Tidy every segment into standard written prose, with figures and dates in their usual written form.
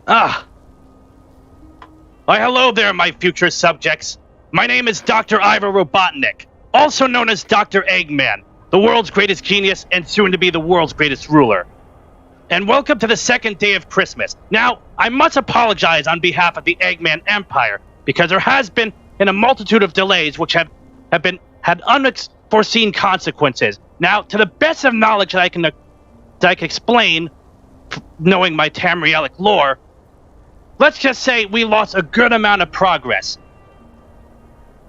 Ah. Why, hello there, my future subjects. My name is Dr. Robotnik, also known as Doctor Eggman, the world's greatest genius and soon to be the world's greatest ruler. And welcome to the second day of Christmas. Now, I must apologize on behalf of the Eggman Empire, because there has been a multitude of delays which had unforeseen consequences. Now, to the best of knowledge that I can explain, knowing my Tamrielic lore, let's just say we lost a good amount of progress.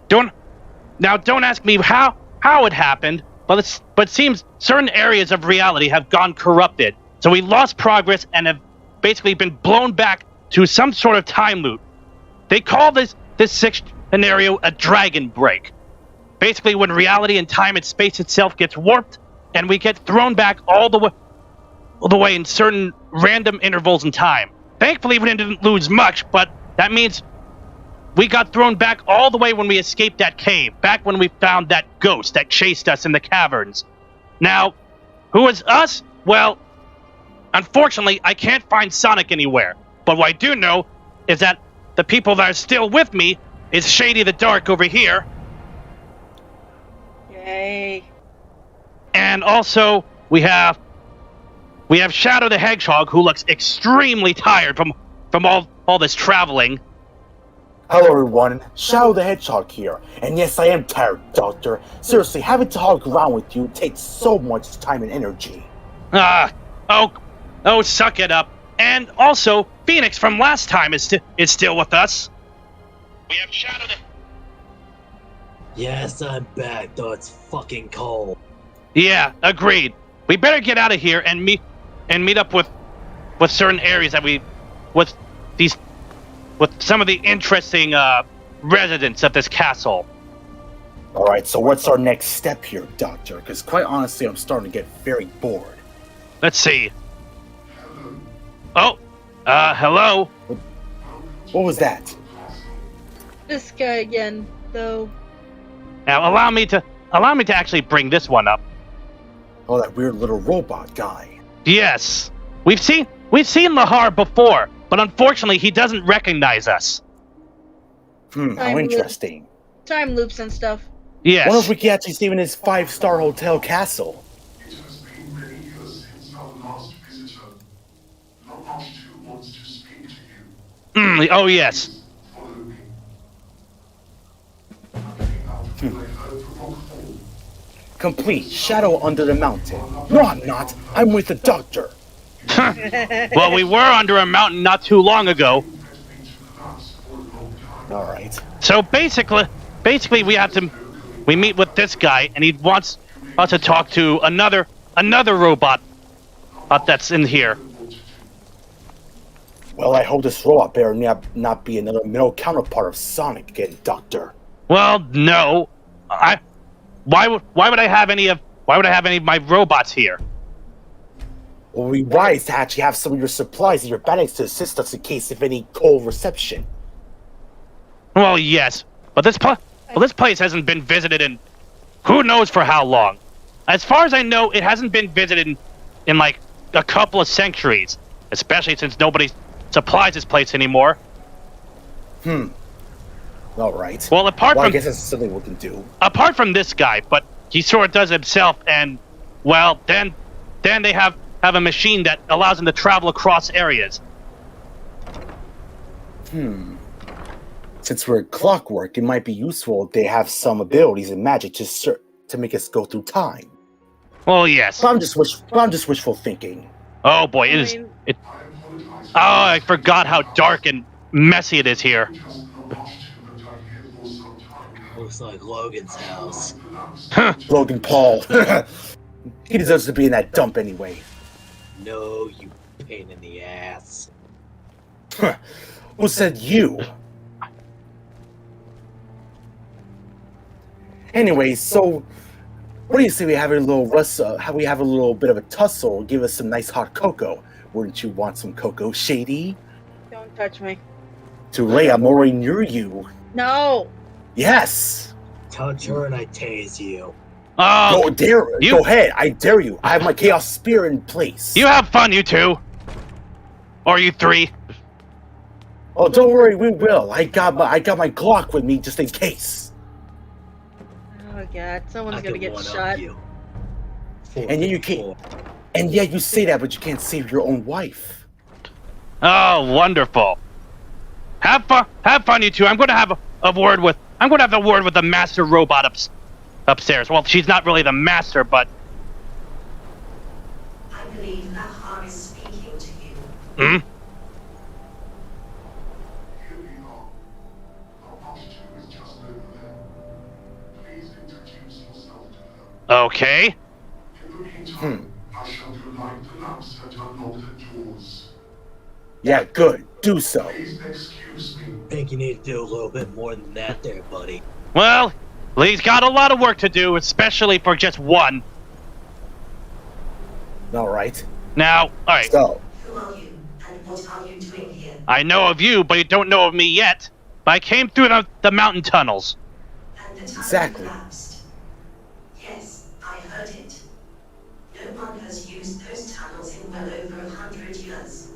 Don't ask me how it happened, but it seems certain areas of reality have gone corrupted. So we lost progress and have basically been blown back to some sort of time loop. They call this scenario a dragon break. Basically, when reality and time and space itself gets warped, and we get thrown back all the way in certain random intervals in time. Thankfully, we didn't lose much, but that means we got thrown back all the way when we escaped that cave, back when we found that ghost that chased us in the caverns. Now, who is us? Well, unfortunately, I can't find Sonic anywhere. But what I do know is that the people that are still with me is Shady the Dark over here. Yay. And also, we have Shadow the Hedgehog, who looks extremely tired from all this traveling. Hello everyone, Shadow the Hedgehog here. And yes, I am tired, Doctor. Seriously, having to hog around with you takes so much time and energy. Oh, suck it up. And also, Phoenix from last time is still with us. We have Shadow the... Yes, I'm back, though it's fucking cold. Yeah, agreed. We better get out of here and meet up with certain areas that with some of the interesting residents of this castle. Alright, so what's our next step here, Doctor? Because quite honestly, I'm starting to get very bored. Let's see. Oh, hello. What was that? This guy again, though. Now allow me to actually bring this one up. Oh, that weird little robot guy. Yes, we've seen Lahar before, but unfortunately he doesn't recognize us. How interesting. Time loops and stuff. Yes. What if we can actually see him in his 5-star hotel castle? It has been many years since our last visitor. Robotnik wants to speak to you. Oh yes. Follow me. Out will I provoke all. Complete Shadow under the mountain. No, I'm not. I'm with the Doctor. Well, we were under a mountain not too long ago. Alright. So basically we meet with this guy, and he wants us to talk to another robot that's in here. Well, I hope this robot better not be another male counterpart of Sonic again, Doctor. Well, no. Why would I have any of my robots here? Well, it would be wise to actually have some of your supplies and your bags to assist us in case of any cold reception. Well, yes, but this place hasn't been visited in who knows for how long. As far as I know, it hasn't been visited in like a couple of centuries, especially since nobody supplies this place anymore. All right. Well, I guess that's something we can do. Apart from this guy, but he sort of does himself, and well, then they have a machine that allows him to travel across areas. Since we're Clockwork, it might be useful if they have some abilities and magic to make us go through time. Well, yes. But I'm just wishful thinking. Oh boy, it. Oh, I forgot how dark and messy it is here. Looks like Logan's house. Logan Paul. He deserves to be in that dump anyway. No, you pain in the ass. Who said you? Anyway, so what do you say we have a little we have a little bit of a tussle? Give us some nice hot cocoa. Wouldn't you want some cocoa, Shady? Don't touch me. Too late, I'm already near you. No. Yes. Touch her and I tase you. Go ahead, I dare you. I have my chaos spear in place. You have fun, you two. Or you three. Oh, don't worry, we will. I got my Glock with me just in case. Oh god, someone's I gonna can get one-up shot. you. And yet you can't. And yet you say that, but you can't save your own wife. Oh, wonderful. Have fun, you two. I'm going to have a word with the master robot upstairs. Well, she's not really the master, but I believe Lahar is speaking to you. hmm? Here we are. Our Master is just over there. Please introduce yourself to her. Okay. In the meantime, I shall go light the lamps and unlock the doors. Yeah, good. Do so. Please excuse me. Think you need to do a little bit more than that there, buddy. Well, he's got a lot of work to do, especially for just one. All right. Now, all right. So, Who are you, and what are you doing here? I know of you, but you don't know of me yet. But I came through the mountain tunnels. And the tunnel Exactly. collapsed. Yes, I heard it. No one has used those tunnels in well over 100 years.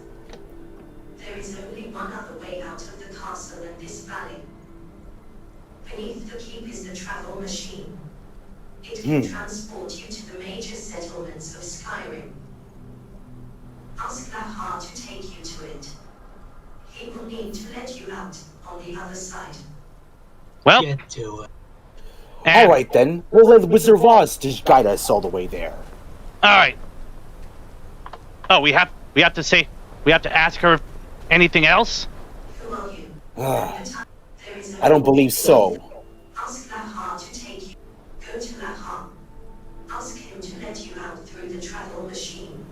There is only one other way out of the castle and this valley. Beneath the keep is the travel machine. It can transport you to the major settlements of Skyrim. Ask Lahar to take you to it. He will need to let you out on the other side. Well, Get to it. and- all right then. We'll let Wizard of Oz just guide us all the way there. all right. Oh, we have to ask her anything else? Who are you? Ah, There is I don't believe so. Ask Lahar to take you. Go to Lahar. Ask him to let you out through the travel machine.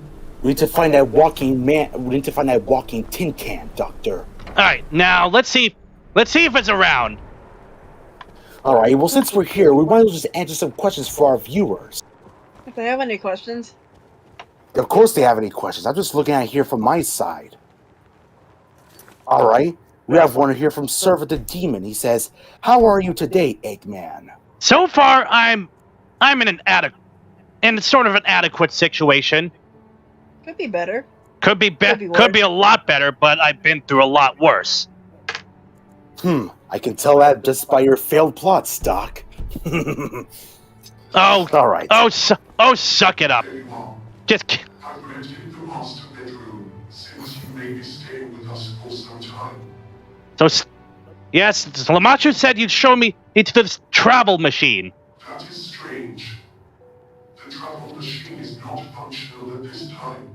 We need to find that walking man. We need to find that walking tin can, Doctor. All right. Now let's see if it's around. All right. Well, since we're here, we might as well just answer some questions for our viewers. If they have any questions. Of course, they have any questions. I'm just looking at it here from my side. All right. We have one here from Server the Demon. He says, "How are you today, Eggman?" So far, I'm in sort of an adequate situation. Could be better. Could be Could be could be a lot better, but I've been through a lot worse. I can tell that just by your failed plots, Doc. Oh, All right. Suck it up. There you are. Just I've rented the master bedroom, since you may be staying with us for some time. yes, Lamachu said you'd show me into this travel machine. That is strange. The travel machine is not functional at this time.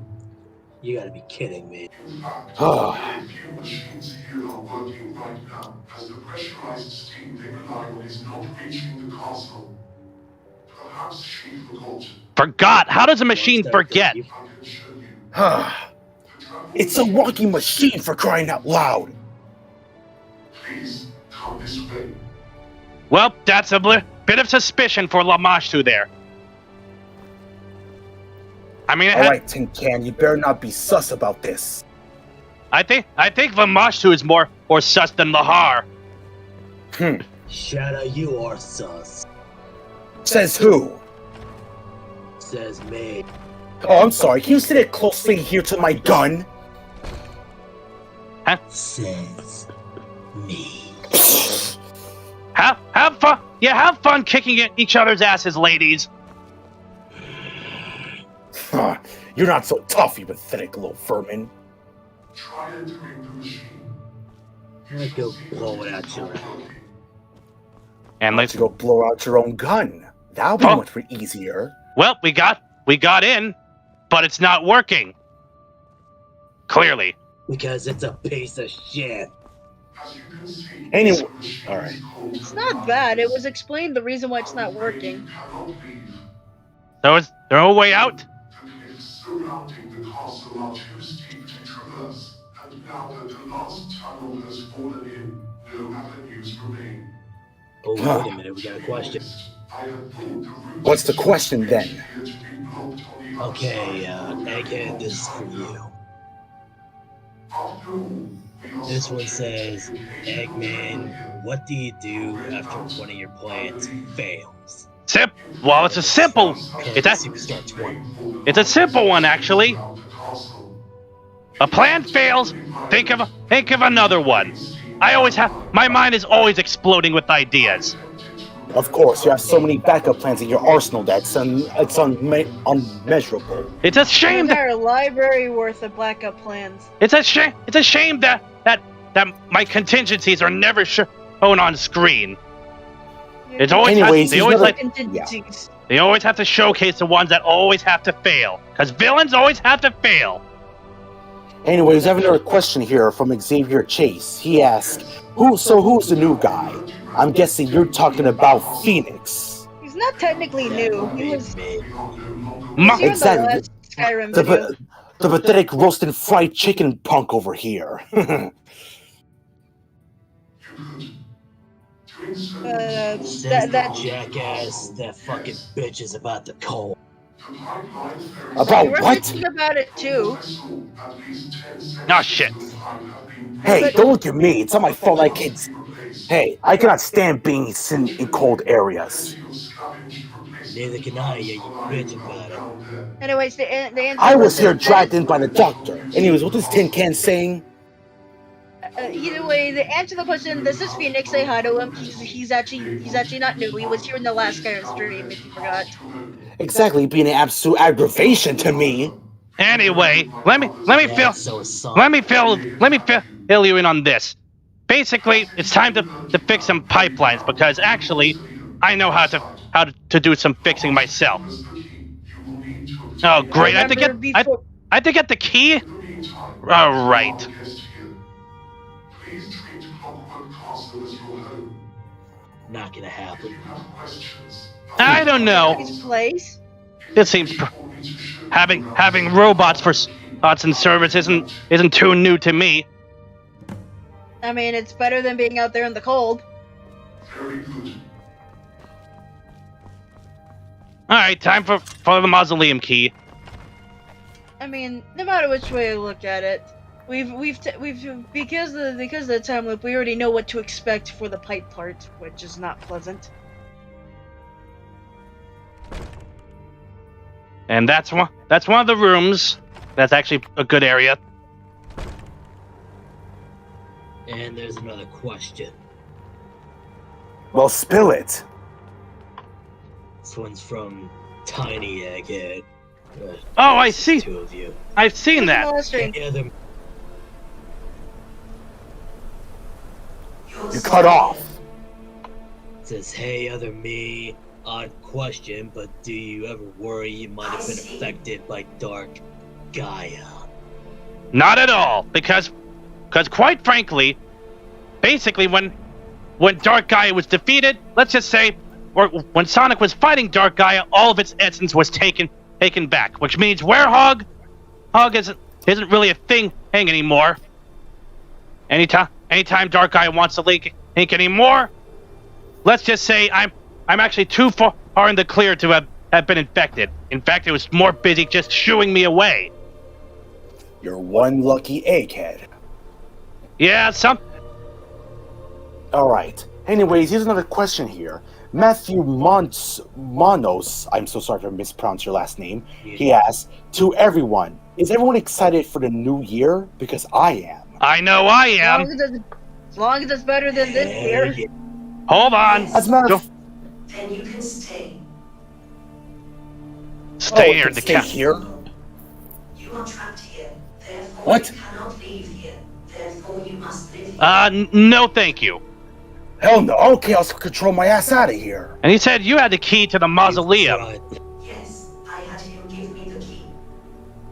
You gotta be kidding me. In fact, Ah. very few machines here are working right now, as the pressurized steam they rely on is not reaching the castle. Perhaps she forgot. Forgot? How does a machine forget? I can show you. Ah, The travel it's a walking machine for crying out loud. Please come this way. Well, that's a bit of suspicion for Lamashu there. I mean, All right, Tin Can, you better not be sus about this. I think Lamashu is more sus than Lahar. Shadow, you are sus. Says who? Says me. Oh, I'm sorry. Can you sit it closely here to my gun? Says me. Have fun. Yeah, have fun kicking each other's asses, ladies. Huh, you're not so tough, you pathetic little vermin. Try entering the machine. Let's go blow it out your And let's To go blow out your own gun. That'll be Oh. much easier. Well, we got in, but it's not working. Clearly. because it's a piece of shit. As you can see, Anyway, the machine all right. is called It's not bad. It was explained the reason why it's not working. You cannot leave. So is there no way out? The cliffs surrounding the castle are too steep to traverse, and now that the last tunnel has fallen in, no avenues remain. Oh, wait a minute, we got a question. I had thought the route What's the question then? appeared to be blocked on the other Okay, side. Egghead, this is for you. After all, we are This one subject says, to occasional Eggman, failure. what do you do after one of your plans fails? Well, it's a simple. It's a Superstar 20. It's a simple one, actually. A plan fails. Think of another one. My mind is always exploding with ideas. Of course, you have so many backup plans in your arsenal that's unmeasurable. It's a An shame that entire library worth of backup plans. it's a shame that my contingencies are never shown on screen. It's always Anyways, they always like Contingencies. they always have to showcase the ones that always have to fail, because villains always have to fail. Anyways, I have another question here from Xavier Chase. He asked, who's the new guy? I'm guessing you're talking about Phoenix. He's not technically new. He was We are no longer Ma- here in the Exactly. last Skyrim video. The pathetic roasted fried chicken punk over here. you could. Doing so Says that the jackass. That fucking bitch is about to call. the pipeline ferries About You were what? thinking about it too. vessel at least 10 seconds Oh, shit. of the time have been Hey, don't look at me. It's not my fault I can't. replaced. Hey, I cannot stand being in cold areas. Plenty of scavenged replacement Neither can I, you parts bitch lying about it. down there. Anyways, the answer I was was here that- dragged in by the doctor. Anyways, what is Tin Can saying? Either way, the answer to the question, this is Phoenix. Say hi to him. He's actually not new. He was here in the last Skyrim stream, if you forgot. Exactly, being an absolute aggravation to me. Anyway, let me fill So some. let me fill you in on this. Basically, it's time to fix some pipelines, because actually, I know how to do some fixing myself. As the key, you will need to obtain. Oh great! I have to Remember get the key. In the meantime, All right. our guest here. Please treat Clockwork Castle as your home. Not gonna If happen. you have questions, I don't know. his place. It seems having robots for thoughts and service isn't too new to me. I mean, it's better than being out there in the cold. Very good. All right, time for the mausoleum key. I mean, no matter which way you look at it, we've because of the time loop, we already know what to expect for the pipe part, which is not pleasant. And that's one of the rooms. That's actually a good area. And there's another question. Well, spill it. This one's from Tiny Egghead. Oh, I see. Two of you. I've seen that. Molesting. Any other You cut off. says, hey, other me. Odd question, but do you ever worry you might have been affected by Dark Gaia? Not at all, because quite frankly, basically when Dark Gaia was defeated, let's just say, or when Sonic was fighting Dark Gaia, all of its essence was taken back, which means Werehog isn't really a thing anymore. Anytime Dark Gaia wants to link anymore, let's just say I'm actually too far in the clear to have been infected. In fact, it was more busy just shooing me away. You're one lucky egghead. Yeah, Alright. Anyways, here's another question here. Matthew Monos, I'm so sorry if I mispronounced your last name. He asks, to everyone, is everyone excited for the new year? Because I am. I know I As am. long as it's better than this year. Yeah. Hold on. As a matter of Then you can stay. Stay I here can in the stay camp. here. You are trapped here. Therefore, What? you cannot leave here. Therefore, you must live here. No thank you. Hell no. Okay, I'll control my ass out of here. And he said you had the key to the mausoleum. Right. Yes, I had him give me the key.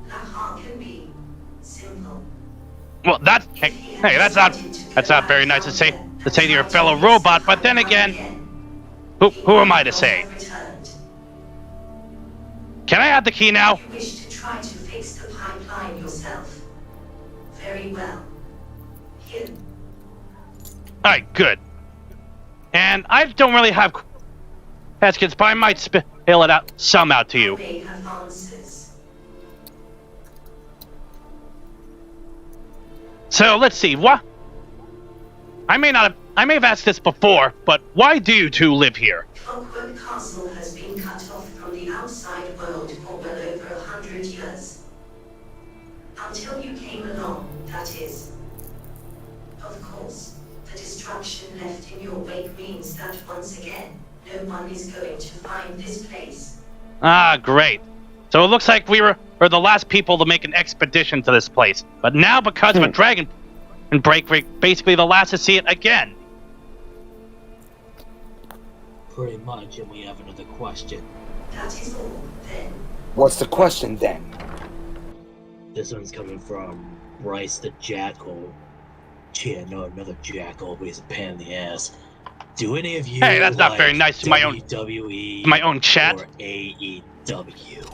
Lahar can be simple. Well, hey, that's not very nice to say to your fellow robot. But then again, who am I to say? Returned. Can I have the key now? You wish to try to fix the pipeline yourself. Very well. Here. All right, good. And I don't really have questions, but I might spill it out to you. They have answers. So let's see. What? I may have asked this before, but why do you two live here? Clockwork Castle has been cut off from the outside world for well over 100 years. Until you came along, that is. Of course, the destruction left in your wake means that once again, no one is going to find this place. Ah, great. So it looks like we were the last people to make an expedition to this place. But now, because of a dragon break, we're basically the last to see it again. Pretty much, and we have another question. That is all, then. What's the question then? This one's coming from Bryce the Jackal. Yeah, no, another jackal, but he's a pain in the ass. Do any of you Hey, that's not like very nice to WWE my own chat. or AEW?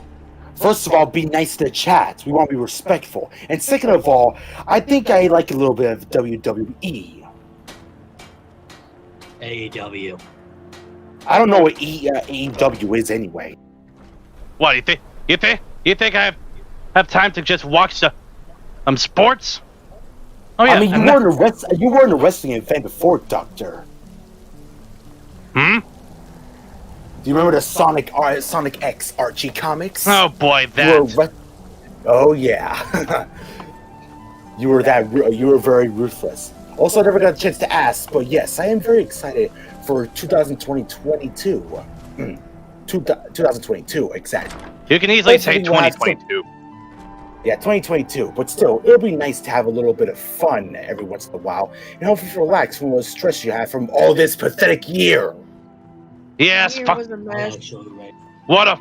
First of all, be nice to the chat. We want to be respectful. And second of all, I think I like a little bit of WWE. AEW. I don't know what AEW is anyway. What, you think I have time to just watch the sports? Oh yeah. I mean, you were in a wrestling event before, Doctor. Hmm? Do you remember the Sonic X Archie comics? Oh boy, that. Oh yeah. You were very ruthless. Also, I never got a chance to ask, but yes, I am very excited for 2022. 2022, exactly. You can easily say 2022. Yeah, 2022, but still, it'll be nice to have a little bit of fun every once in a while, and hopefully relax from all the stress you have from all this pathetic year. Yes, Year fuck. was a mess. What a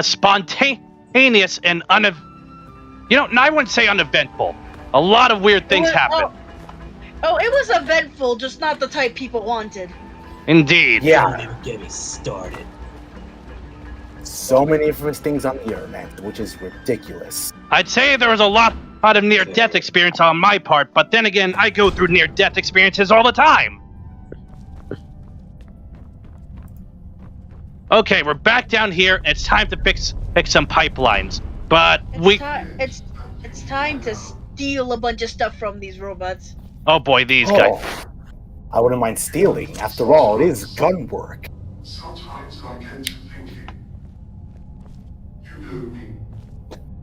spontaneous and I wouldn't say uneventful. A lot of weird things happened. Oh, it was eventful, just not the type people wanted. Indeed. Yeah. Don't even get me started. So many infamous things on the internet, which is ridiculous. I'd say there was a lot of near-death experience on my part, but then again, I go through near-death experiences all the time. Okay, we're back down here. It's time to fix some pipelines. But It's time to steal a bunch of stuff from these robots. Oh boy, these guys. I wouldn't mind stealing. After all, it is gun work. Sometimes I get to thinking. You know me.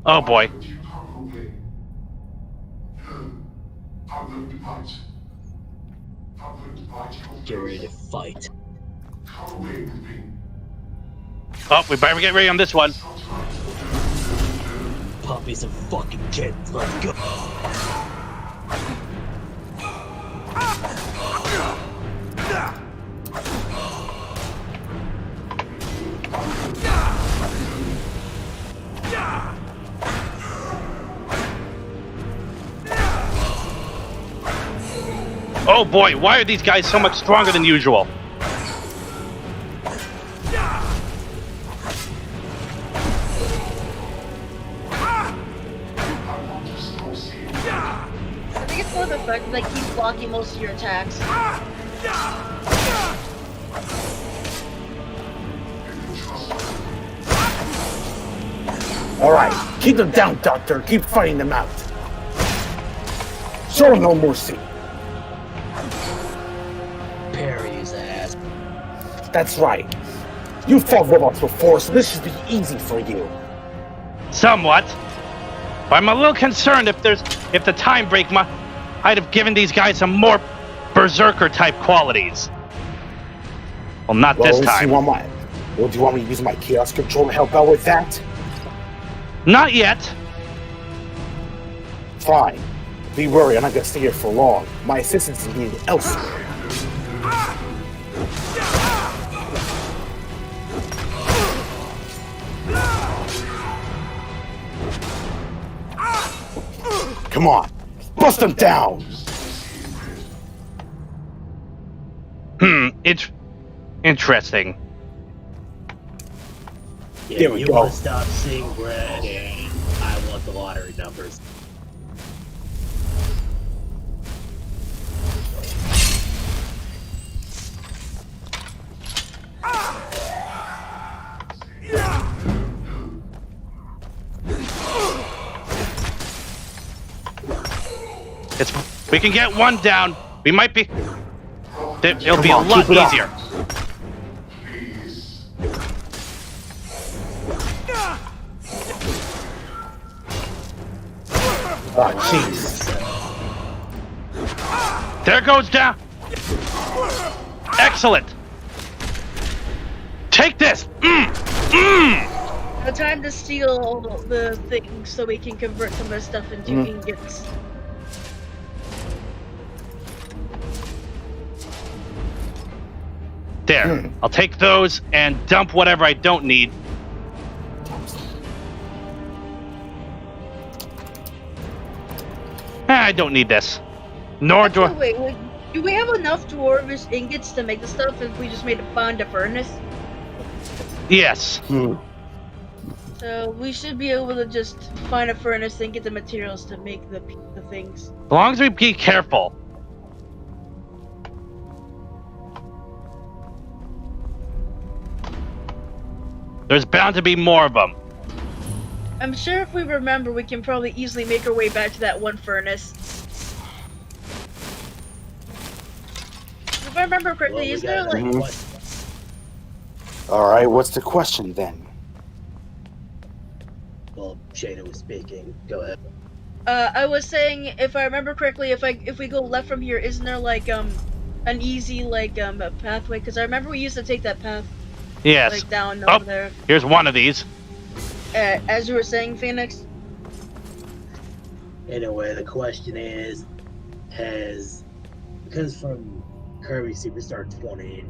Oh boy. Why don't you come away? No. I'm going to bite. I'm going to bite your face. Get ready to fight. Come away with me. Oh, we better get ready on this one. Puppies and fucking kids, let's go. Oh boy, why are these guys so much stronger than usual? I think it's more the fact that they keep blocking most of your attacks. Alright, keep them down, Doctor. Keep fighting them out. Show no mercy. Parry his ass. That's right. You fought robots before, so this should be easy for you. Somewhat. But I'm a little concerned if the time break might have given these guys some more berserker type qualities. Well, not this time. Do you want me to use my chaos control to help out with that? Not yet. Fine. Be worried, I'm not gonna stay here for long. My assistance is needed elsewhere. Come on, bust them down! It's interesting. Yeah, There we you go. want to stop seeing red, and I want the lottery numbers. We can get one down. We might be. It'll be a Come on, lot keep it up. easier. Please. Oh, jeez. There goes down. Excellent. Take this. The time to steal all the things so we can convert some of the stuff into ingots. There. I'll take those and dump whatever I don't need. I don't need this. Nor do I... Wait, do we have enough dwarvish ingots to make the stuff if we just made a furnace? Yes. So we should be able to just find a furnace and get the materials to make the things. As long as we be careful. There's bound to be more of them. I'm sure if we remember, we can probably easily make our way back to that one furnace. If I remember correctly, is there like... Alright, what's the question then? Well, Shayna was speaking. Go ahead. I was saying, if I remember correctly, if we go left from here, isn't there like an easy a pathway? Because I remember we used to take that path. Yes. Like down over there. Here's one of these. As you were saying, Phoenix. Anyway, the question is, because from Kirby Superstar 20,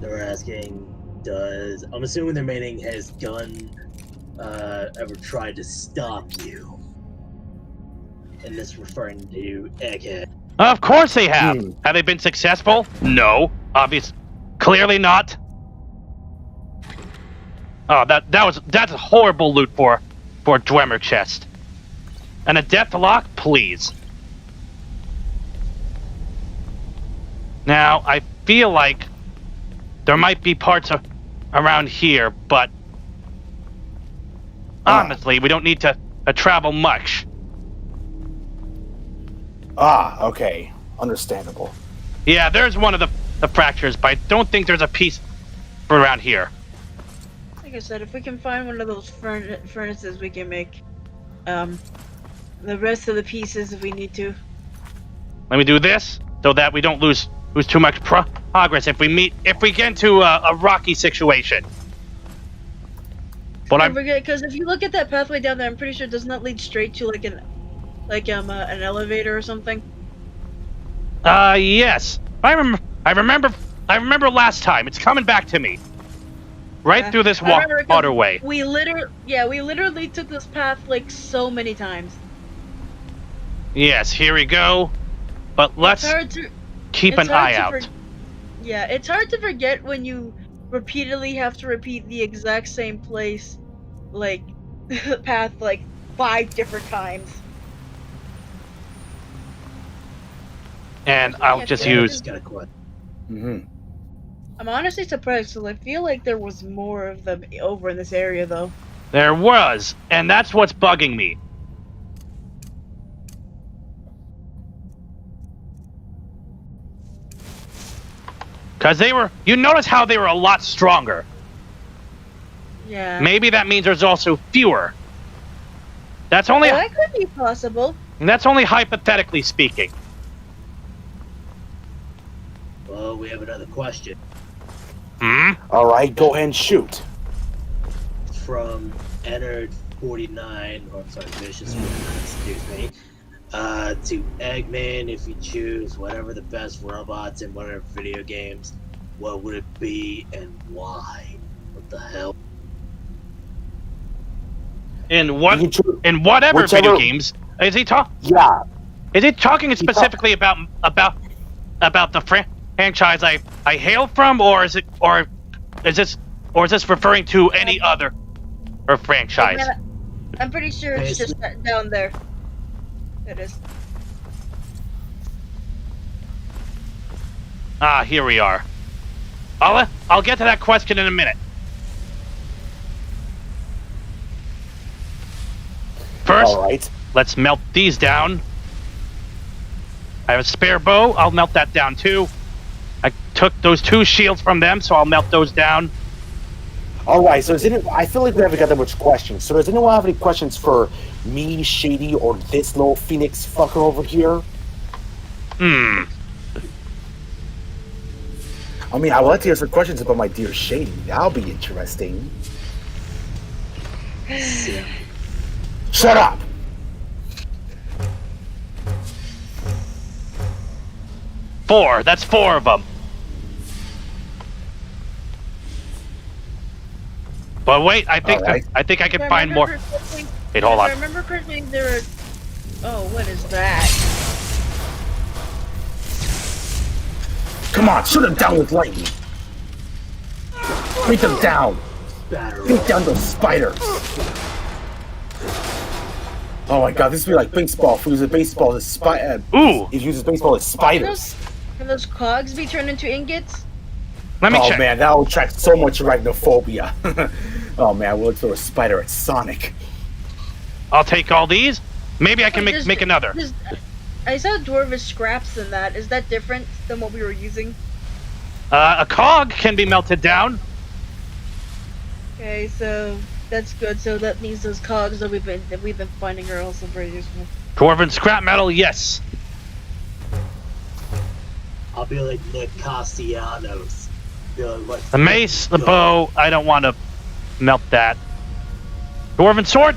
they're asking, I'm assuming they're meaning, has Gun ever tried to stop you? And this referring to Egghead. Of course they have. Have they been successful? No. Clearly not. Oh, that's a horrible loot for a Dwemer chest. And a death lock, please. Now, I feel like there might be parts around here, but honestly, we don't need to travel much. Okay. Understandable. Yeah, there's one of the fractures, but I don't think there's a piece around here. Like I said, if we can find one of those furnaces, we can make the rest of the pieces if we need to. Let me do this so that we don't lose too much progress if we get into a rocky situation. But I forget, because if you look at that pathway down there, I'm pretty sure it does not lead straight to an elevator or something. Yes. I remember last time. It's coming back to me. Right through this waterway. We literally took this path like so many times. Yes, here we go. But let's keep an eye out. Yeah, it's hard to forget when you repeatedly have to repeat the exact same place, path 5 different times. And I'll just use... I'm honestly surprised, because I feel like there was more of them over in this area, though. There was, and that's what's bugging me. Because you notice how they were a lot stronger. Yeah. Maybe that means there's also fewer. That's only... that could be possible. And that's only hypothetically speaking. Well, we have another question. Alright, go ahead and shoot. From Ennard49, or I'm sorry, Vicious49, excuse me, to Eggman, if you choose whatever the best robots in whatever video games, what would it be and why? What the hell? In whatever video games is he talking? Yeah. Is he talking specifically about the franchise I hail from, or is this referring to any other franchise? I'm pretty sure it's just down there. It is. Here we are. I'll get to that question in a minute. First, let's melt these down. I have a spare bow. I'll melt that down too. I took those 2 shields from them, so I'll melt those down. Alright, so I feel like we haven't got that much questions. So does anyone have any questions for me, Shady, or this little Phoenix fucker over here? I mean, I would like to hear some questions about my dear Shady. That'll be interesting. Shut up! Four. That's 4 of them. But wait, I think Alright. I think I can If I find more. remember correctly- Wait, hold if on. I remember correctly, there are... Oh, what is that? Come on, shoot them down with lightning! Beat them down! Batter Beat down those spiders! Oh my god, this would be like baseball. If we use a baseball as Ooh. he uses baseball as spiders. Can those cogs be turned into ingots? Let me Oh check. man, that will attract so much arachnophobia. Oh man, we'll throw a spider at Sonic. I'll take all these. Maybe I can Wait, make another. I saw dwarvish scraps in that. Is that different than what we were using? A cog can be melted down. Okay, so that's good. So that means those cogs that we've been finding are also very useful. Dwarven scrap metal, yes. I'll be like Nick Castellanos. Be like, let's The mace, the go. bow, I don't want to melt that. Dwarven sword,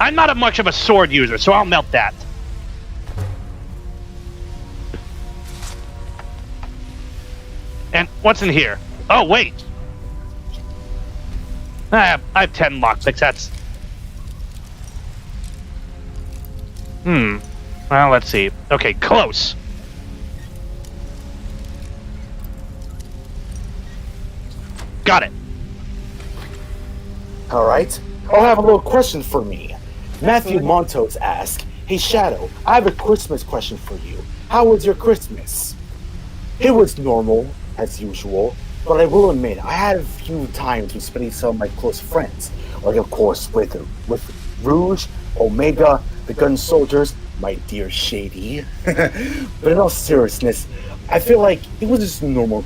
I'm not much of a sword user, so I'll melt that. And what's in here? Oh, wait. I have 10 lockpicks, that's... Well, let's see. Okay, close. Got it. Alright. I'll have a little question for me. Matthew Montos asks, "Hey Shadow, I have a Christmas question for you. How was your Christmas?" It was normal, as usual, but I will admit, I had a few times with spending some of my close friends. Like, of course, with Rouge, Omega, the Gun Soldiers, my dear Shady. But in all seriousness, I feel like it was just normal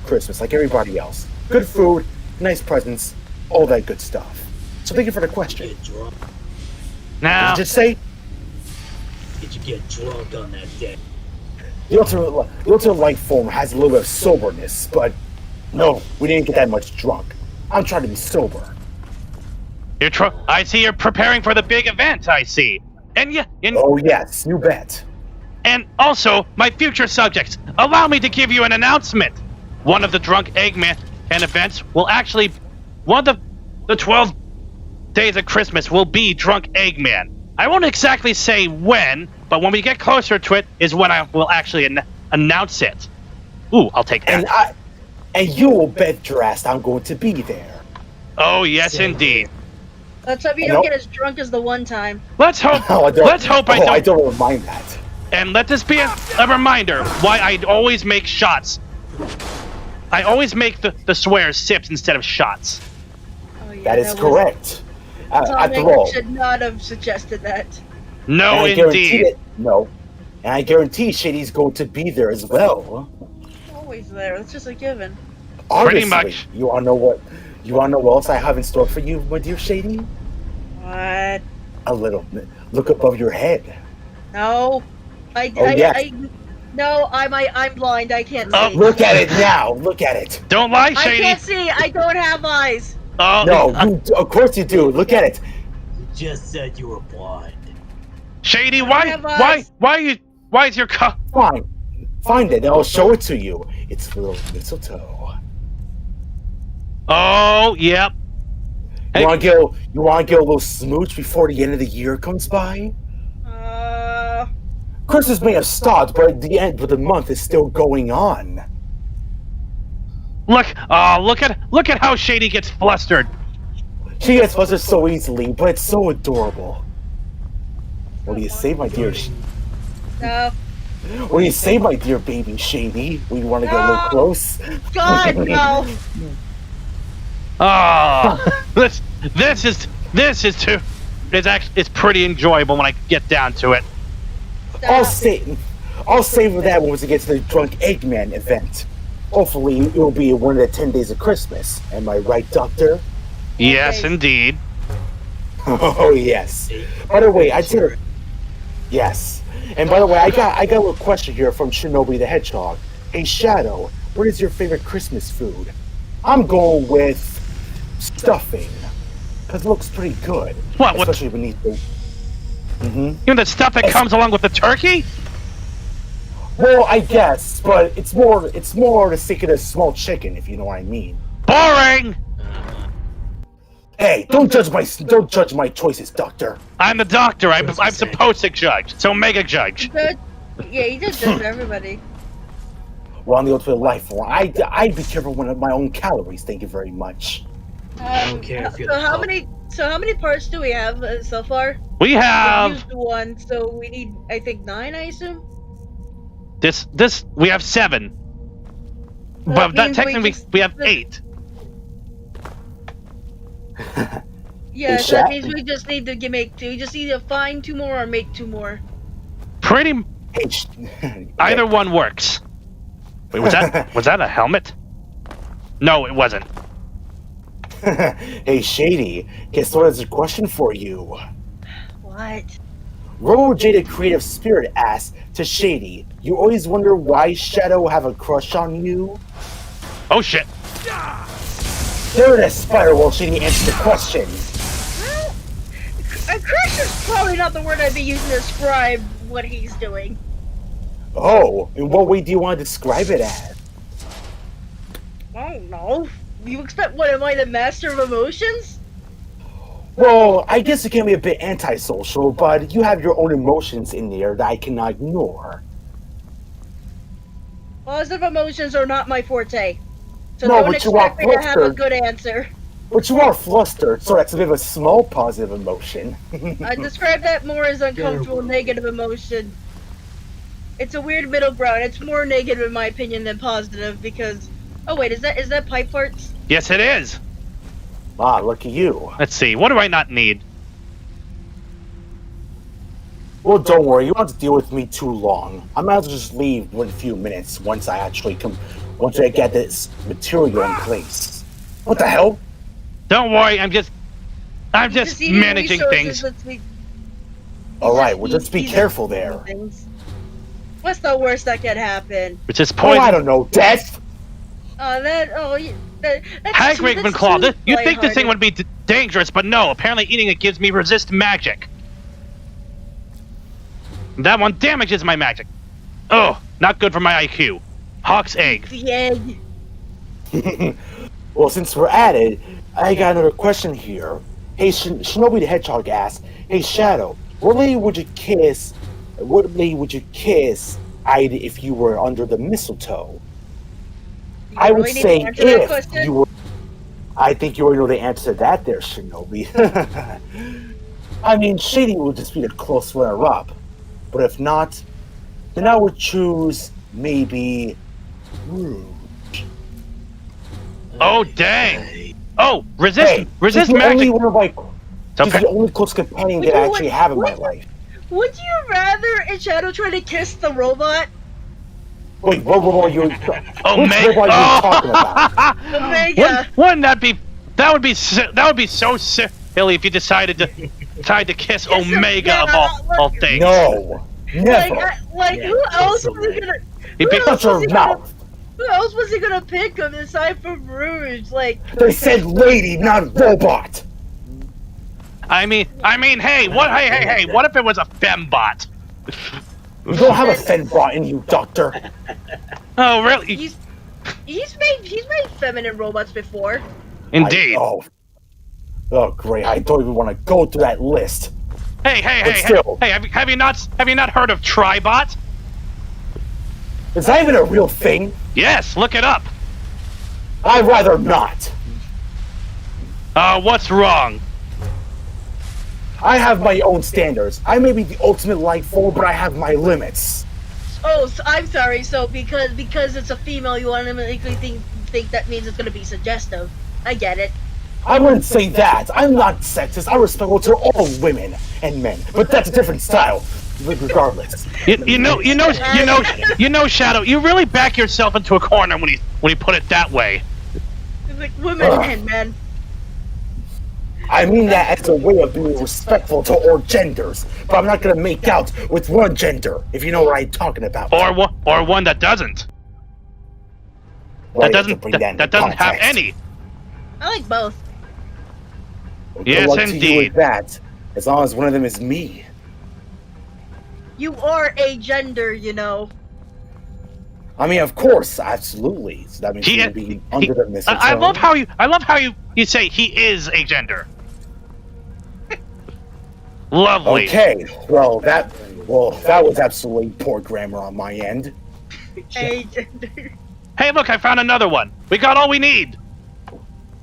Christmas, like everybody else. Good food, nice presents, all that good stuff. So thank you for the question. Get drunk. Now, Did you just say Did you get drunk on that day? the ultimate life form has a little bit of soberness, but no, we didn't get that much drunk. I'm trying to be sober. I see you're preparing for the big event, I see. And Oh yes, you bet. and also, my future subjects, allow me to give you an announcement. One of the Drunk Eggman events will actually, one of the 12 days of Christmas will be Drunk Eggman. I won't exactly say when, but when we get closer to it is when I will actually announce it. Ooh, I'll take that. And you will bet your ass I'm going to be there. Oh, yes, indeed. Let's hope you don't get as drunk as the one time. Let's hope. Oh, Let's hope I don't. I don't mind that. And let this be a reminder why I always make shots. I always make the swears sips instead of shots. Oh, yeah, That is correct. After Sonic all, should not have suggested that. No, and I guarantee indeed. it. No, and I guarantee Shady's going to be there as well. Always there. That's just a given. Obviously, much. You wanna know what? You wanna know what else I have in store for you, my dear Shady? What? A little. Look above your head. No. No, I'm blind. I can't see. Look at it now. Look at it. Don't lie, I Shady. can't see. I don't have eyes. Oh, No, of course you do. Look at it. You just said you were blind. Shady, have eyes. why is your cup? Fine. Find it. And I'll show it to you. It's little mistletoe. Oh, yep. You wanna get a little smooch before the end of the year comes by? Christmas may have stopped, but the month is still going on. Look at how Shady gets flustered. She gets flustered so easily, but it's so adorable. What do you say, my dear? No. What do you say, my dear baby Shady? We want to get a little close. God, no. Oh, it's pretty enjoyable when I get down to it. I'll save that once we get to the Drunk Eggman event. Hopefully, it will be one of the 10 days of Christmas. Am I right, Doctor? Yes, Okay. indeed. Oh yes. By the way, I'd say yes. And by the way, I got a little question here from Shinobi the Hedgehog. Hey Shadow, what is your favorite Christmas food? I'm going with stuffing, cause it looks pretty good. What, with- Especially beneath the. Mm-hmm. You know the stuff that comes along with the turkey? Well, I guess, but it's more the sake of the small chicken, if you know what I mean. Boring! Hey, don't judge my choices, Doctor. I'm the doctor. I'm supposed to judge. So mega judge. But, yeah, he just does everybody. Well, I'm the ultimate life form. I'd be careful with my own calories. Thank you very much. I don't care if you're So the how Pope. many parts do we have so far? We We have used one, so we need, I think, 9, I assume? this. We have 7. Well, But that means technically we have just- 8. Yeah, so Shaq? that means we just need to make 2. We just need to find 2 more or make 2 more. Pretty. Hey, Either one works. Wait, was that a helmet? No, it wasn't. Hey, Shady. Guess what? There's a question for you. What? Robo Jada Creative Spirit asks to Shady, you always wonder why Shadow have a crush on you? Oh shit! There it is, Spider. While Shady answers the question. Well, a crush is probably not the word I'd be using to describe what he's doing. Oh, in what way do you want to describe it as? I don't know. You expect what, am I the master of emotions? Well, I guess it can be a bit antisocial, but you have your own emotions in there that I cannot ignore. Positive emotions are not my forte. So No, don't but you are expect me to have a flustered. good answer. But you are flustered, so that's a bit of a small positive emotion. I describe that more as uncomfortable negative emotion. It's a weird middle ground. It's more negative in my opinion than positive because... Oh wait, is that pipe parts? Yes, it is. Ah, look at you. Let's see. What do I not need? Well, don't worry, you don't have to deal with me too long. I might as well just leave in a few minutes once I get this material in place. What the hell? Don't worry. I'm just eating managing resources, things. let's be- Alright, well just be he's careful eating there. things. What's the worst that could happen? Which is Oh, poison. I don't know, death? That's Hagridman Claw. too You think this thing lighthearted. would be dangerous, but no. Apparently, eating it gives me resist magic. That one damages my magic. Oh, not good for my IQ. Hawk's egg. The egg. Well, since we're at it, I got another question here. Hey, Shinobi the Hedgehog asks, hey Shadow, what lady would you kiss if you were under the mistletoe? You I would really need to say answer that if question? you were... I think you already know the answer to that there, Shinobi. I mean, Shady would just be the close runner-up. But if not, then I would choose maybe... Oh dang. Oh, resist Hey, resist she's the only magic. one of my... So She's the only close companion Would that I you- actually have in my would- life. Would you rather a Shadow try to kiss the robot? Wait, what robot you? Oh, which Meg. robot are you talking about? Omega. Wouldn't that be? That would be so silly if you decided to kiss Yes, Omega yeah, of look. all things. No, never. Like Yeah, who else kiss was he Omega. gonna? He'd be- Who else Shut your was he gonna? mouth. Who else was he gonna pick of aside from Rouge? Like, They said lady, not robot. I mean, hey, hey, what if it was a fembot? You don't have a fembot in you, Doctor. Oh, really? he's made feminine robots before. Indeed. Oh, great. I don't even want to go through that list. Hey, But still. have you not heard of Tribot? Is that even a real thing? Yes, look it up. I'd rather not. What's wrong? I have my own standards. I may be the ultimate life form, but I have my limits. Oh, so, I'm sorry. So because it's a female, you automatically think that means it's gonna be suggestive. I get it. I wouldn't say that. I'm not sexist. I'm respectful to all women and men, but that's a different style. regardless. You know, Shadow. You really back yourself into a corner when you put it that way. It's like women and men. I mean that as a way of being respectful to all genders, but I'm not gonna make out with one gender, if you know what I'm talking about. Or one that doesn't. Well, That doesn't have any. I like both. Well, Yes, good luck to you indeed. with that, as long as one of them is me. You are a gender, you know. I mean, of course, absolutely. So that means you're gonna be under the mistletoe. I love how you say he is a gender. Lovely. Okay, well that was absolutely poor grammar on my end. A gender. Hey, look, I found another one. We got all we need.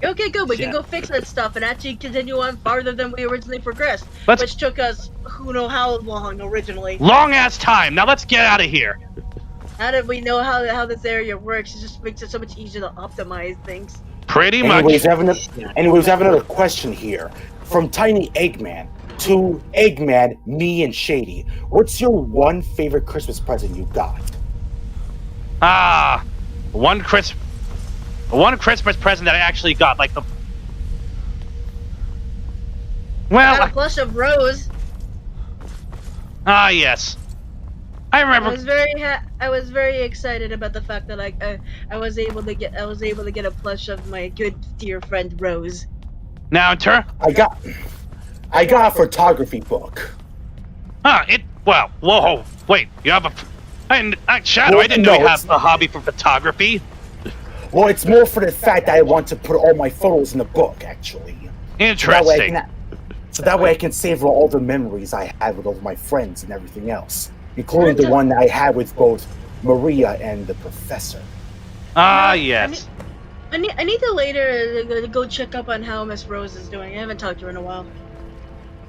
Okay, good. We can go fix that stuff and actually continue on farther than we originally progressed, which took us who know how long originally. Long ass time. Now let's get out of here. Now that we know how this area works, it just makes it so much easier to optimize things. Pretty Anyways, much. I have another question here. From Tiny Eggman to Eggman, me, and Shady. What's your one favorite Christmas present you got? One Christmas present that I actually got, like the. I got a plush of Rose. Yes. I remember. I was very excited about the fact that I was able to get a plush of my good dear friend Rose. Now, in turn. I got a photography book. Whoa, wait, you have Shadow, I didn't know you have a hobby for photography. Well, it's more for the fact that I want to put all my photos in the book, actually. Interesting. So that way I can savor all the memories I had with all of my friends and everything else, including the one that I had with both Maria and the professor. Yes. I need to later go check up on how Miss Rose is doing. I haven't talked to her in a while.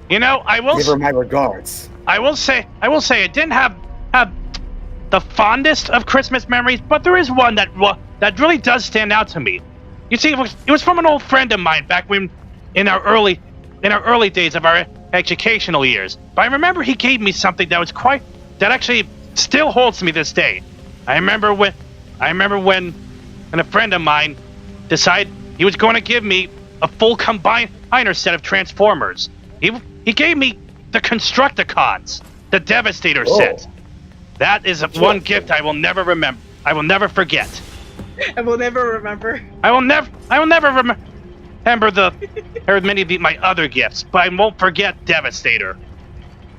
You know, I will give her my regards. I will say I didn't have the fondest of Christmas memories, but there is one that really does stand out to me. You see, it was from an old friend of mine back when in our early days of our educational years. But I remember he gave me something that actually still holds to me this day. I remember when a friend of mine decided he was going to give me a full combiner set of Transformers. He gave me the Constructicons, the Devastator set. That is one gift I will never remember. I will never forget. I will never remember. I will never remember many of my other gifts, but I won't forget Devastator.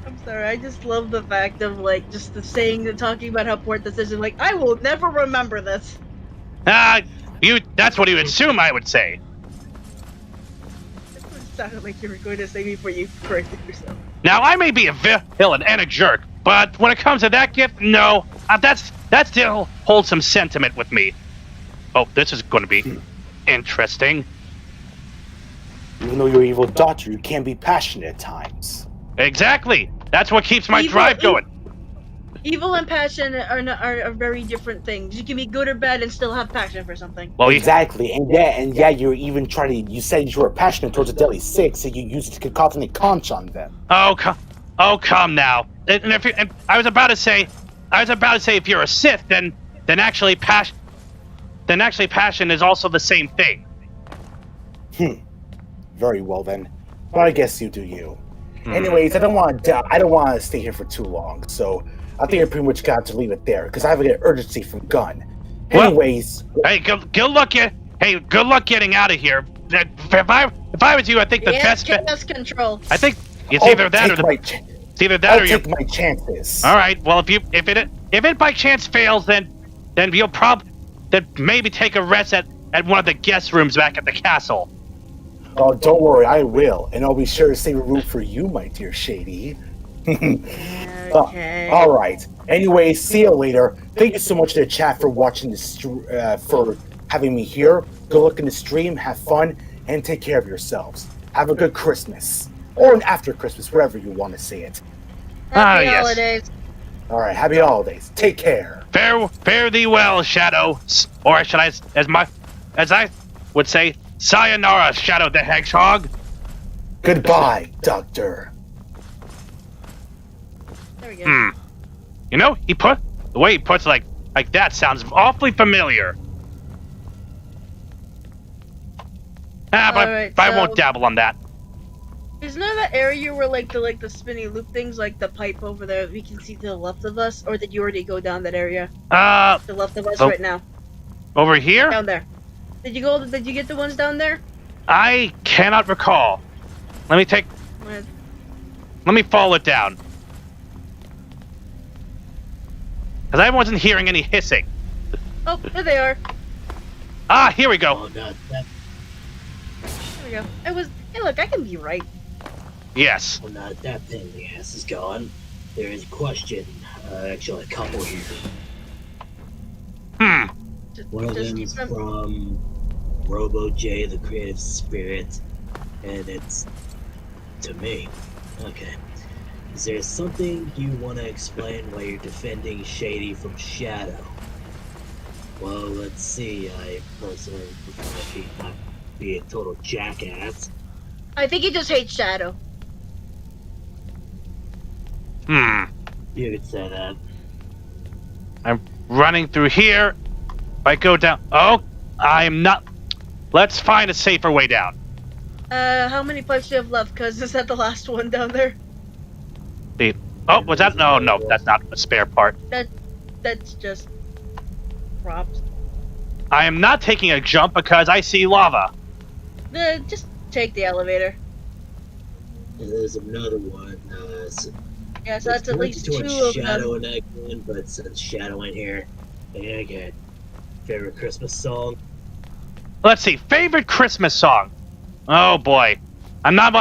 I'm sorry, I just love the fact of just talking about how poor decision. I will never remember this. That's what you assume I would say. It sounded like you were going to say before you corrected yourself. Now, I may be a villain and a jerk, but when it comes to that gift, no. That still holds some sentiment with me. Oh, this is going to be interesting. Even though you're evil doctor, you can be passionate at times. Exactly. That's what keeps my drive going. Evil and passion are very different things. You can be good or bad and still have passion for something. Well, exactly, and you're even trying to. You said you were passionate towards the Deadly Six, so you used to confidently conch on them. Oh, come now. And I was about to say, if you're a Sith, then actually passion is also the same thing. Very well then, but I guess you do you. Anyways, I don't want to stay here for too long, so I think I pretty much got to leave it there because I have an urgency from Gun. Anyways, hey, good luck getting out of here. If I was you, I think the best chaos control. I think it's either that or I'll take my chances. All right. Well, if it by chance fails, then you'll maybe take a rest at one of the guest rooms back at the castle. Oh, don't worry, I will, and I'll be sure to save a room for you, my dear Shady. Okay. All right. Anyway, see you later. Thank you so much to the chat for watching this, for having me here. Go look in the stream, have fun, and take care of yourselves. Have a good Christmas, or an after Christmas, wherever you want to say it. Happy holidays. All right, happy holidays. Take care. Fare thee well, Shadow, or should I, as I would say, sayonara, Shadow the Hedgehog. Goodbye, Doctor. There we go. You know, the way he puts it like that sounds awfully familiar. But Alright, I so- won't dabble on that. Isn't there that area where like the spinny loop things, like the pipe over there, we can see to the left of us, or did you already go down that area? To the left of us Oh. right now. Over here? Down there. Did you get the ones down there? I cannot recall. Let me follow it down. Because I wasn't hearing any hissing. Oh, there they are. Ah, here we go. Oh, no, that, There we go. Hey look, I can be right. Yes. well, not that pain in the ass is gone. There is a question. Actually, a couple here. One of them is from Robo J, the creative spirit, and it's to me. Okay. Is there something you want to explain while you're defending Shady from Shadow? Well, let's see. I personally prefer he not be a total jackass. I think he just hates Shadow. You could say that. I'm running through here. If I go down... Oh, I am not... Let's find a safer way down. How many pipes do you have left? Cause is that the last one down there? Oh, was that... No, that's not a spare part. That's just props. I am not taking a jump because I see lava. Just take the elevator. And there's another one. Yeah, so that's at least two of Shadow them. and Eggman, but since Shadow ain't here, yeah, good. Favorite Christmas song? Let's see. Favorite Christmas song? Oh, boy. I'm not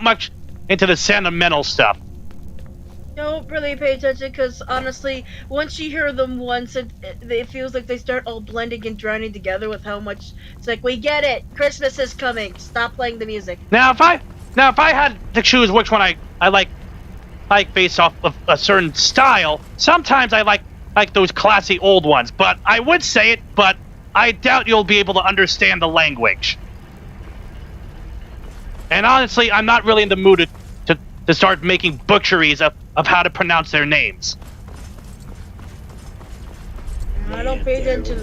much into the sentimental stuff. Don't really pay attention, because honestly, once you hear them once, it feels like they start all blending and drowning together with how much... It's like, we get it! Christmas is coming! Stop playing the music. Now, if I had to choose which one I like based off of a certain style, sometimes I like those classy old ones, but I would say it, but I doubt you'll be able to understand the language. And honestly, I'm not really in the mood to start making butcheries of how to pronounce their names. I don't pay attention.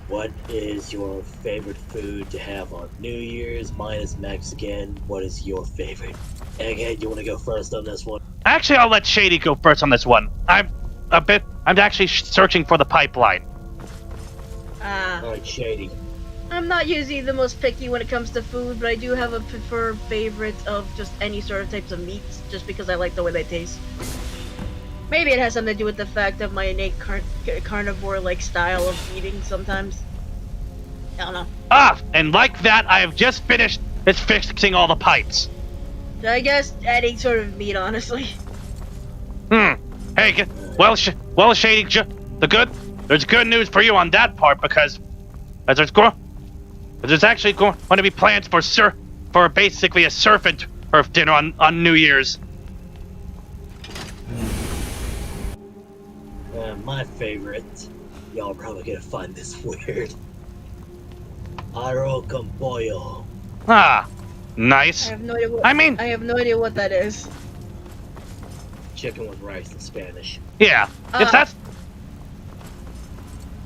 What is your favorite food to have on New Year's? Mine is Mexican. What is your favorite? Egghead, you want to go first on this one? Actually, I'll let Shady go first on this one. I'm actually searching for the pipeline. Alright, Shady. I'm not usually the most picky when it comes to food, but I do have a preferred favorite of just any sort of types of meats, just because I like the way they taste. Maybe it has something to do with the fact of my innate carnivore-like style of eating sometimes. I don't know. Ah, and like that, I have just finished fixing all the pipes. I guess any sort of meat, honestly. Hey, Shady, there's good news for you on that part, because there's actually going to be plans for basically a surf and turf dinner on New Year's. My favorite. Y'all are probably gonna find this weird. Arroz con pollo. Ah, nice. I have no idea what. I mean- I have no idea what that is. Chicken with rice in Spanish. Yeah, if that's...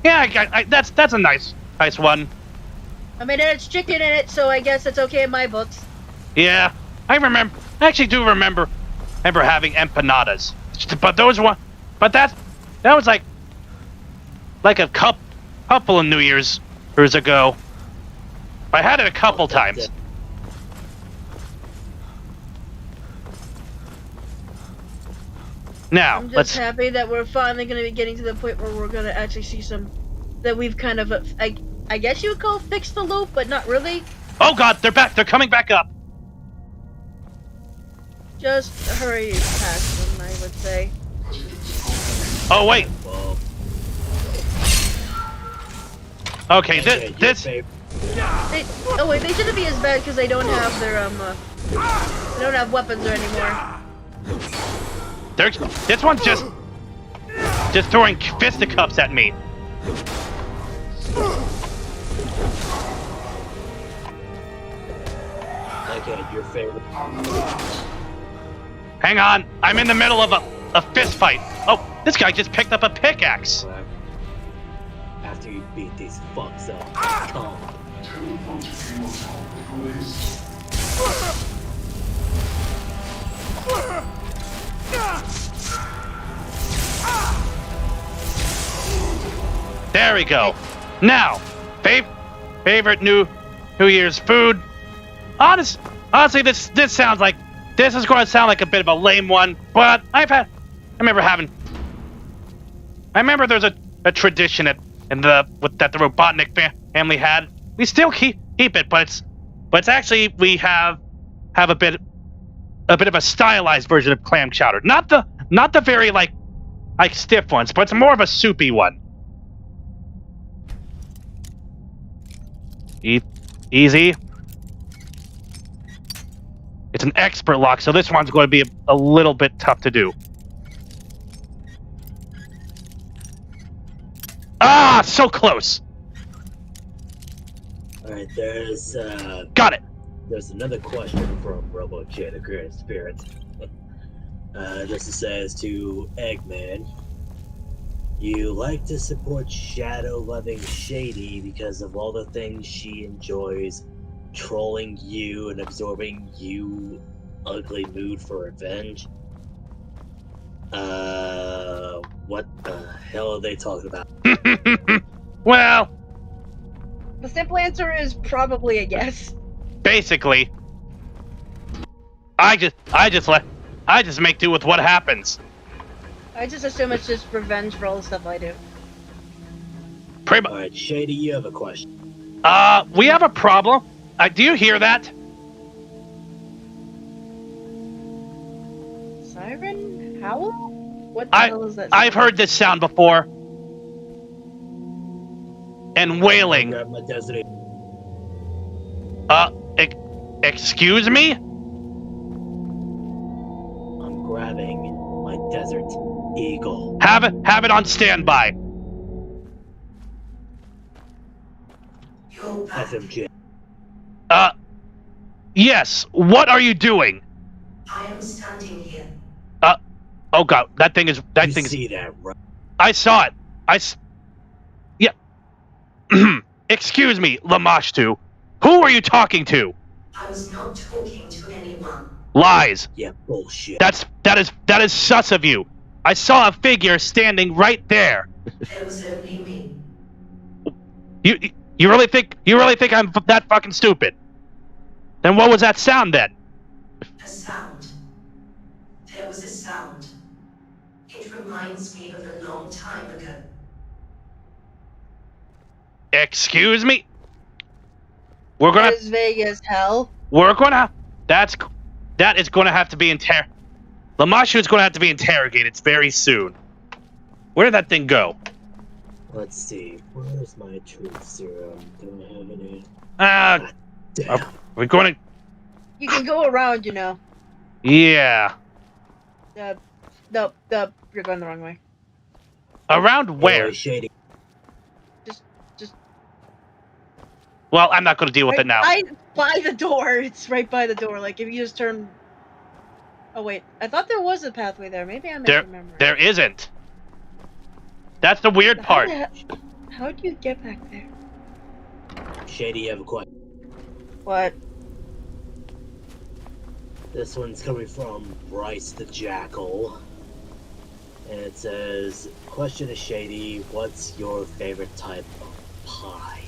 Yeah, that's a nice one. I mean, it's chicken in it, so I guess it's okay in my books. Yeah, I actually do remember having empanadas. But that was like a couple of New Year's ago. I had it a couple times. Now, I'm just happy that we're finally going to be getting to the point where we're going to actually see that we've kind of, I guess you would call fix the loop, but not really. Oh god, they're back. They're coming back up. Just hurry past them, I would say. Oh wait. Okay, Egghead, your this. favorite- Wait, they shouldn't be as bad because they don't have their they don't have weapons anymore. This one's just throwing fisticuffs at me. Okay, your favorite. Hang on, I'm in the middle of a fist fight. Oh, this guy just picked up a pickaxe. After you beat these fucks up, come. Tell me what to be on top of your list. There we go. Now, favorite New Year's food. Honestly, this sounds like this is going to sound like a bit of a lame one, but I remember there's a tradition that the Robotnik family had. We still keep it, but it's actually we have a bit of a stylized version of clam chowder. Not the very like stiff ones, but it's more of a soupy one. Easy. It's an expert lock, so this one's going to be a little bit tough to do. Ah, so close. Alright, there's Got it. There's another question from RoboChat, a great spirit. This says to Eggman, you like to support shadow-loving Shady because of all the things she enjoys, trolling you and absorbing you ugly mood for revenge. What the hell are they talking about? Well, The simple answer is probably a yes. basically, I just make do with what happens. I just assume it's just revenge for all the stuff I do. Pretty much. Alright, Shady, you have a question. We have a problem. Do you hear that? Siren? Howl? What the hell is that? I've heard this sound before. And wailing. Grab my desert. Excuse me? I'm grabbing my desert eagle. Have it on standby. You're back. FMJ. Yes. What are you doing? I am standing here. Oh god, that thing is. You see that, right? I saw it. Yeah. Excuse me, Lamashtu. Who are you talking to? I was not talking to anyone. Lies. Yeah, bullshit. That is sus of you. I saw a figure standing right there. There was only me. You really think I'm that fucking stupid? Then what was that sound then? A sound. There was a sound. It reminds me of a long time ago. Excuse me? We're gonna. As vague as hell. That is gonna have to be Lamashu is gonna have to be interrogated very soon. Where did that thing go? Let's see. Where's my truth serum? Do I have any? Damn. We're gonna. You can go around, you know. Yeah. No, you're going the wrong way. Around where? Oh, Shady. Just. Well, I'm not gonna deal with it now. By the door. It's right by the door. Like if you just turn. Oh wait, I thought there was a pathway there. Maybe I'm misremembering. There isn't. That's the weird part. How do you get back there? Shady, you have a question. What? This one's coming from Bryce the Jackal. And it says, question to Shady, what's your favorite type of pie?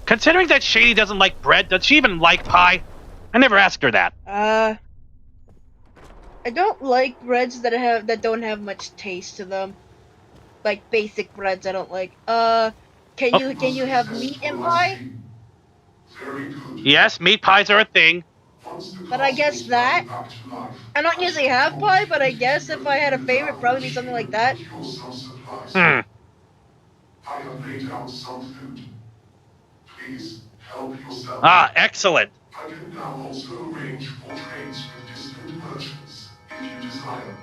Considering that Shady doesn't like bread, does she even like pie? I never asked her that. I don't like breads that don't have much taste to them. Like basic breads, I don't like. Can you have meat in pie? Very good. Yes, meat pies are a thing. Once the But I guess castle is that- brought back to life, I don't usually have pie, but I guess if I had a favorite, probably be something like that. procure some supplies. Hmm. I have laid out some food. Please help yourself. Ah, excellent. I can now also arrange for trades with distant merchants, if you desire.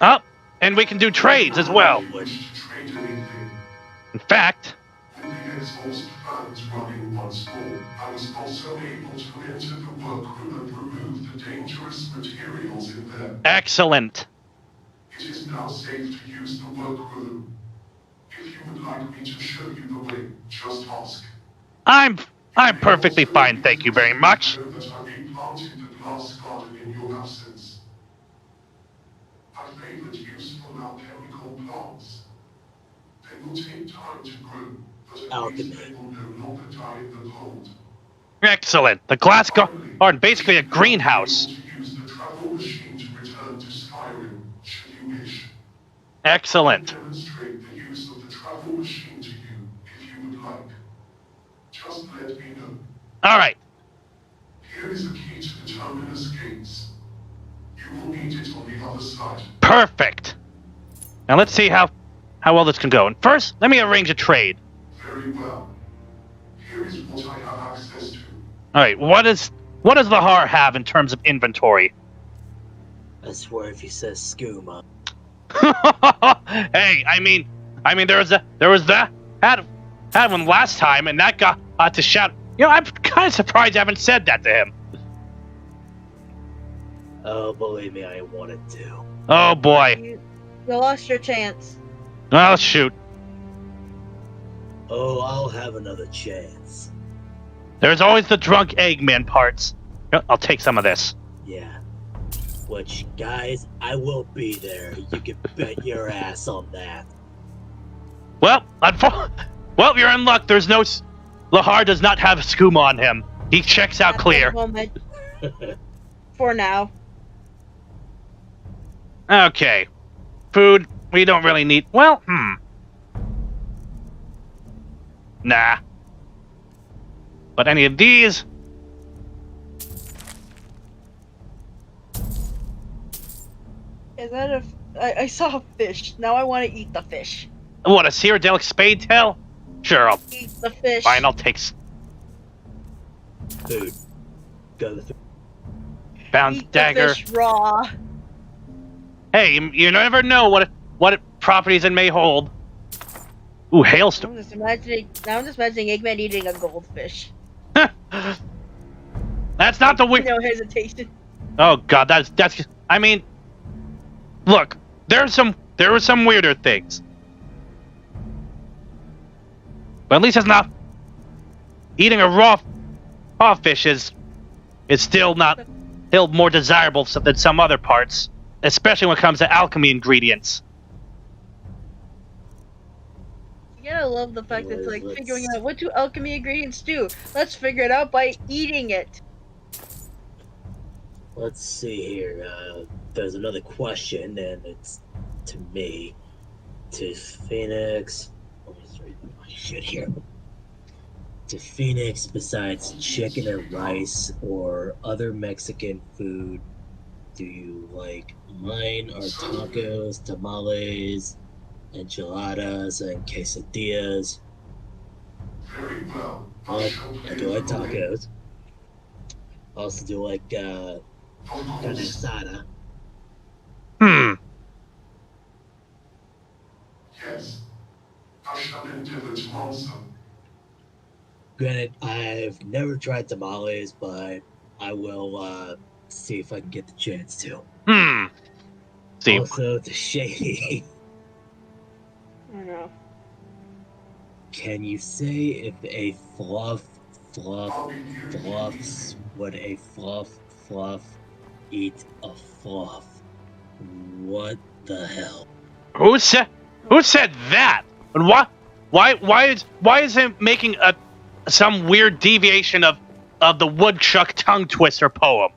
Oh, and we can do trades as well. If you wish to trade anything, In fact, with the exhaust fans running once more. I was also able to enter the workroom and remove the dangerous materials in there. Excellent. It is now safe to use the workroom. If you would like me to show you the way, just ask. I'm perfectly fine, thank you very much. Know that I replanted the glass garden in your absence. I favored useful alchemical plants. They will take time to grow, but at least they will no longer die in the cold. Excellent. The glass garden, basically a greenhouse. You will be able to use the travel machine to return to Skyrim, should you wish. Excellent. I will demonstrate the use of the travel machine to you, if you would like. Just let me know. All right. Here is a key to the terminus gates. You will need it on the other side. Perfect. Now let's see how well this can go. And first, let me arrange a trade. Very well. Here is what I have access to. All right. What does Lahar have in terms of inventory? I swear if he says skooma. Hey, I mean, there was that had one last time, and that got to shout. You know, I'm kind of surprised I haven't said that to him. Oh, believe me, I wanted to. Oh boy. You lost your chance. Oh shoot. Oh, I'll have another chance. There's always the drunk Eggman parts. I'll take some of this. Yeah. Which, guys, I will be there. You can bet your ass on that. Well, you're in luck. There's no. Lahar does not have skooma on him. He checks out At clear. the moment. For now. Okay. Food, we don't really need. Well, Nah. But any of these? Is that I saw a fish. Now I want to eat the fish. What, a Cyrodiilic spade tail? Sure, I'll. Eat the fish. Fine, I'll take. Food. Go to the Bound Eat dagger. the fish raw. Hey, you never know what properties it may hold. Ooh, hailstorm. I'm just imagining Eggman eating a goldfish. That's not the weird. No hesitation. Oh god, that's. I mean, look, there were some weirder things, but at least it's not. Eating a raw fish is still more desirable than some other parts, especially when it comes to alchemy ingredients. Yeah, I love the fact that it's like figuring out what do alchemy ingredients do. Let's figure it out by eating it. Let's see here. There's another question, and it's to me. To Phoenix. Let me read my shit here. To Phoenix, besides chicken and rice or other Mexican food, do you like? Mine are tacos, tamales, enchiladas, and quesadillas. Very well. I do like tacos. Also do like carne asada. Yes. I shall endeavor to answer. Granted, I've never tried tamales, but I will see if I can get the chance to. See. Also, to Shady. I don't know. Can you say if a fluffs would a fluff eat a fluff? What the hell? Who said that? And why is it making some weird deviation of the woodchuck tongue twister poem?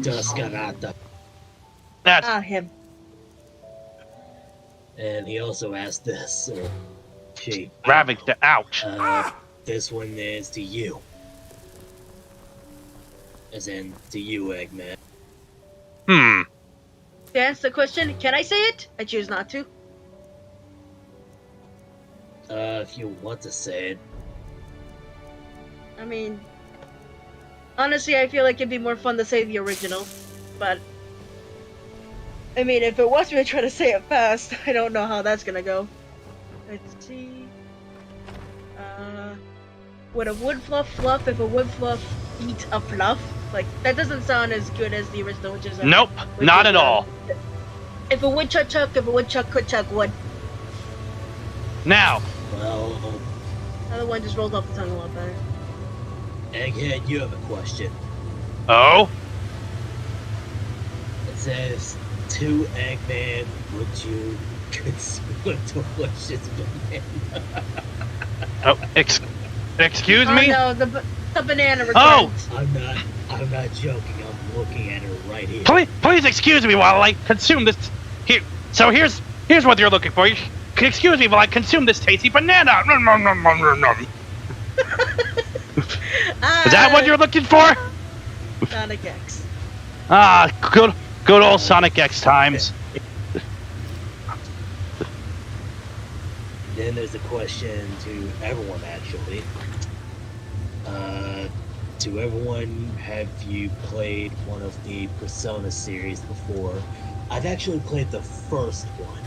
Descarada. That's Him. And he also asked this. She. ravaged. Ouch. This one is to you. As in, to you, Eggman. To answer the question, can I say it? I choose not to. If you want to say it. I mean, honestly, I feel like it'd be more fun to say the original, but I mean, if it wants me to try to say it fast, I don't know how that's gonna go. Let's see. Would a wood fluff fluff if a wood fluff eat a fluff? Like, that doesn't sound as good as the original, which is... Nope, not at all. If a woodchuck chuck, if a woodchuck could chuck wood. Now, Well, Another one just rolls off the tongue a lot better. Egghead, you have a question. oh, It says, to Eggman, would you consume a delicious banana? oh, excuse me? Oh no, the banana Oh! returns. I'm not joking. I'm looking at her right here. Please excuse me while I consume this. Here, so here's what you're looking for. Excuse me while I consume this tasty banana. Nom, nom, nom, nom, nom, nom. Is that what you're looking for? Sonic X. Ah, good old Sonic X times. Then there's a question to everyone, actually. To everyone, have you played one of the Persona series before? I've actually played the first one.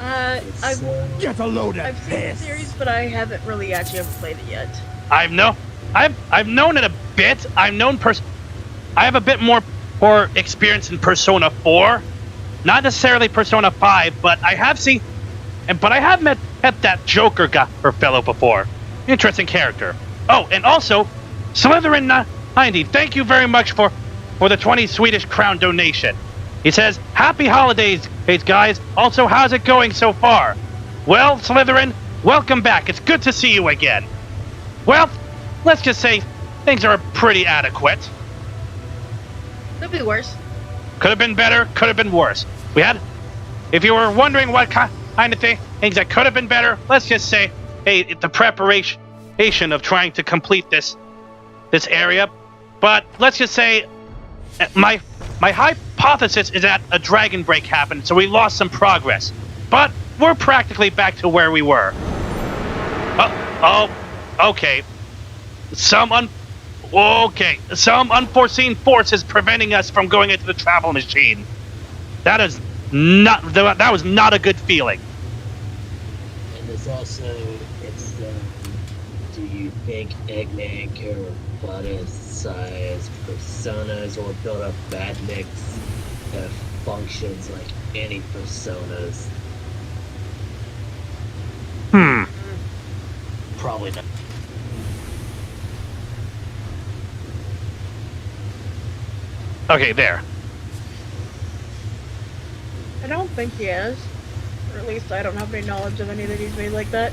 I've Get a load of seen the piss. series, but I haven't really actually ever played it yet. I've known it a bit. I have a bit more experience in Persona 4, not necessarily Persona 5, but I have met that Joker guy or fellow before. Interesting character. Oh, and also Slytherin 90. Thank you very much for the 20 Swedish crown donation. He says, "Happy holidays, guys. Also, how's it going so far?" Well, Slytherin, welcome back. It's good to see you again. Well, let's just say things are pretty adequate. Could be worse. Could have been better, could have been worse. If you were wondering what kind of things that could have been better, let's just say, hey, the preparation of trying to complete this area. But let's just say, my hypothesis is that a dragon break happened, so we lost some progress. But we're practically back to where we were. Okay. Some unforeseen force is preventing us from going into the travel machine. That was not a good feeling. And there's also, do you think Eggman can robotize personas or build a bad mix that functions like any personas? Probably not. Okay, there. I don't think he has. Or at least I don't have any knowledge of any that he's made like that.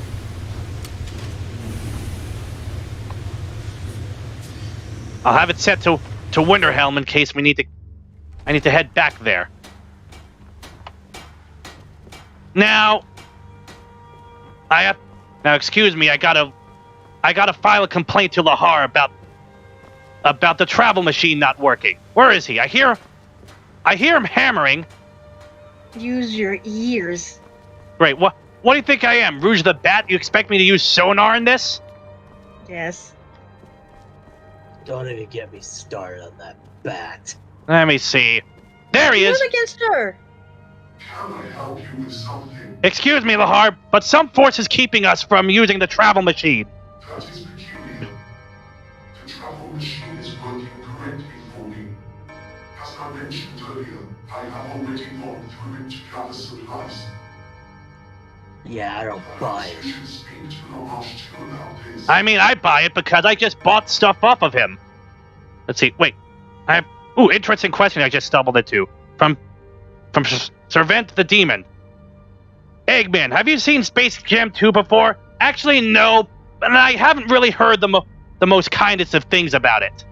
I'll have it set to Winterhold in case I need to head back there. Now, excuse me, I gotta file a complaint to Lahar about the travel machine not working. Where is he? I hear him hammering. Use your ears. Great. What do you think I am, Rouge the Bat? You expect me to use sonar in this? Yes. Don't even get me started on that bat. Let me see. There he is. Run against her. Can I help you with something? Excuse me, Lahar, but some force is keeping us from using the travel machine. That is peculiar. The travel machine is working correctly for me. As I mentioned earlier, I have already gone through it to gather supplies. Yeah, I don't buy Perhaps it. you should speak to Lamage too about this. I mean, I buy it because I just bought stuff off of him. Let's see. Wait. Interesting question I just stumbled into. From Servant the Demon. Eggman, have you seen Space Jam 2 before? Actually, no. And I haven't really heard the most kindest of things about it.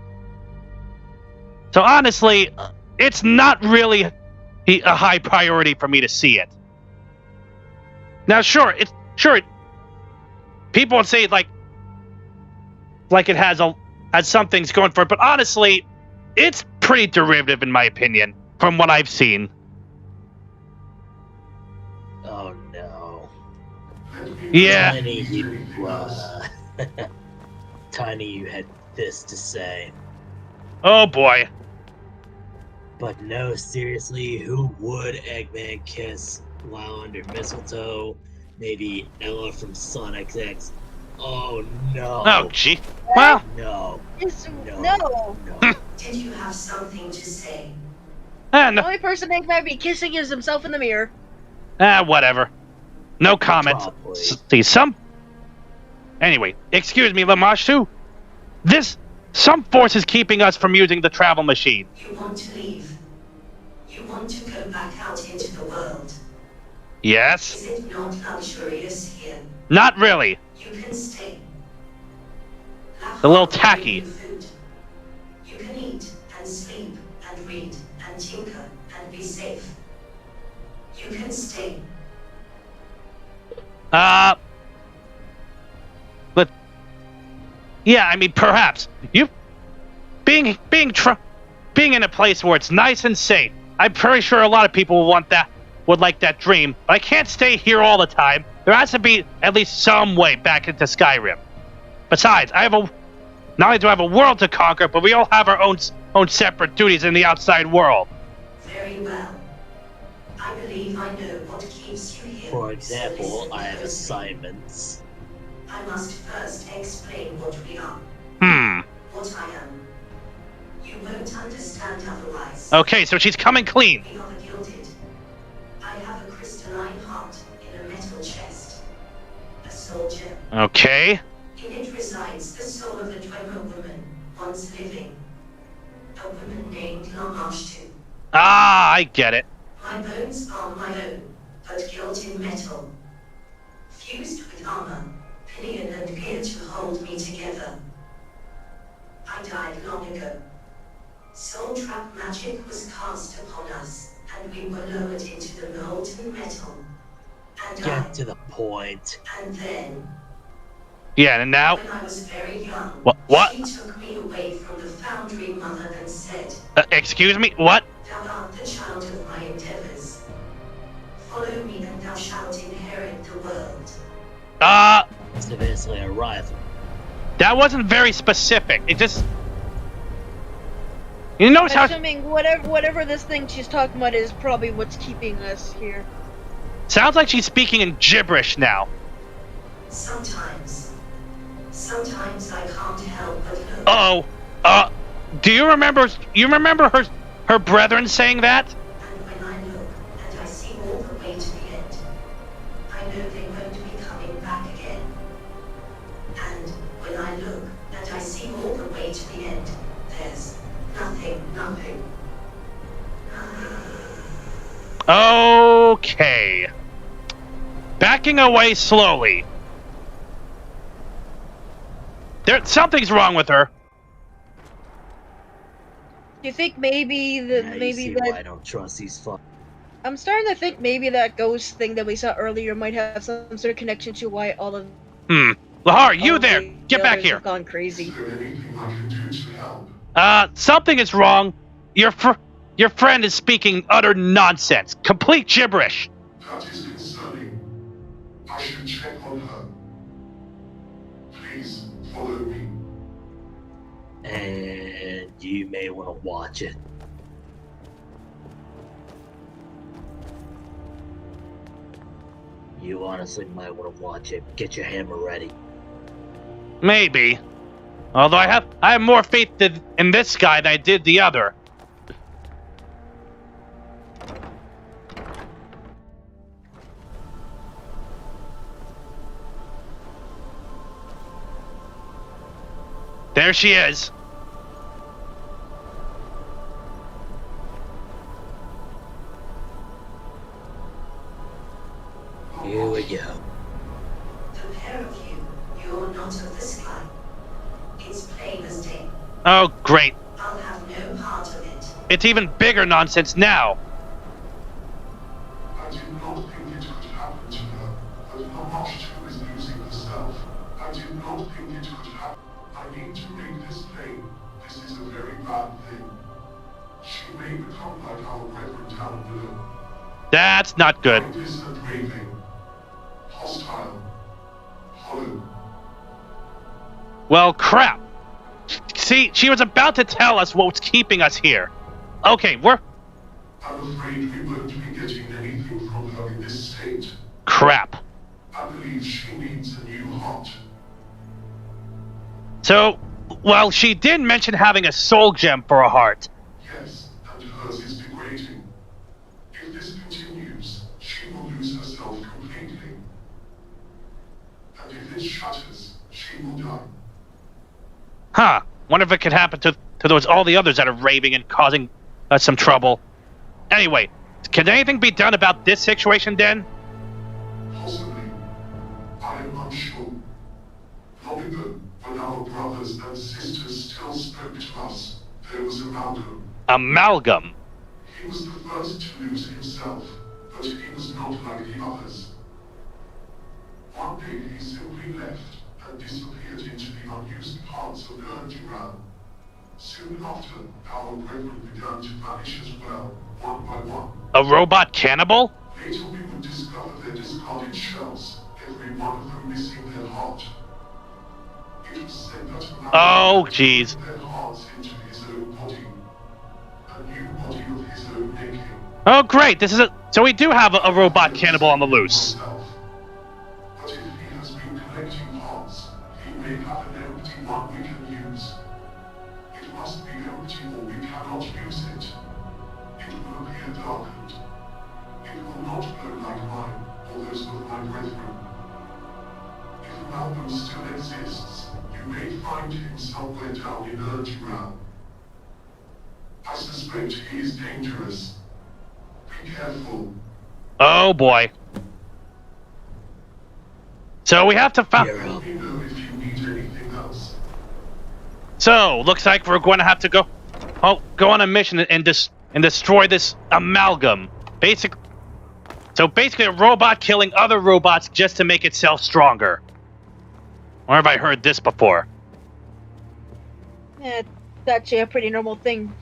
So honestly, it's not really a high priority for me to see it. Now, sure, people would say like it has some things going for it, but honestly, it's pretty derivative in my opinion from what I've seen. Oh no. Yeah. Tiny, you had this to say. Oh boy. But no, seriously, who would Eggman kiss while under mistletoe? Maybe Ella from Sonic X. Oh no. Oh, gee. Well, No. No. Did you have something to say? The no, only person they might be kissing is himself in the mirror. whatever. No comment. Probably. See, Anyway, excuse me, Lamashu. Some force is keeping us from using the travel machine. You want to leave? You want to go back out into the world? Yes? Is it not luxurious here? Not really. You can stay. A little tacky. Food. You can eat and sleep and read and tinker and be safe. You can stay. But yeah, I mean, perhaps you being in a place where it's nice and safe. I'm pretty sure a lot of people would like that dream. But I can't stay here all the time. There has to be at least some way back into Skyrim. Besides, not only do I have a world to conquer, but we all have our own separate duties in the outside world. Very well. I believe I know what keeps you here. For example, So I have listen assignments. I must first explain what we are. What I am. You won't understand otherwise. Okay, so she's coming clean. We are the gilded. I have a crystalline heart in a metal chest. A soul gem. Okay. In it resides the soul of a Dwemer woman, once living. A woman named Lamashtu. Ah, I get it. My bones are my own, but gilt in metal. Fused with armor, pillion and gear to hold me together. I died long ago. Soul trap magic was cast upon us, and we were lowered into the molten metal. And Get to the point. And then, Yeah, and now. when I was very young, What? she took me away from the foundry mother and said, Excuse me? What? Thou art the child of my endeavors. Follow me and thou shalt inherit the world. It's basically a rival. That wasn't very specific. It just. You notice how. Assuming whatever this thing she's talking about is probably what's keeping us here. Sounds like she's speaking in gibberish now. Sometimes I can't help but look. Uh-oh. Do you remember? You remember her brethren saying that? And when I look and I see all the way to the end, I know they won't be coming back again. And when I look and I see all the way to the end, there's nothing. Okay. Backing away slowly. Something's wrong with her. Do you think maybe that Now you maybe see that why I don't trust these fuck. I'm starting to think maybe that ghost thing that we saw earlier might have some sort of connection to why all of Lahar, you all there! the Get back others here! have gone crazy. Is there anything I can do to help? Something is wrong. Your friend is speaking utter nonsense. Complete gibberish. That is concerning. I should check on her. Please, follow me. And you may want to watch it. You honestly might want to watch it. Get your hammer ready. Maybe. Although I have more faith in this guy than I did the other. There she is. Here we go. The pair of you, you're not of the sky. It's plain as day. Oh, great. I'll have no part of it. It's even bigger nonsense now. I did not think it could happen to her, but Lamashtu is losing herself. I did not think it could happen. I need to make this plain. This is a very bad thing. She may become like our brethren down below. That's not good. Mindless and raving. Hostile. Hollow. Well, crap. See, she was about to tell us what's keeping us here. Okay, I'm afraid we won't be getting anything from her in this state. Crap. I believe she needs a new heart. So, well, she did mention having a soul gem for a heart. Yes, and hers is degrading. If this continues, she will lose herself completely. And if it shatters, she will die. Huh. Wonder if it could happen to those all the others that are raving and causing us some trouble. Anyway, can anything be done about this situation, then? Possibly. I am unsure. Long ago, when our brothers and sisters still spoke to us, there was Amalgam. Amalgam. He was the first to lose himself, but he was not like the others. One day he simply left and disappeared into the unused parts of the energy realm. Soon after, our brethren began to vanish as well, one by one. A robot cannibal? Later we would discover their discarded shells, every one of them missing their heart. It was said that Oh, jeez. put their hearts into his own body. A new body of his own making. Oh, great. So we do have a robot cannibal on the loose. But if he has been collecting parts, he may have an empty one we can use. It must be empty or we cannot use it. It will appear darkened. It will not glow like mine, or those of my brethren. If Amalgam still exists, you may find him somewhere down in Energy Realm. I suspect he is dangerous. Be careful. Oh, boy. So we have to find... Let me know if you need anything else. So, looks like we're going to have to go on a mission and destroy this Amalgam. So basically a robot killing other robots just to make itself stronger. Where have I heard this before? Yeah, it's actually a pretty normal thing.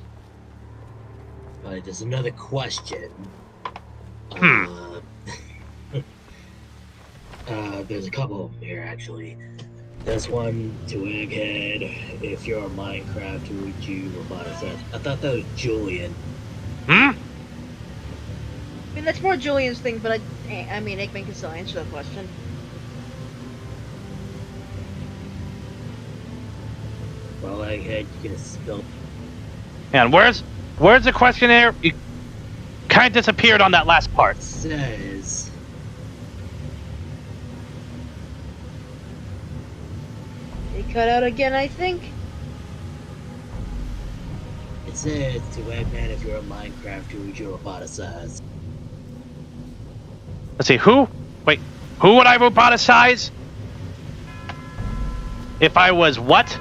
Alright, there's another question. There's a couple of them here, actually. There's one to Egghead. If you're a Minecraft, who would you roboticize? I thought that was Julian. Hmm? I mean, that's more Julian's thing, but I mean, Eggman can still answer that question. Well, Egghead, you can spill. And where's the questionnaire? You kind of disappeared on that last part. It says... It cut out again, I think. It says to Eggman, if you're a Minecraft, who would you roboticize? Let's see, who would I roboticize? If I was what?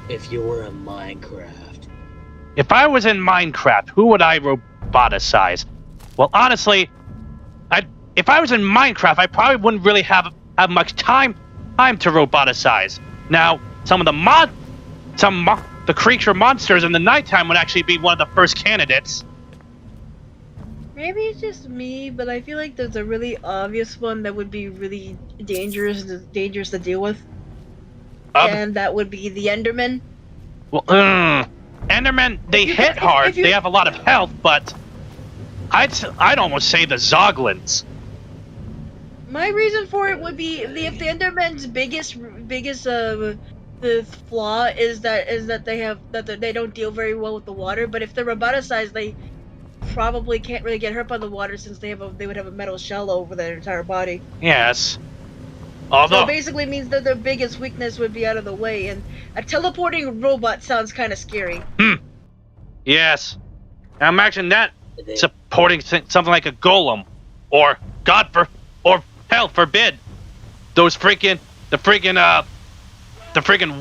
If you were in Minecraft. If I was in Minecraft, who would I roboticize? Well, honestly, if I was in Minecraft, I probably wouldn't really have much time to roboticize. Now, some of the creature monsters in the nighttime would actually be one of the first candidates. Maybe it's just me, but I feel like there's a really obvious one that would be really dangerous to deal with. And that would be the Endermen. Well, Endermen, they hit hard. They have a lot of health, but I'd almost say the Zoglins. My reason for it would be if the Endermen's biggest the flaw is that they don't deal very well with the water. But if they're roboticized, they probably can't really get hurt by the water since they would have a metal shell over their entire body. Yes. Although, so it basically means that their biggest weakness would be out of the way, and a teleporting robot sounds kind of scary. Yes. Now imagine that supporting something like a golem, or or hell forbid, the freaking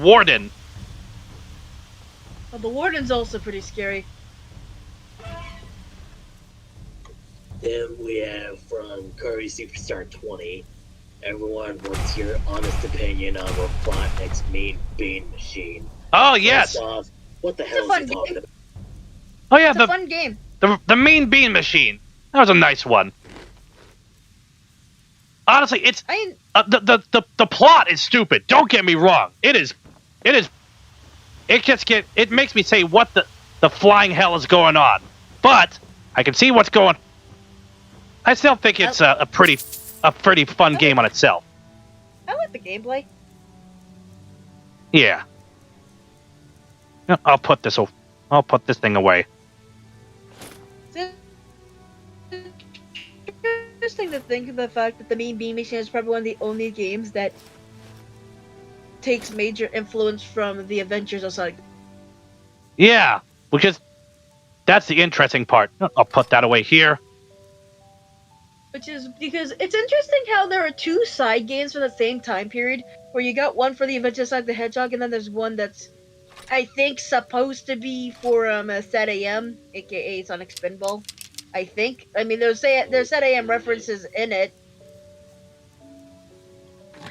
warden. Well, the warden's also pretty scary. Then we have from Curry Superstar 20. Everyone, what's your honest opinion on Robotnik's main bean machine? Oh, yes! First off, what the hell is he talking about? Oh, yeah, it's a fun game. The mean bean machine. That was a nice one. Honestly, it's the plot is stupid. Don't get me wrong. It makes me say what the flying hell is going on. But I can see what's going. I still think it's a pretty fun game on itself. I like the gameplay. Yeah. I'll put this thing away. It's interesting to think of the fact that the Mean Bean Machine is probably one of the only games that takes major influence from the adventures of Sonic. Yeah, because that's the interesting part. I'll put that away here. Which is because it's interesting how there are two side games from the same time period, where you got one for the Adventures of Sonic the Hedgehog, and then there's one that's, I think, supposed to be for Set AM, aka Sonic Spinball. I think. I mean, there's Set AM references in it.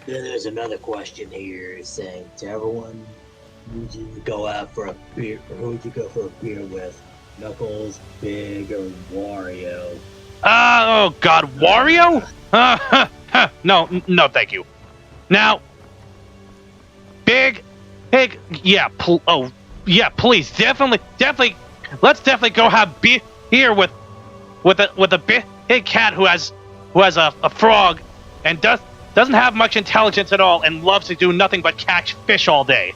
Then there's another question here saying to everyone, who'd you go out for a beer, or who'd you go for a beer with? Knuckles, Big, or Wario? Oh God, Wario? No, thank you. Now, Big, yeah, please, definitely, let's definitely go have beer with a big cat who has a frog and doesn't have much intelligence at all and loves to do nothing but catch fish all day.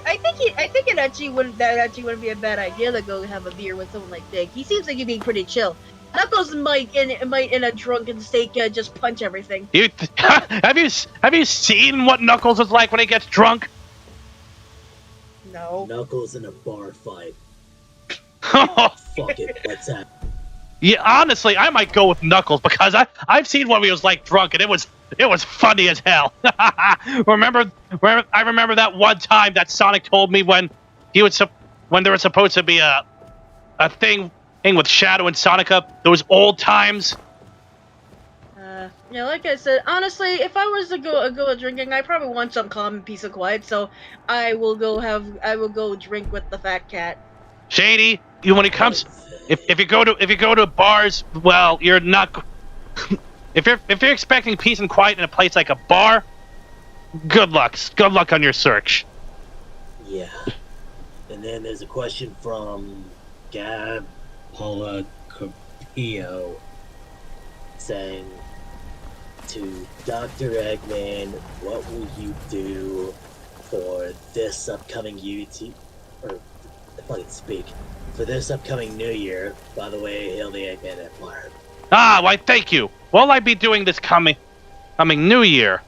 I think it actually wouldn't be a bad idea to go have a beer with someone like Big. He seems like he'd be pretty chill. Knuckles might in a drunken state just punch everything. Have you seen what Knuckles is like when he gets drunk? No. Knuckles in a bar fight. Fuck it, let's have. Yeah, honestly, I might go with Knuckles because I've seen what he was like drunk and it was funny as hell. I remember that one time that Sonic told me when there was supposed to be a thing with Shadow and Sonica, those old times. Like I said, honestly, if I was to go drinking, I probably want some calm and peace and quiet. So I will go drink with the fat cat. Shady, when it comes, if you go to bars, well, you're not. If you're expecting peace and quiet in a place like a bar, good luck on your search. Yeah. And then there's a question from Gab Paula Capillo saying to Dr. Eggman, what will you do for this upcoming for this upcoming New Year? By the way, hail the Eggman Empire. Why, thank you. What'll I be doing this coming New Year?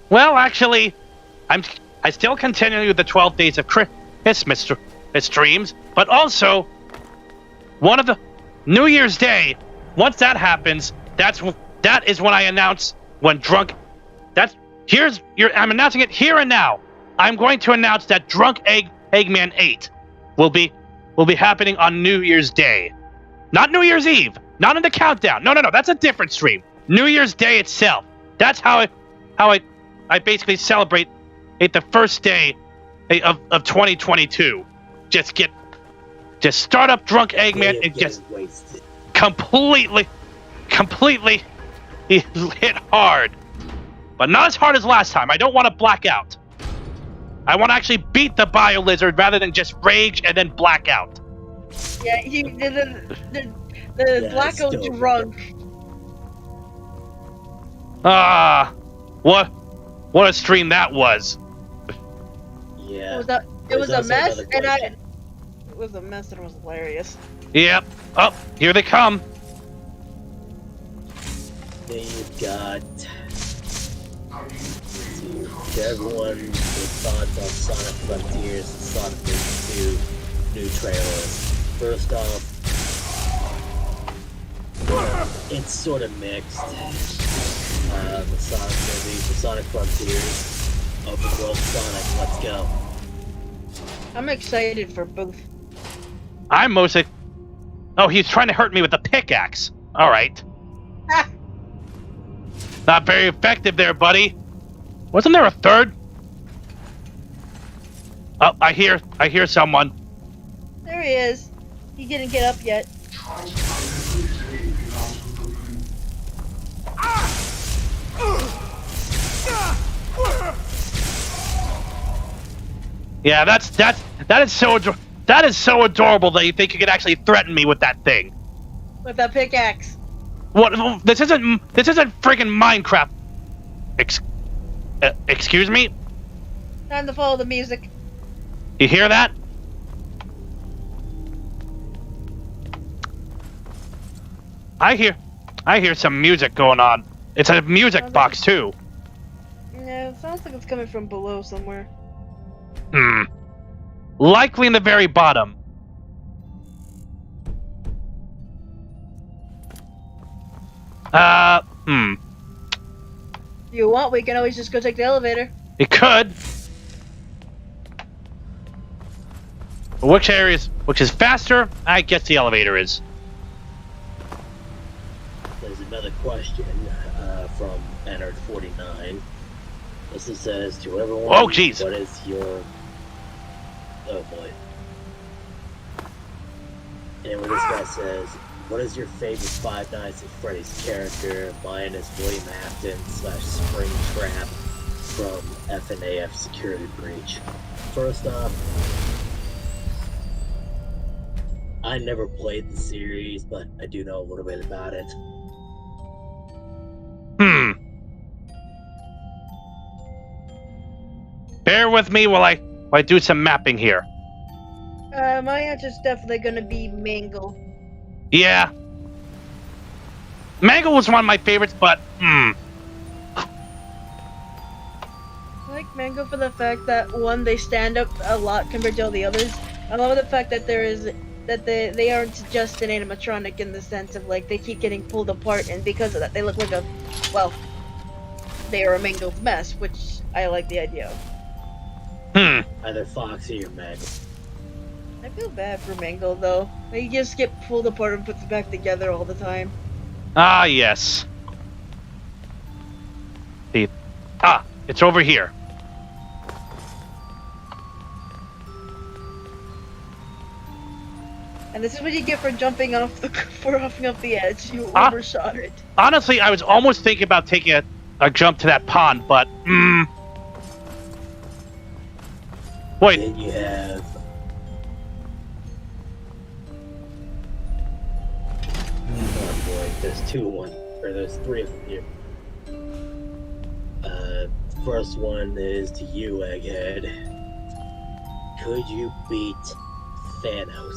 Well, actually, I still continue with the 12 days of Christmas streams, but also one of the New Year's Day. Once that happens, that is when I announce when drunk. I'm announcing it here and now. I'm going to announce that Drunk Eggman 8 will be happening on New Year's Day. Not New Year's Eve. Not in the countdown. No. That's a different stream. New Year's Day itself. That's how I basically celebrate the first day of 2022. Just start up Drunk Eggman and just wasted. completely hit hard. But not as hard as last time. I don't want to black out. I want to actually beat the Bio Lizard rather than just rage and then black out. Yeah, the blackout drunk. What a stream that was. Yeah. It was a mess, and it was a mess, and it was hilarious. Yep. Oh, here they come. Then you've got to everyone with thoughts on Sonic Frontiers and Sonic 2 new trailers. First off, it's sort of mixed. The Sonic movie, the Sonic Frontiers, Open World Sonic, let's go. I'm excited for both. I'm mostly. Oh, he's trying to hurt me with a pickaxe. All right. Not very effective there, buddy. Wasn't there a third? Oh, I hear someone. There he is. He didn't get up yet. Yeah, that is so adorable that you think you could actually threaten me with that thing. With a pickaxe. What? This isn't friggin' Minecraft. Excuse me? Time to follow the music. You hear that? I hear some music going on. It's a music box too. Yeah, it sounds like it's coming from below somewhere. Likely in the very bottom. If you want, we can always just go take the elevator. It could. Which is faster? I guess the elevator is. There's another question from Ennard 49. This says to everyone. Oh, jeez. What is your? Oh boy. Anyway, this guy says, "What is your favorite Five Nights at Freddy's character?" Mine is William Afton / Springtrap from FNAF Security Breach. First off, I never played the series, but I do know a little bit about it. Bear with me while I do some mapping here. My answer's definitely gonna be Mangle. Yeah. Mangle was one of my favorites, but I like Mango for the fact that one, they stand up a lot compared to all the others. I love the fact that they aren't just an animatronic in the sense of like they keep getting pulled apart, and because of that they look like they are a mangled mess, which I like the idea of. Either Foxy or Meg. I feel bad for Mangle though. They just get pulled apart and put back together all the time. ah yes. It's over here. And this is what you get for jumping off the edge. You overshot it. Honestly, I was almost thinking about taking a jump to that pond, but wait. Then you have oh boy, there's there's three of them here. First one is to you, Egghead. Could you beat Thanos?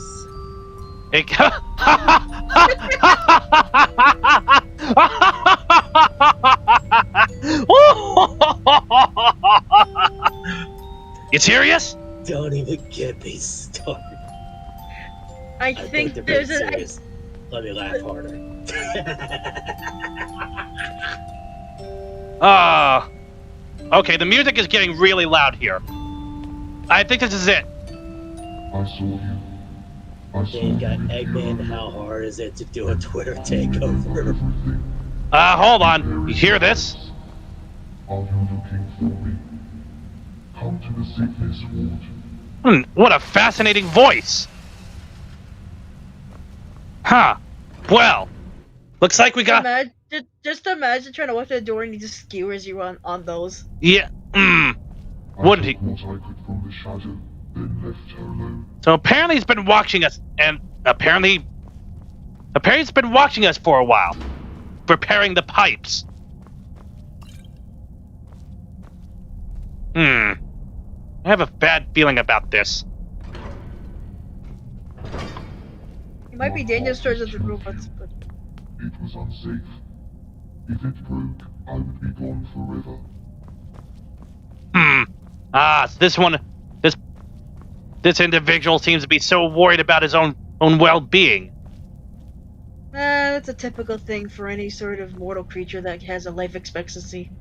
You serious? Don't even get me started. I think they're there's being an. serious. Let me laugh harder. Okay, the music is getting really loud here. I think this is it. I saw you. Then you got Eggman. How hard is it to do a Twitter takeover? Hold on. You hear this? Are you looking for me? Come to the sickness ward. What a fascinating voice. Huh. Well, looks like we got... Just imagine trying to walk to the door and he just skewers you on those. Yeah. Wouldn't he? What I could from the shadow, then left her alone. So apparently he's been watching us, and apparently he's been watching us for a while, preparing the pipes. I have a bad feeling about this. It might be dangerous towards the robots, but It was unsafe. If it broke, I would be gone forever. So this individual seems to be so worried about his own well-being. that's a typical thing for any sort of mortal creature that has a life expectancy.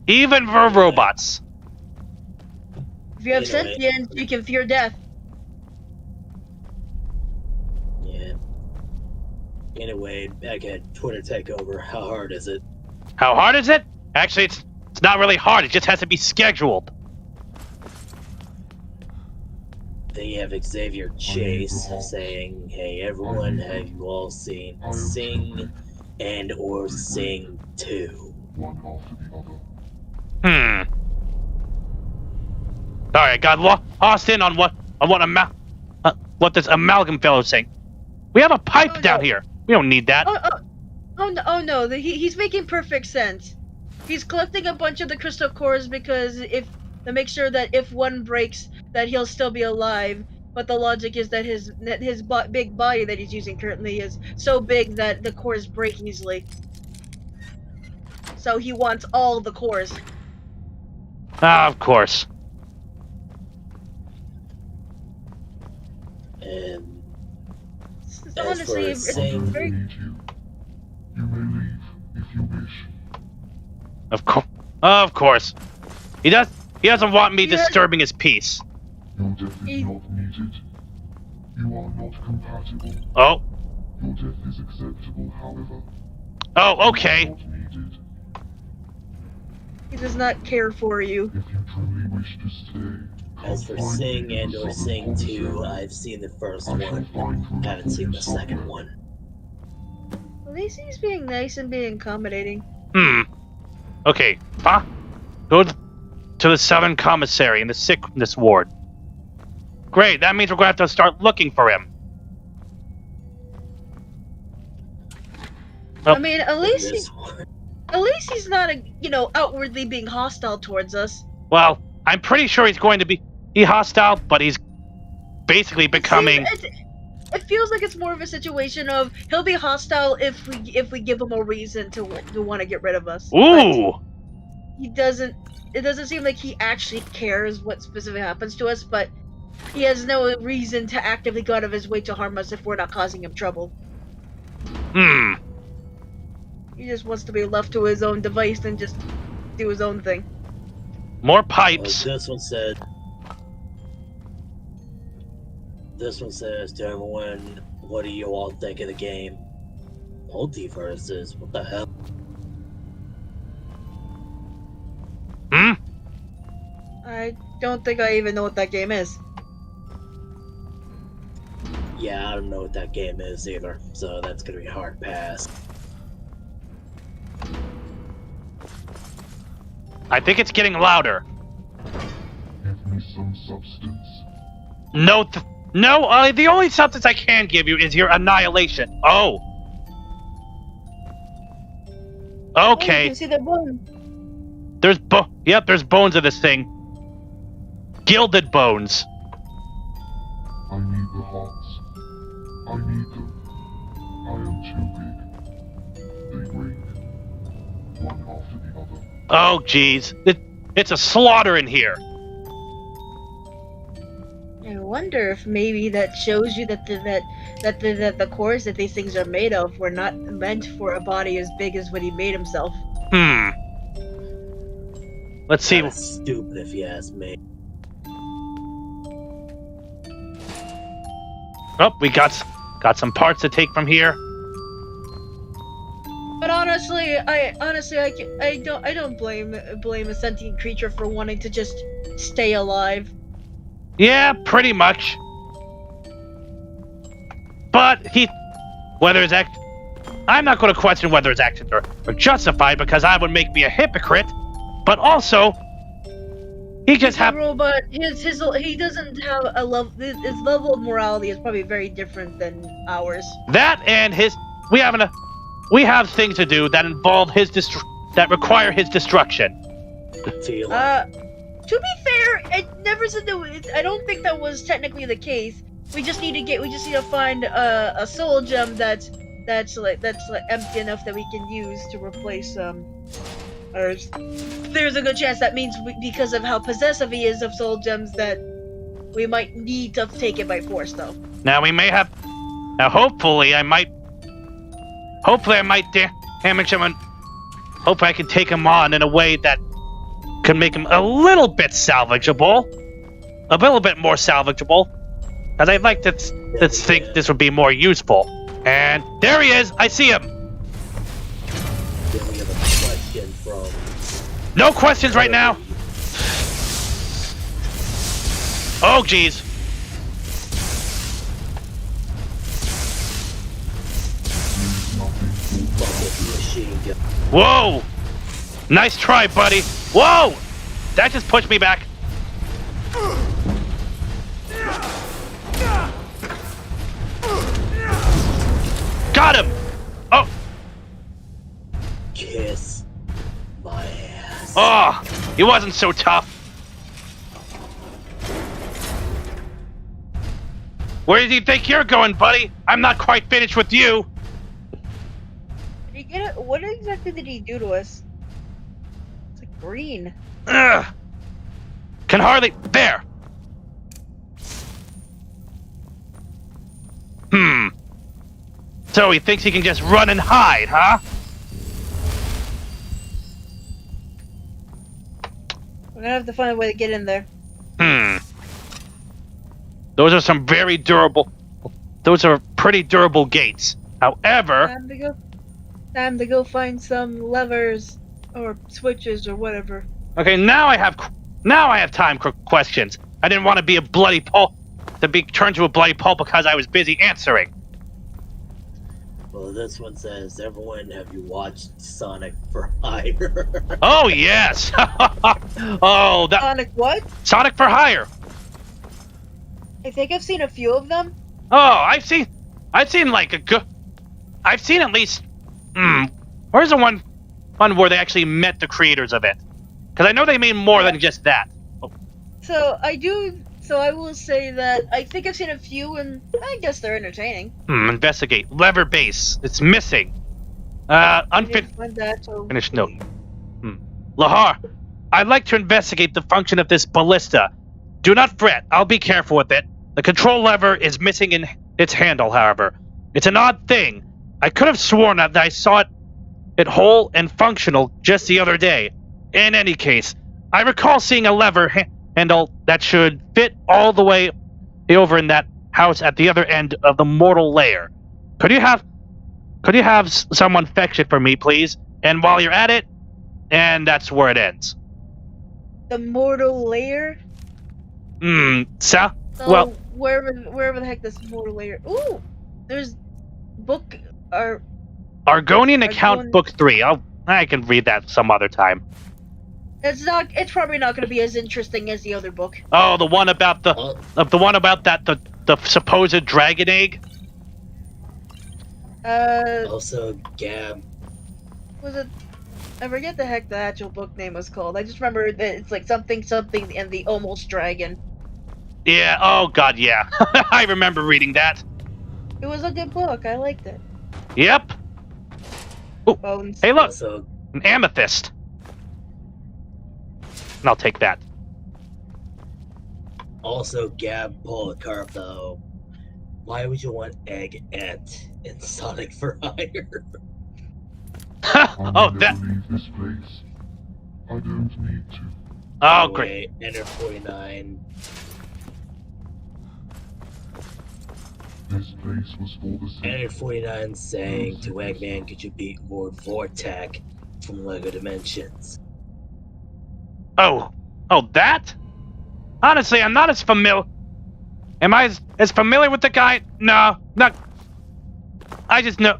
Even for robots. If you have sentience, you can fear death. Yeah. Anyway, Egghead, Twitter takeover. How hard is it? How hard is it? Actually, it's not really hard. It just has to be scheduled. Then you have Xavier Chase saying, "Hey everyone, have you all seen Sing and or Sing 2?" One after the other. Sorry, I got lost in on what this Amalgam fellow's saying. We have a pipe down here. We don't need that. Oh no, he's making perfect sense. He's collecting a bunch of the crystal cores because to make sure that if one breaks, that he'll still be alive. But the logic is that his big body that he's using currently is so big that the cores break easily. So he wants all the cores. Ah, of course. And So honestly, for it's saying- very. You may leave if you wish. Of course. He doesn't want me Yeah. disturbing his peace. Your death is He- not needed. You are not compatible. Oh. Your death is acceptable, however. Oh, okay. Not needed. He does not care for you. If you truly wish to stay. As for Sing and or Sing 2, I've seen the first one. Haven't seen the second one. At least he's being nice and being accommodating. Okay. Go to the Southern Commissary in the sickness ward. Great, that means we're going to have to start looking for him. Oh. I mean, at least he's not, outwardly being hostile towards us. Well, I'm pretty sure he's going to be hostile, but he's basically becoming... It feels like it's more of a situation of he'll be hostile if we give him a reason to want to get rid of us. Ooh! But it doesn't seem like he actually cares what specifically happens to us, but he has no reason to actively go out of his way to harm us if we're not causing him trouble. He just wants to be left to his own device and just do his own thing. More pipes. This one says to everyone, what do you all think of the game? Multiverses? What the hell? I don't think I even know what that game is. Yeah, I don't know what that game is either, so that's gonna be a hard pass. I think it's getting louder. Give me some substance. No, the only substance I can give you is your annihilation. Oh. Oh, you Okay. can see the bone. There's bones of this thing. Gilded bones. I need the hearts. I need them. I am too big. They break. One after the other. Oh, jeez. It's a slaughter in here. I wonder if maybe that shows you that the cores that these things are made of were not meant for a body as big as what he made himself. Let's see. Kinda stupid if you ask me. Oh, we got some parts to take from here. But honestly, I don't blame a sentient creature for wanting to just stay alive. Yeah, pretty much. But I'm not going to question whether his actions are justified because that would make me a hypocrite. But also, he just The robot, he doesn't have a level. His level of morality is probably very different than ours. that and we have things to do that involve that require his destruction. Feel To be fair, I don't think that was technically the case. We just need to find a soul gem that's empty enough that we can use to replace ours. There's a good chance that means because of how possessive he is of soul gems that we might need to take it by force, though. Now hopefully I might damage him and hopefully I can take him on in a way that could make him a little bit salvageable. A little bit more salvageable. Because I'd like to think this would be more useful. And there he is! I see him! Then we have a question from... No questions right now! Oh, jeez. Machine gun. Whoa! Nice try, buddy. Whoa! That just pushed me back. Got him! Oh! Kiss my Oh, he wasn't so tough. Where do you think you're going, buddy? I'm not quite finished with you. Did he get it? What exactly did he do to us? It's like green. Ugh. Can hardly... There. So he thinks he can just run and hide, huh? We're gonna have to find a way to get in there. Those are some very durable... Those are pretty durable gates. However... Time to go find some levers or switches or whatever. Okay, now I have time for questions. I didn't want to be a bloody pulp... To be turned to a bloody pulp because I was busy answering. Well, this one says, everyone, have you watched Sonic for Hire? Oh, yes! Oh, that... Sonic what? Sonic for Hire! I think I've seen a few of them. Oh, I've seen like a good... I've seen at least... Where's the one where they actually met the creators of it? Because I know they made more than just that. So I will say that I think I've seen a few, and I guess they're entertaining. Investigate. Lever base. It's missing. Finished note. Lahar, I'd like to investigate the function of this ballista. Do not fret. I'll be careful with it. The control lever is missing in its handle, however. It's an odd thing. I could have sworn that I saw it whole and functional just the other day. In any case, I recall seeing a lever handle that should fit all the way over in that house at the other end of the mortal layer. Could you have someone fetch it for me, please? And while you're at it, and that's where it ends. The mortal layer? So well, wherever the heck this mortal layer. Ooh, there's book or Argonian Account Book 3. I can read that some other time. It's probably not going to be as interesting as the other book. Oh, the one about the supposed dragon egg. Also, Gab. Was it? I forget the heck the actual book name was called. I just remember that it's like something and the almost dragon. Yeah. Oh God. Yeah. I remember reading that. It was a good book. I liked it. Yep. Ooh. Bones. Hey, look, Also, an amethyst. And I'll take that. Also, Gab Policarp, though. Why would you want Egg Ant in Sonic for Hire? Oh, that. Leave this place. I don't need to. Oh, Anyway, great. Enter 49. This place was for the sake. Enter 49 saying to Eggman, could you beat Lord Vortek from LEGO Dimensions? Oh, that? Honestly, I'm not as familiar. Am I as familiar with the guy? No, not. I just know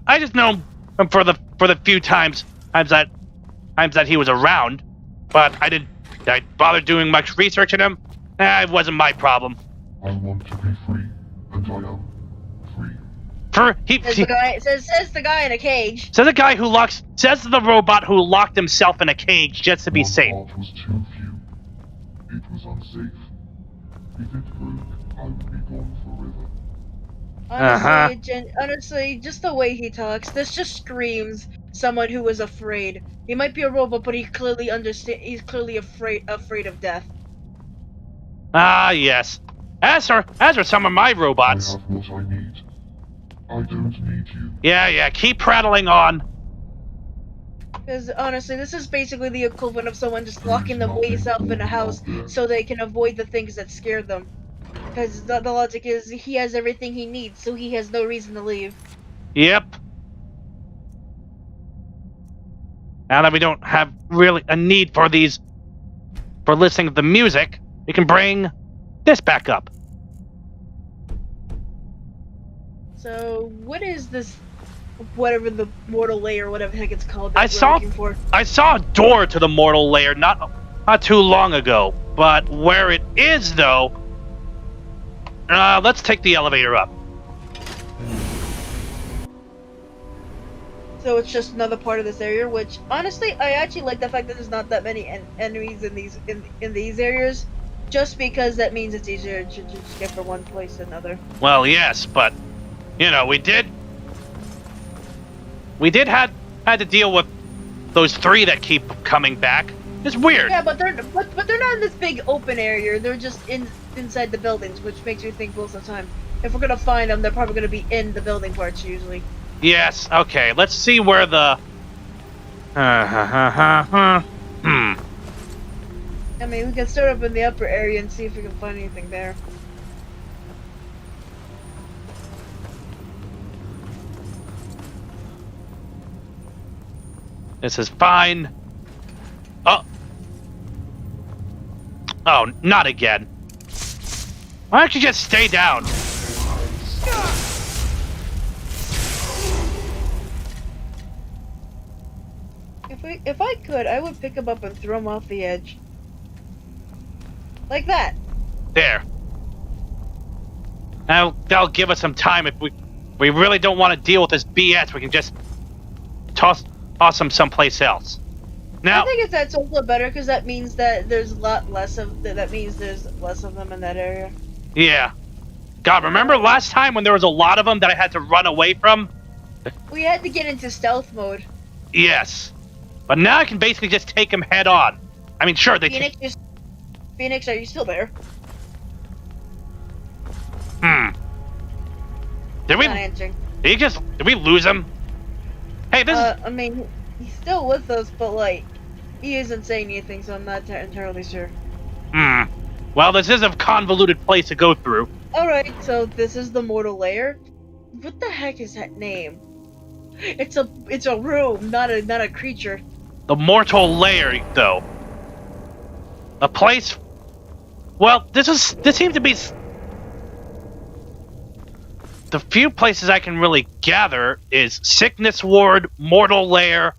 him for the few times that he was around, but I didn't bother doing much research on him. It wasn't my problem. I want to be free, and I am free. Says the guy in a cage. Says the robot who locked himself in a cage just to be safe. My part was too few. It was unsafe. If it broke, I would be gone forever. Honestly, just the way he talks, this just screams someone who is afraid. He might be a robot, but he clearly he's clearly afraid of death. Ah, yes. As for some of my robots. I have what I need. I don't need you. Yeah, keep prattling on. Because honestly, this is basically the equivalent of someone just locking themselves in a house so they can avoid the things that scare them. Because the logic is he has everything he needs, so he has no reason to leave. Yep. Now that we don't have really a need for listening to the music, we can bring this back up. So, what is this, whatever the mortal layer, whatever the heck it's called, I saw a door to the mortal layer not too long ago, but where it is, though, let's take the elevator up. So it's just another part of this area, which honestly, I actually like the fact that there's not that many enemies in these areas, just because that means it's easier to just get from one place to another. Well, yes, but you know, we did had to deal with those 3 that keep coming back. It's weird. Yeah, but they're not in this big open area. They're just inside the buildings, which makes me think most of the time, if we're gonna find them, they're probably gonna be in the building parts usually. Yes. Okay. Let's see where the. I mean, we can start up in the upper area and see if we can find anything there. This is fine. Oh. Oh, not again. Why don't you just stay down? If I could, I would pick him up and throw him off the edge. Like that. There. Now, that'll give us some time. If we really don't want to deal with this BS, we can just toss them someplace else. Now, I think that's also better because that means that there's a lot less of that means there's less of them in that area. yeah. God, remember last time when there was a lot of them that I had to run away from? We had to get into stealth mode. Yes. But now I can basically just take them head on. I mean, sure, they Phoenix, are you still there? Did we? Not answering. Did we lose him? Hey, this. I mean, he's still with us, but like, he isn't saying anything, so I'm not entirely sure. Well, this is a convoluted place to go through. All right, so this is the mortal lair. What the heck is that name? It's a room, not a creature. The mortal lair, though. A place. Well, this seems to be the few places I can really gather is sickness ward, mortal lair.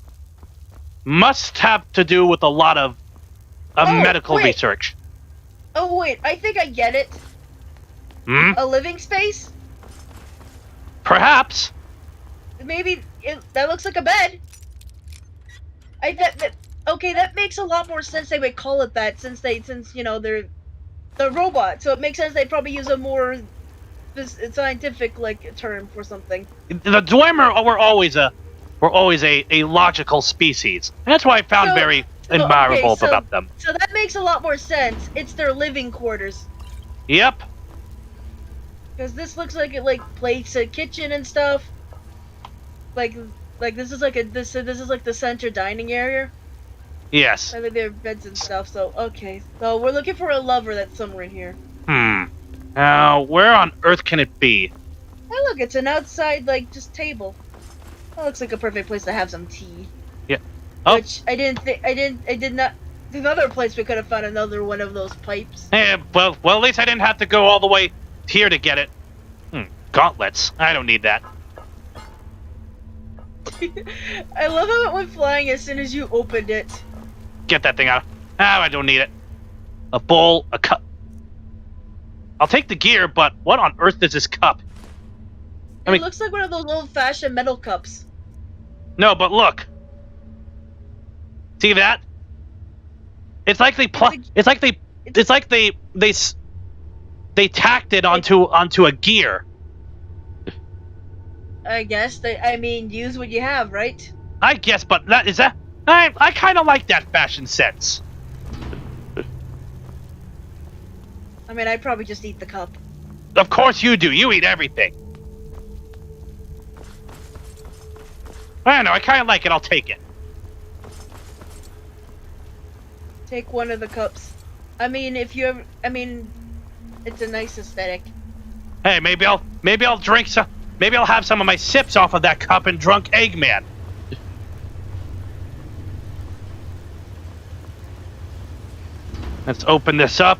Must have to do with a lot of medical research. Oh wait, I think I get it. A living space? Perhaps. Maybe that looks like a bed. Okay, that makes a lot more sense. They would call it that since you know they're robots, so it makes sense they probably use a more scientific like term for something. The Dwemer were always a logical species. And that's why I found very admirable about them. So that makes a lot more sense. It's their living quarters. Yep. Because this looks like it plates a kitchen and stuff. Like this is like this is like the center dining area. Yes. I think there are beds and stuff. So okay, so we're looking for a lover that's somewhere in here. Now, where on earth can it be? Hey, look, it's an outside just table. That looks like a perfect place to have some tea. Yeah. Oh. Which I did not. There's another place we could have found another one of those pipes. Well, at least I didn't have to go all the way here to get it. Gauntlets. I don't need that. I love how it went flying as soon as you opened it. Get that thing out. I don't need it. A bowl, a cup. I'll take the gear, but what on earth is this cup? It looks like one of those old-fashioned metal cups. No, but look. See that? It's like they they tacked it onto a gear. I guess use what you have, right? I guess, but I kind of like that fashion sense. I mean, I'd probably just eat the cup. Of course you do. You eat everything. I don't know. I kind of like it. I'll take it. Take one of the cups. I mean, it's a nice aesthetic. Hey, maybe I'll drink some. Maybe I'll have some of my sips off of that cup and drunk Eggman. Let's open this up.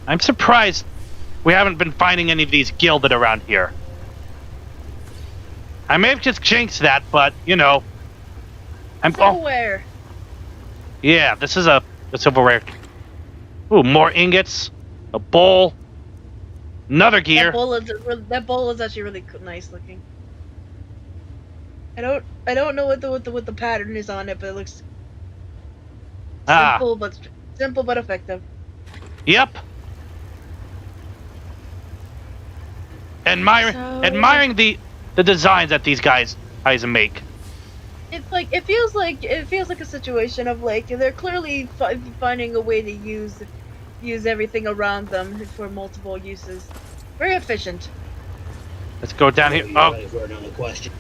I'm surprised we haven't been finding any of these gilded around here. I may have just jinxed that, but, you know. Silverware. Yeah, this is a silverware. Ooh, more ingots. A bowl. Another gear. That bowl is actually really nice looking. I don't know what the pattern is on it, but it looks Ah, simple but effective. yep. So- Admiring the designs that these guys make. It's like it feels like a situation of like they're clearly finding a way to use everything around them for multiple uses. Very efficient. Let's go down here. You Oh, ready for another question?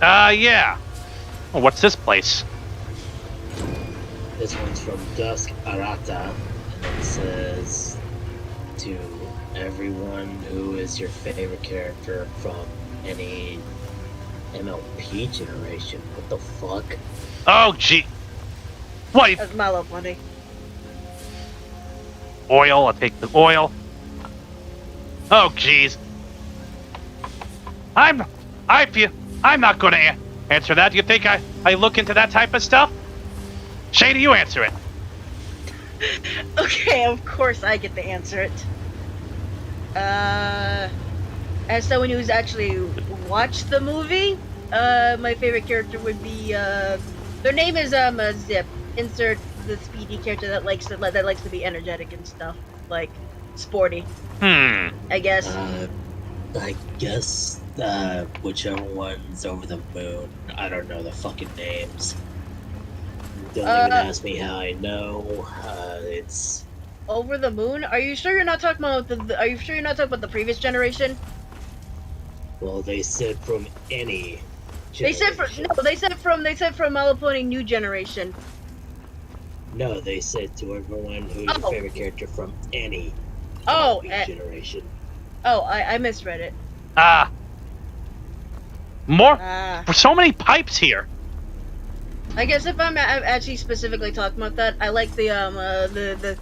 yeah. Oh, what's this place? This one's from Dusk Arata, and it says, to everyone who is your favorite character from any MLP generation. What the fuck? Oh, gee. What? That's my love money. Oil. I'll take the oil. Oh, jeez. I'm not going to answer that. Do you think I look into that type of stuff? Shady, you answer it. Okay, of course I get to answer it. As someone who's actually watched the movie, my favorite character would be their name is Zip. Insert the speedy character that likes to be energetic and stuff, like sporty. I guess. I guess whichever one's over the moon. I don't know the fucking names. Don't even ask me how I know. It's Over the moon? Are you sure you're not talking about Are you sure you're not talking about the previous generation? well, they said from any. They said from Malapone new generation. No, they said to everyone who's your Oh. favorite character from any Oh, generation. I misread it. More. Ah. So many pipes here. I guess if I'm actually specifically talking about that, I like the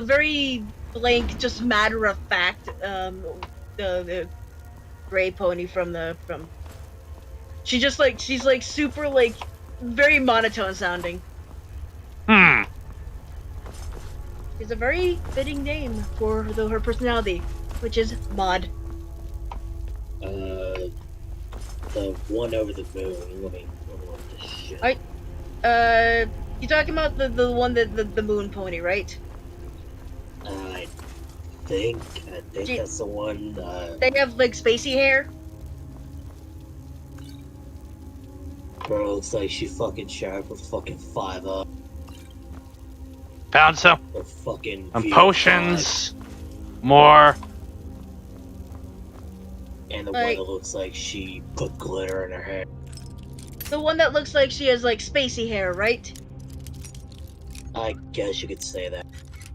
very blank, just matter of fact, the gray pony from. She's like super like very monotone sounding. It's a very fitting name for her personality, which is Maud. The one over the moon. Let me look this shit. You talking about the one the moon pony, right? I think that's the one. They have like spacey hair. Bro, looks like she fucking sharp for fucking 5 up. Found some Or fucking potions. More. And the Like- one that looks like she put glitter in her hair. The one that looks like she has like spacey hair, right? I guess you could say that.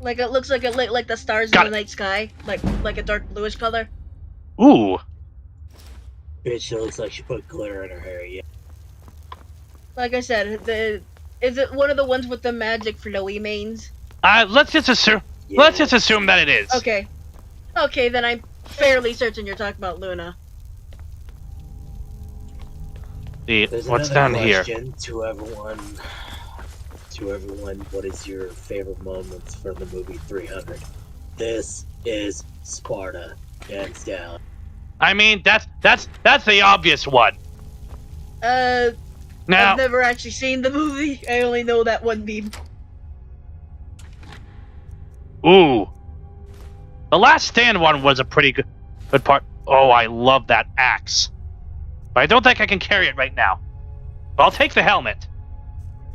Like it looks like like the stars Got in the it. night sky, like a dark bluish color. Ooh. Bitch, it looks like she put glitter in her hair, yeah. Like I said, is it one of the ones with the magic flowy manes? Let's just assume. Yeah. Let's just assume that it is. Okay. Okay, then I'm fairly certain you're talking about Luna. There's What's another down here? question to everyone, what is your favorite moments from the movie 300? This is Sparta, hands down. I mean, that's the obvious one. Now, I've never actually seen the movie. I only know that one meme. ooh, the Last Stand one was a pretty good part. Oh, I love that axe, but I don't think I can carry it right now. But I'll take the helmet,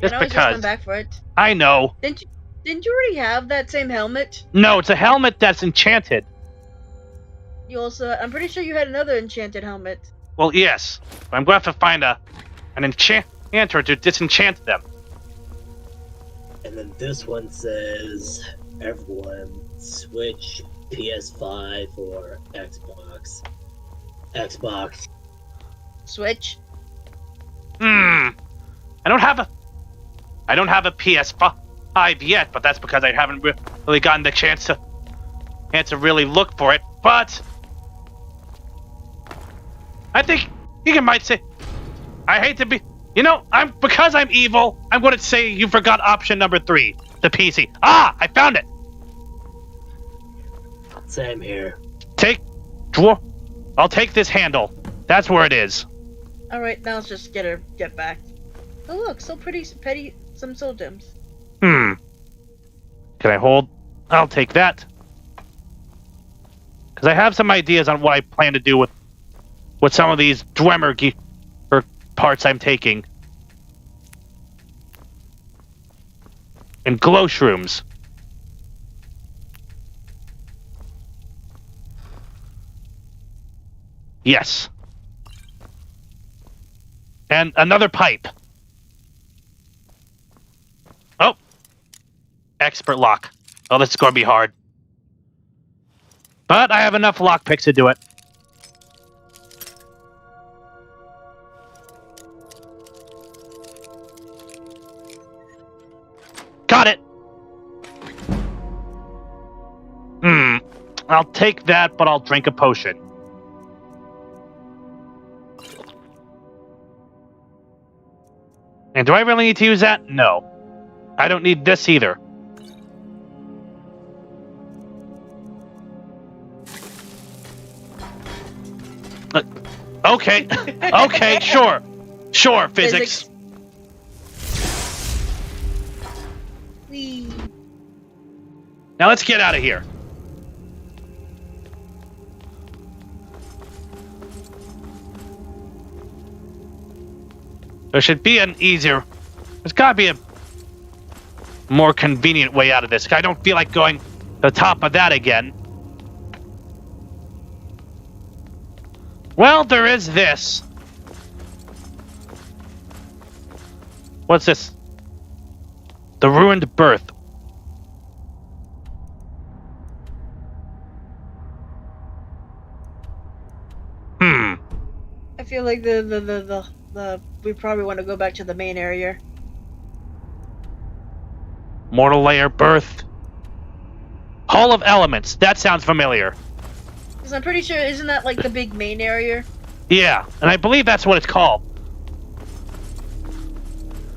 You just can always just come because. back for it. I know. Didn't you already have that same helmet? No, it's a helmet that's enchanted. You also, I'm pretty sure you had another enchanted helmet. Well, yes, but I'm going to have to find an enchanter to disenchant them. And then this one says, everyone, Switch, PS5, or Xbox. Xbox. Switch. I don't have a PS5 yet, but that's because I haven't really gotten the chance to really look for it. But I think you might say, I hate to be, because I'm evil, I'm going to say you forgot option number 3, the PC. I found it. Same here. I'll take this handle. That's where it is. All right, now let's just get back. Oh look, so pretty, petty, some soul gems. Can I hold? I'll take that. Because I have some ideas on what I plan to do with some of these Dwemer or parts I'm taking. And glow shrooms. Yes. And another pipe. Oh. Expert lock. Oh, this is going to be hard. But I have enough lockpicks to do it. Got it! I'll take that, but I'll drink a potion. And do I really need to use that? No. I don't need this either. Okay. Okay, sure. Sure, physics. Whee. Now let's get out of here. There should be an easier... There's gotta be a more convenient way out of this. I don't feel like going to the top of that again. Well, there is this. What's this? The ruined birth. I feel like we probably want to go back to the main area. Mortal layer, birth. Hall of Elements. That sounds familiar. Because I'm pretty sure, isn't that like the big main area? Yeah, and I believe that's what it's called.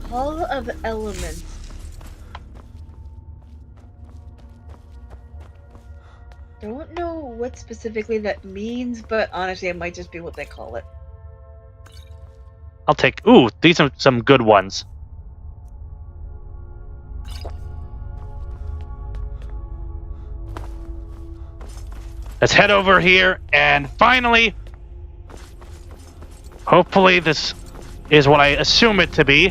Hall of Elements. Don't know what specifically that means, but honestly, it might just be what they call it. I'll take... Ooh, these are some good ones. Let's head over here, and finally... Hopefully this is what I assume it to be.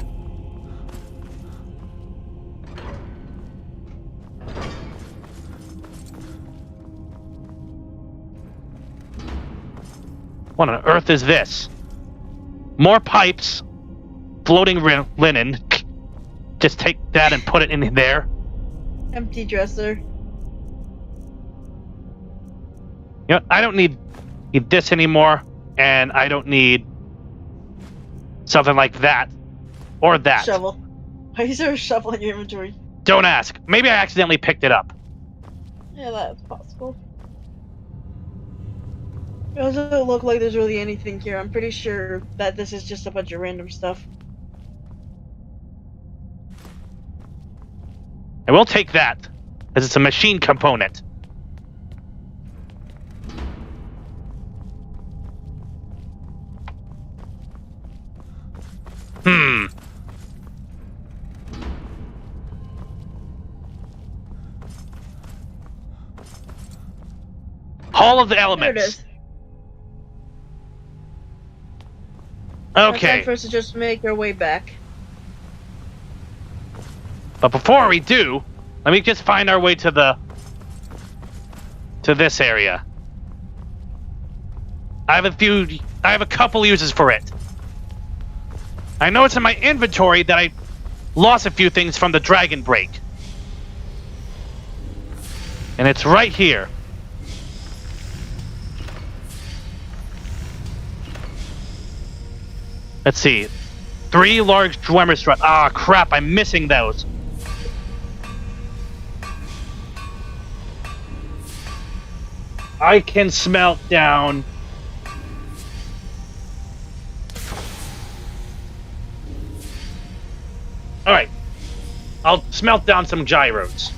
What on earth is this? More pipes. Floating linen. Just take that and put it in there. Empty dresser. You know, I don't need this anymore, and I don't need something like that. Or that. Shovel. Why is there a shovel in your inventory? Don't ask. Maybe I accidentally picked it up. Yeah, that's possible. It doesn't look like there's really anything here. I'm pretty sure that this is just a bunch of random stuff. I will take that, because it's a machine component. Hall of the Elements. There it is. Okay. Time for us to just make our way back. But before we do, let me just find our way to this area. I have a couple uses for it. I know it's in my inventory that I lost a few things from the Dragon Break. And it's right here. Let's see. 3 large Dwemer struts. Ah, crap, I'm missing those. I can smelt down. Alright. I'll smelt down some gyros.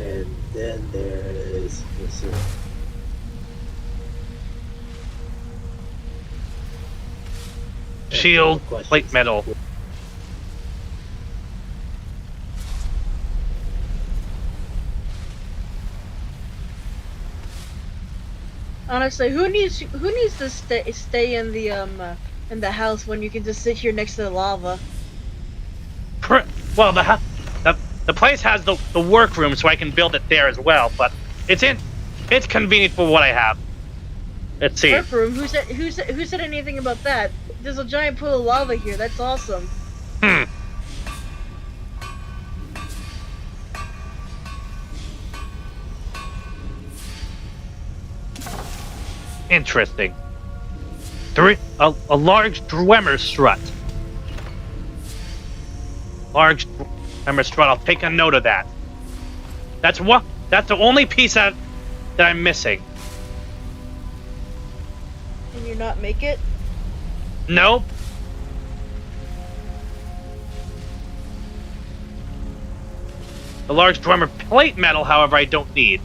And then there is, let's see. Shield, Questions. plate metal. Honestly, who needs to stay in the house when you can just sit here next to the lava? Well, the place has the workroom, so I can build it there as well. But it's convenient for what I have. Let's see. Workroom? Who said anything about that? There's a giant pool of lava here. That's awesome. Interesting. A large Dwemer strut. Large Dwemer strut. I'll take a note of that. That's the only piece that I'm missing. Can you not make it? Nope. The large Dwemer plate metal, however, I don't need.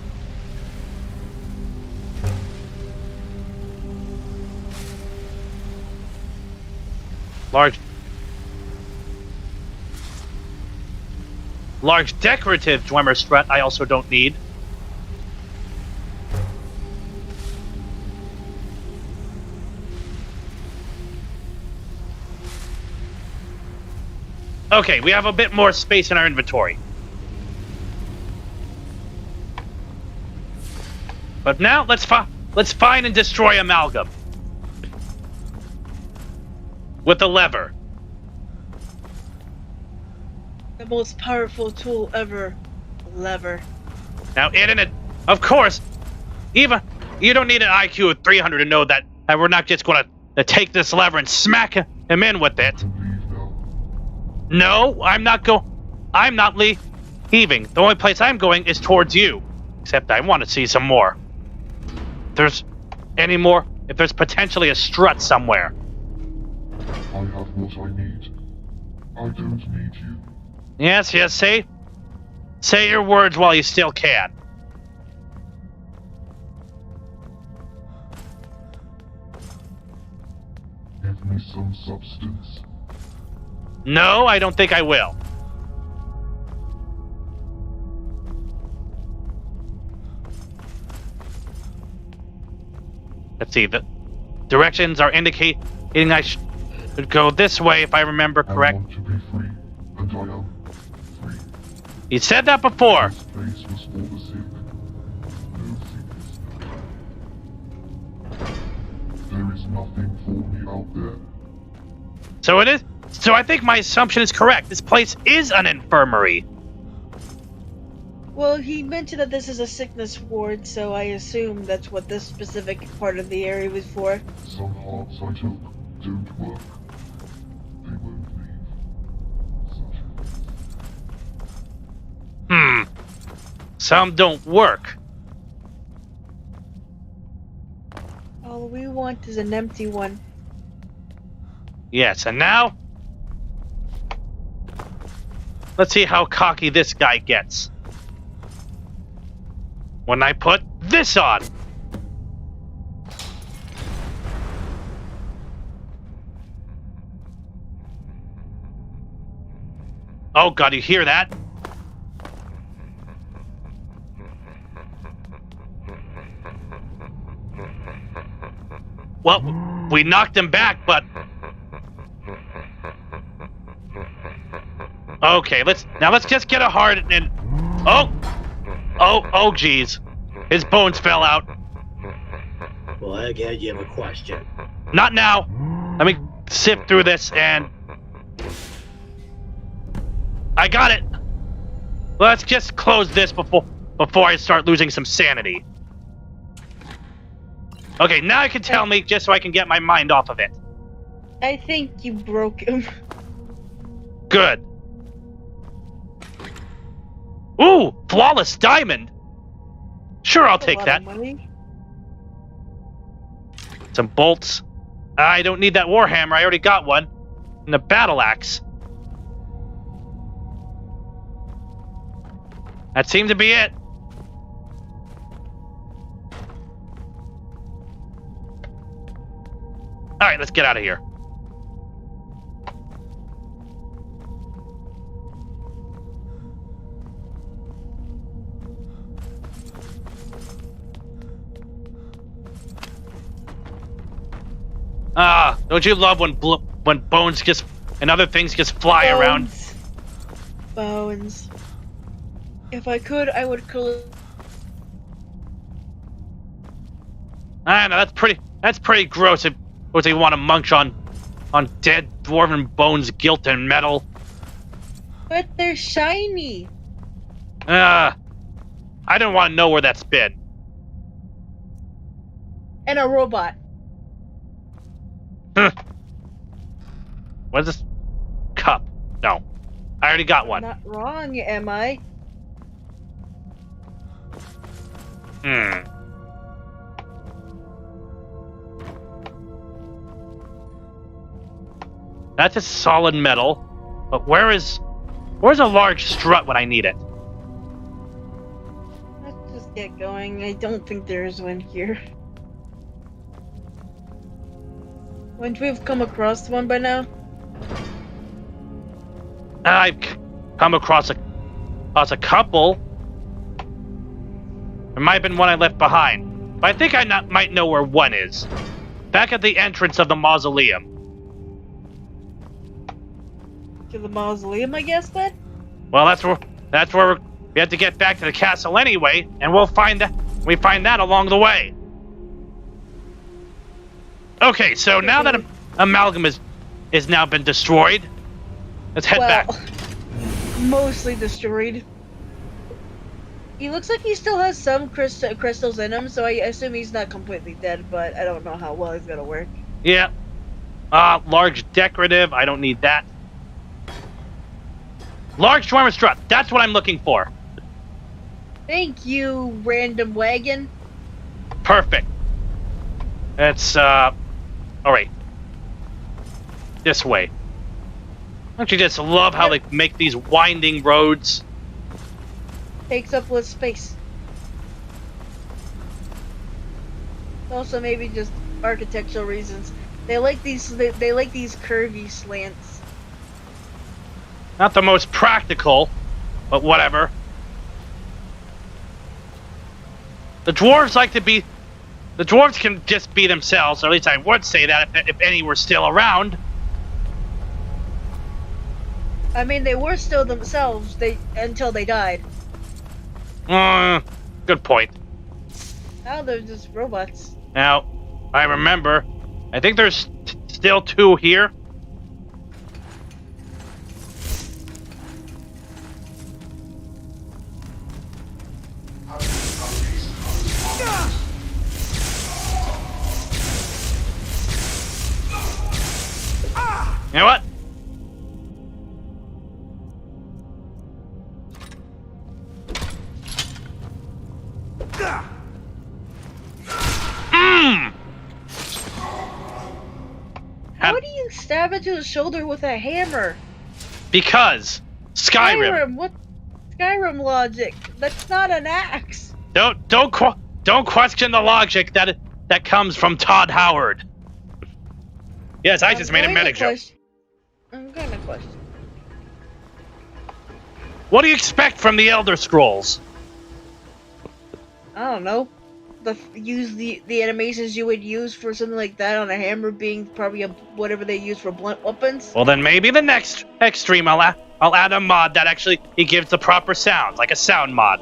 Large decorative Dwemer strut I also don't need. Okay, we have a bit more space in our inventory. But now let's find and destroy Amalgam. With a lever. The most powerful tool ever. Lever. Now, of course, Eva, you don't need an IQ of 300 to know that we're not just going to take this lever and smack him in with it. No, I'm not leaving. The only place I'm going is towards you. Except I want to see some more. If there's potentially a strut somewhere. I have what I need. I don't need you. Yes, say your words while you still can. Give me some substance. No, I don't think I will. Let's see, the directions are indicating I should go this way if I remember correct. I want to be free, and I am free. You said that before. This place was for the sick. No sickness. There is nothing for me out there. So it is. So I think my assumption is correct. This place is an infirmary. Well, he mentioned that this is a sickness ward, so I assume that's what this specific part of the area was for. Some hearts I took don't work. They won't leave. Some don't work. All we want is an empty one. Yes, and now let's see how cocky this guy gets. When I put this on. Oh god, you hear that? Well, we knocked him back, but... Okay, let's just get a heart and... Oh, geez. His bones fell out. Well, again, you have a question. Not now. Let me sift through this and... I got it. Let's just close this before I start losing some sanity. Okay, now you can tell me just so I can get my mind off of it. I think you broke him. Good. Ooh, flawless diamond. Sure, I'll take that. Money. Some bolts. I don't need that warhammer. I already got one. And a battle axe. That seemed to be it. Alright, let's get out of here. Ah, don't you love when bones just and other things just fly around? Bones. If I could, I would kill. I know that's pretty gross. If they want to munch on dead dwarven bones, guilt and metal. But they're shiny. I don't want to know where that's been. And a robot. What is this? Cup. No. I already got one. Not wrong, am I? That's just solid metal. But where's a large strut when I need it? Let's just get going. I don't think there's one here. Wouldn't we have come across one by now? I've come across a couple. There might have been one I left behind. But I think I might know where one is. Back at the entrance of the mausoleum. To the mausoleum, I guess, then? Well, that's where we have to get back to the castle anyway, and we find that along the way. Okay, so now that Amalgam is now been destroyed, let's head back. Mostly destroyed. He looks like he still has some crystals in him, so I assume he's not completely dead, but I don't know how well he's gonna work. Yeah. Large decorative, I don't need that. Large Dwarven strut, that's what I'm looking for. Thank you, random wagon. Perfect. It's, alright. This way. Don't you just love how they make these winding roads? Takes up less space. Also, maybe just architectural reasons. They like these curvy slants. Not the most practical, but whatever. The dwarves can just be themselves, or at least I would say that if any were still around. I mean, they were still themselves until they died. Good point. Now they're just robots. Now, I remember. I think there's still two here. You know what? How do you stab into the shoulder with a hammer? Because Skyrim. What? Skyrim logic. That's not an axe. Don't question the logic that comes from Todd Howard. Yes, I just made a meta joke. I'm gonna question. What do you expect from the Elder Scrolls? I don't know. Use the animations you would use for something like that on a hammer being probably whatever they use for blunt weapons. Well, then maybe the next extreme I'll add a mod that actually gives the proper sounds, like a sound mod.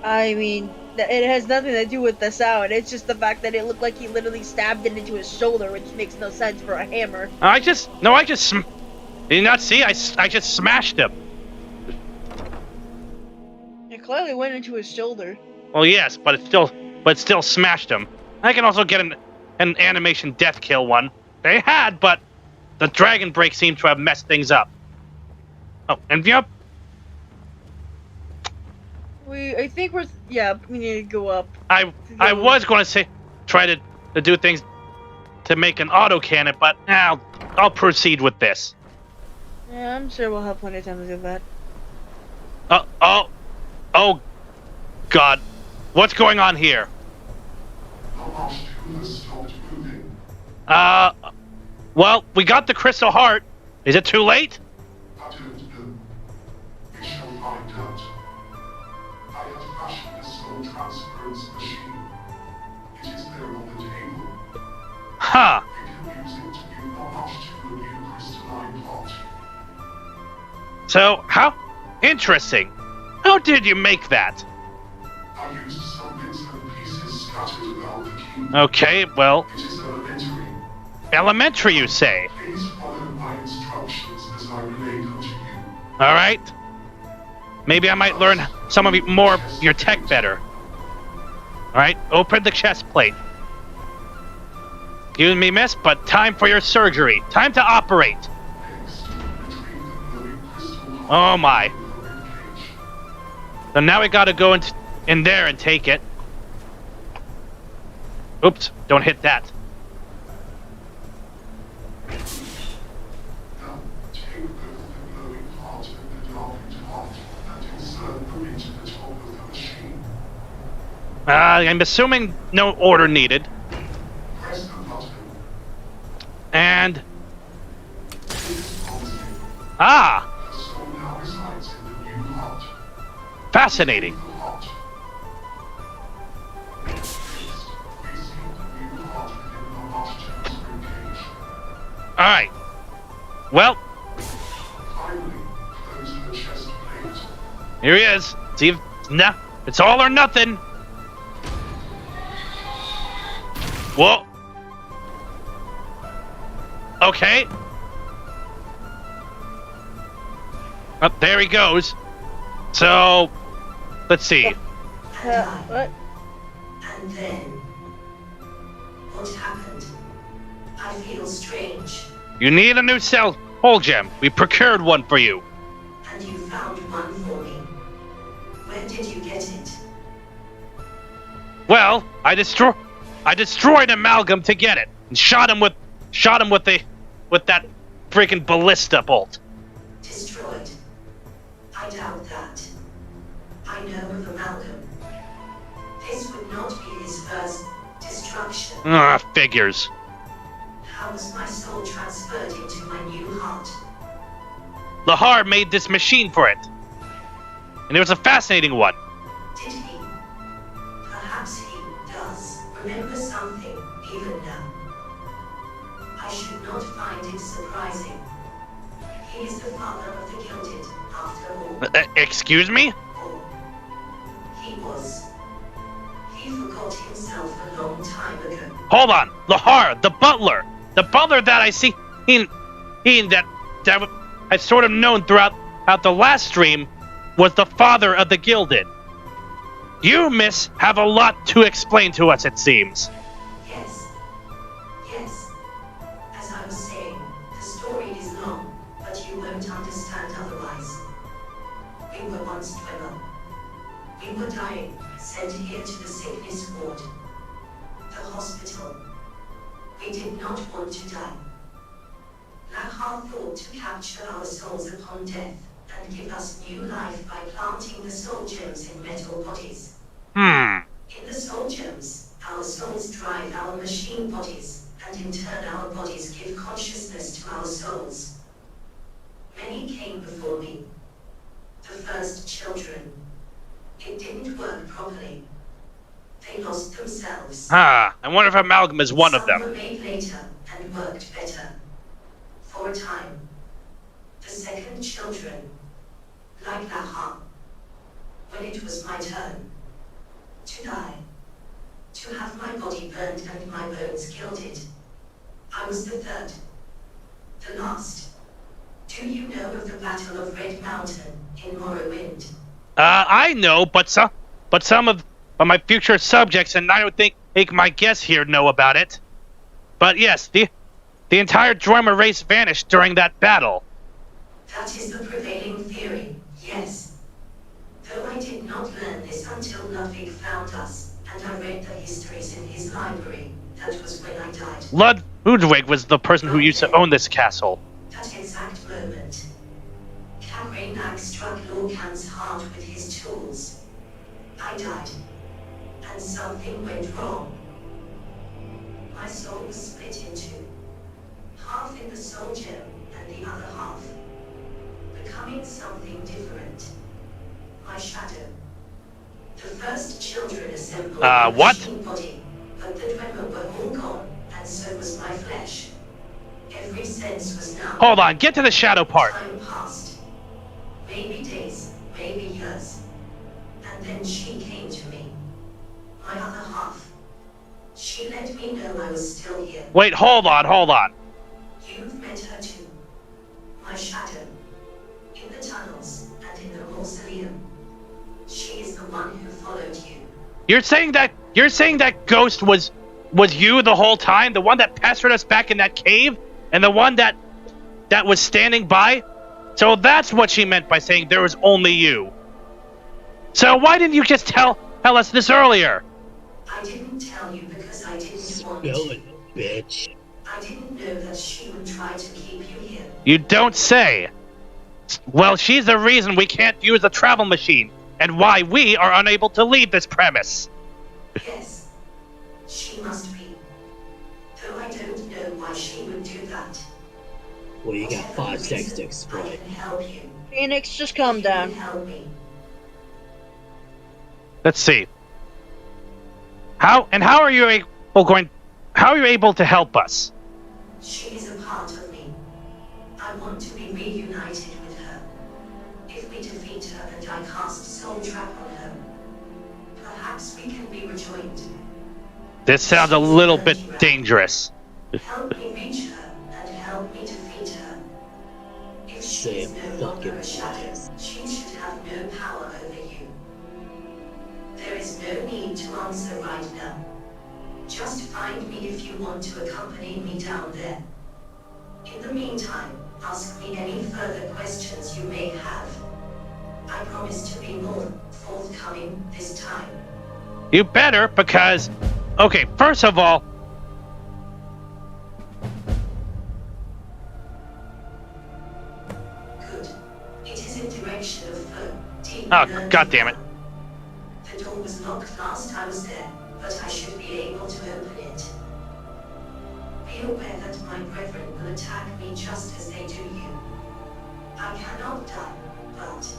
I mean, it has nothing to do with the sound. It's just the fact that it looked like he literally stabbed it into his shoulder, which makes no sense for a hammer. Did you not see? I just smashed him. It clearly went into his shoulder. Well, yes, but it still smashed him. I can also get an animation death kill one. They had, but the dragon break seemed to have messed things up. Oh, and yep. I think we need to go up. I was going to say try to do things to make an autocannon, but I'll proceed with this. Yeah, I'm sure we'll have plenty of time to do that. Oh, God. What's going on here? The last two has stopped moving. Well, we got the crystal heart. Is it too late? I don't know. We shall find out. I have fashioned a soul transference machine. It is there on the table. Huh. We can use it to give homage to a new crystalline pot. So, how interesting. How did you make that? I used some bits and pieces scattered about the key. Okay, well, It is elementary. elementary, you say. Please follow my instructions as I relate unto you. All right. Maybe I might learn some of more of your tech better. All right, open the chest plate. Excuse me, miss, but time for your surgery. Time to operate. Next, retrieve the glowing crystal Oh my. from the ribcage. So now we gotta go in there and take it. Oops, don't hit that. Now, take both the glowing heart and the darkened heart and insert them into the top of the machine. I'm assuming no order needed. Press the button. And... It is promising. Ah! The soul now resides in the new heart. Fascinating. The heart. Next, receive the new heart within the heart transfer cage. Alright. Well, Finally, close the chest plate. here he is. See if... Nah, it's all or nothing. Whoa. Okay. Oh, there he goes. So, let's see. What? And then, what happened? I feel strange. You need a new cell hole gem. We procured one for you. And you found one for me. Where did you get it? Well, I destroyed Amalgam to get it, and shot him with that freaking ballista bolt. Destroyed. I doubt that. I know of Amalgam. This would not be his first destruction. Figures. How was my soul transferred into my new heart? Lahar made this machine for it, and it was a fascinating one. Did he? Perhaps he does remember something even now. I should not find it surprising. He is the father of the gilded, after all. Excuse me? Or he was. He forgot himself a long time ago. Hold on, Lahar, the butler that I see, that I've sort of known throughout the last stream, was the father of the gilded. You, miss, have a lot to explain to us, it seems. Yes. Yes. As I was saying, the story is long, but you won't understand otherwise. We were once dweller. We were dying, sent here to the sickness ward. The hospital. We did not want to die. Lahar thought to capture our souls upon death and give us new life by planting the soul gems in metal bodies. In the soul gems, our souls drive our machine bodies, and in turn our bodies give consciousness to our souls. Many came before me. The first children. It didn't work properly. They lost themselves. I wonder if Amalgam is one of Some were them. made later and worked better. For a time. The second children. Like Lahar. When it was my turn. To die. To have my body burned and my bones gilded. I was the third. The last. Do you know of the Battle of Red Mountain in Morrowind? I know, but some of my future subjects, and I don't think my guests here know about it. But yes, the entire Droimer race vanished during that battle. That is the prevailing theory, yes. Though I did not learn this until Ludwig found us, and I read the histories in his library. That was when I died. Ludwig was the person who used to own this castle. That exact moment. Karenak struck Lorcan's heart with his tools. I died. And something went wrong. My soul was split in two. Half in the soul gem and the other half. Becoming something different. My shadow. The first children assembled a what? machine body, but the Dwemer were all gone, and so was my flesh. Every sense was numb. Hold on, get to the shadow part. Time passed. Maybe days, maybe years. And then she came to me. My other half. She let me know I was still here. Wait, hold on. You've met her too. My shadow. In the tunnels and in the mausoleum. She is the one who followed you. You're saying that ghost was you the whole time? The one that pestered us back in that cave? And the one that was standing by? So that's what she meant by saying there was only you. So why didn't you just tell us this earlier? I didn't tell you because I didn't want Spell to. it, bitch. I didn't know that she would try to keep you here. You don't say. Well, she's the reason we can't use the travel machine, and why we are unable to leave this premise. Yes, she must be. Though I don't know why she would do that. Well, you got 5 seconds to I explain. can help you. Phoenix, just calm You down. can help me. Let's see. How are you able to help us? She is a part of me. I want to be reunited with her. If we defeat her and I cast Soul Trap on her, perhaps we can be rejoined. This sounds a little bit dangerous. Help me reach her and help me defeat her. If she Say is it no longer fucking a shadow, fast. she should have no power over you. There is no need to answer right now. Just find me if you want to accompany me down there. In the meantime, ask me any further questions you may have. I promise to be more forthcoming this time. You better, because... Okay, first of all... Good. It is in direction of flow. Deep Oh, learning. God damn it. The door was locked last I was there, but I should be able to open it. Be aware that my brethren will attack me just as they do you. I cannot die, but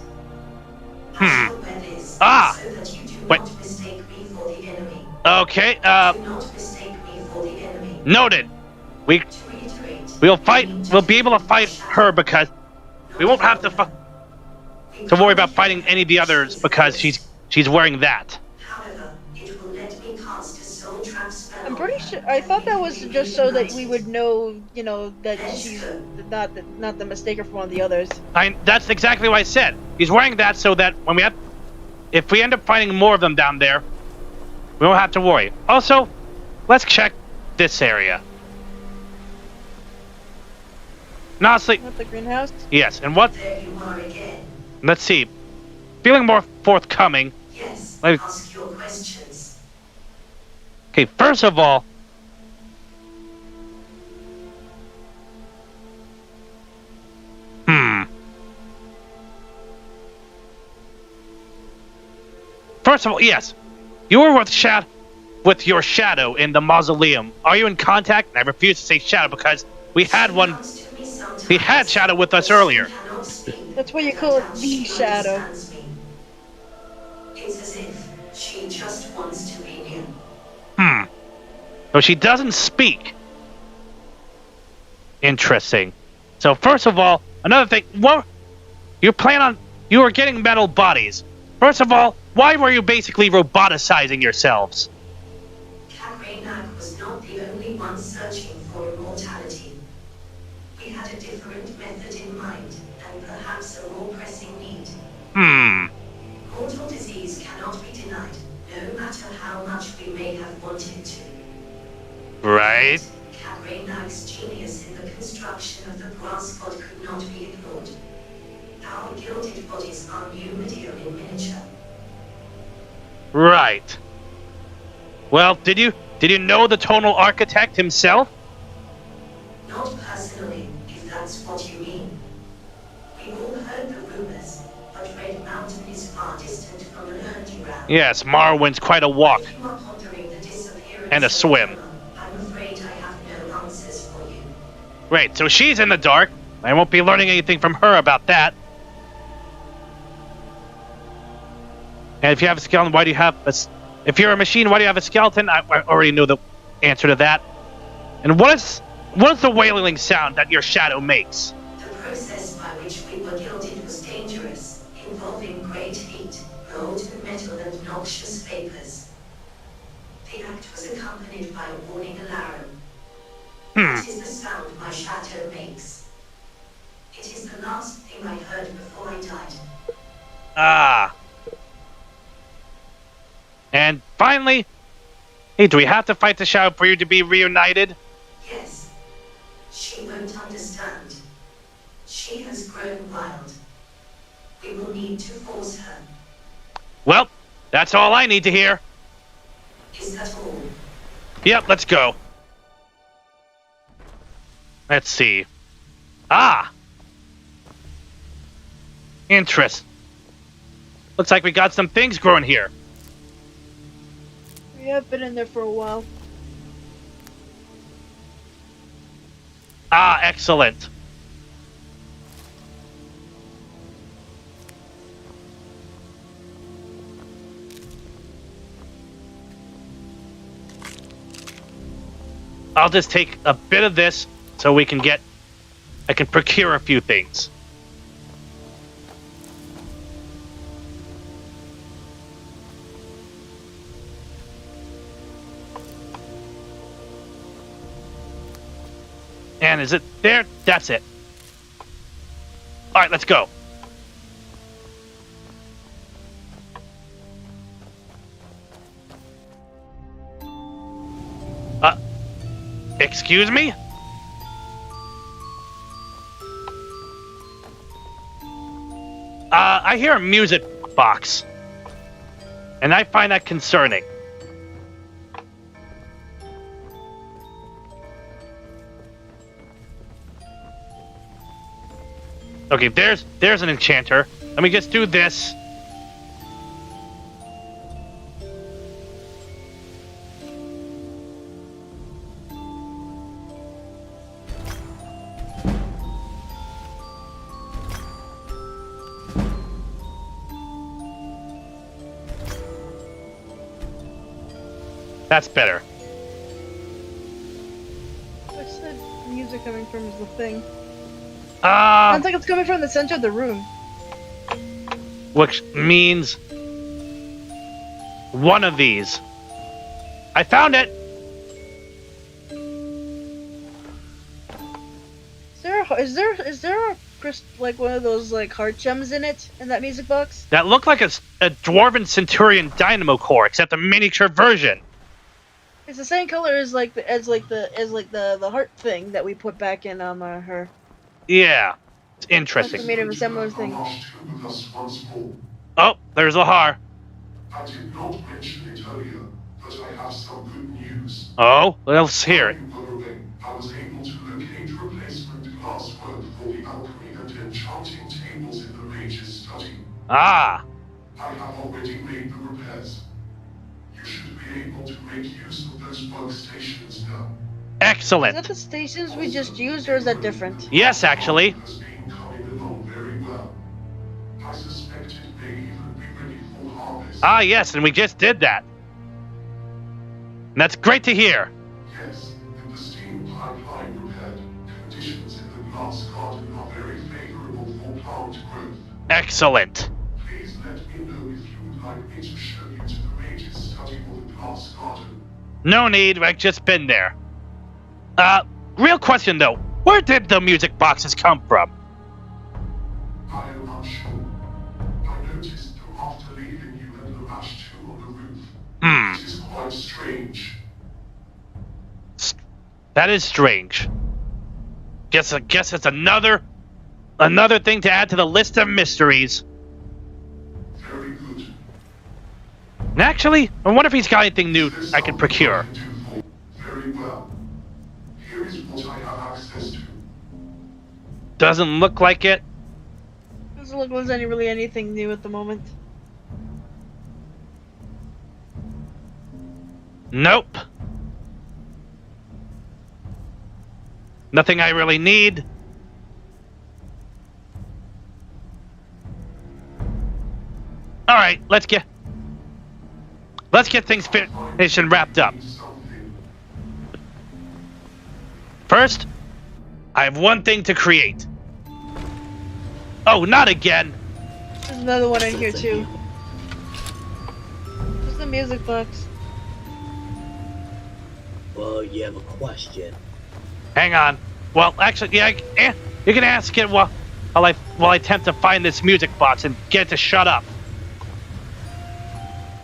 I shall wear this so that you do Wait. not mistake me for the enemy. Okay, Do not mistake me for the enemy. noted. We... To reiterate, We'll be able to fight her because we won't have to worry about fighting any of the others because she's wearing that. However, it will let me cast a soul trap spell. I'm on pretty her. sure. I thought that was just so that we would know, that Let's she's go. not the mistaker for one of the others. That's exactly what I said. He's wearing that so that if we end up finding more of them down there, we won't have to worry. Also, let's check this area. And honestly, Not the greenhouse. yes. And what? There you are again. Let's see. Feeling more forthcoming. Yes, Like- ask your questions. Okay, first of all, First of all, yes, you were with your shadow in the mausoleum. Are you in contact? And I refuse to say shadow because we had one. Comes to me sometimes. We had shadow with us earlier. She cannot speak. That's why you call it That's the how she shadow. understands me. It's as if she just wants to be near. So she doesn't speak. Interesting. So first of all, another thing. What you were getting metal bodies. First of all, why were you basically roboticizing yourselves? Kakrainak was not the only one searching for immortality. We had a different method in mind, and perhaps a more pressing need. Mortal disease cannot be denied, no matter how much we may have wanted to. Right. Kakrainak's genius in the construction of the brass pod could not be ignored. Our gilded bodies are new medium in miniature. Right. Well, did you know the tonal architect himself? Not personally, if that's what you mean. We all heard the rumors, but Red Mountain is far distant from Underground. Yes, Marwin's quite a walk. If you are pondering the disappearance And a of swim. Emma, I'm afraid Great, so she's in the dark. I won't be learning anything from her about that. And if you have a skeleton, why do you have a... If you're a machine, why do you have a skeleton? I already know the answer to that. And what is the wailing sound that your shadow makes? The process by which we were gilded was dangerous, involving great heat, molten metal and noxious vapors. The act was accompanied by a warning alarum. That is the sound my shadow makes. It is the last thing I heard before I died. Ah. And finally, hey, do we have to fight the shadow for you to be reunited? Yes. She won't understand. She has grown wild. We will need to force her. Well, that's all I need to hear. Is that all? Yep, let's go. Let's see. Ah! Interest. Looks like we got some things growing here. Yeah, I've been in there for a while. Ah, excellent. I'll just take a bit of this so we can get... I can procure a few things. And is it there? That's it. Alright, let's go. Excuse me? I hear a music box. And I find that concerning. Okay, there's an enchanter. Let me just do this. That's better. What's the music coming from is the thing. Ah. Sounds like it's coming from the center of the room. Which means one of these. I found it. Is there a like one of those like heart gems in it in that music box? That looked like a dwarven centurion dynamo core, except a miniature version. It's the same color as the heart thing that we put back in her. Yeah, it's interesting. Must have made him a similar thing. Oh, there's Lahar. I did not mention it earlier, but I have some good news. Oh, let's hear it. I was able to locate replacement glasswork for the alchemy and enchanting tables in the mage's study. Ah. I have already made the repairs. You should be able to make use of those workstations now. Excellent. Is that the stations we just used, or is that different? Yes, actually. Has been coming along very well. I suspect it may even be ready for harvest. Ah, yes, and we just did that. And that's great to hear. Yes, with the steam pipeline repaired, conditions in the glass garden are very favorable for plant growth. Excellent. Please let me know if you would like me to show you to the mage's study for the glass garden. No need, I've just been there. Real question though. Where did the music boxes come from? I am not sure. I noticed them after leaving you and the Mash 2 on the roof. It is quite strange. That is strange. Guess it's another thing to add to the list of mysteries. Very good. And actually, I wonder if he's got anything new I can procure. Very well. Here is what I have access to. Doesn't look like it. Doesn't look like there's really anything new at the moment. Nope. Nothing I really need. All right, let's get things finished and wrapped up. Something. First, I have one thing to create. Oh, not again. There's another one in here Sounds too. like There's the music box. Well, you have a question. Hang on. Well, actually, yeah, you can ask it while I attempt to find this music box and get it to shut up.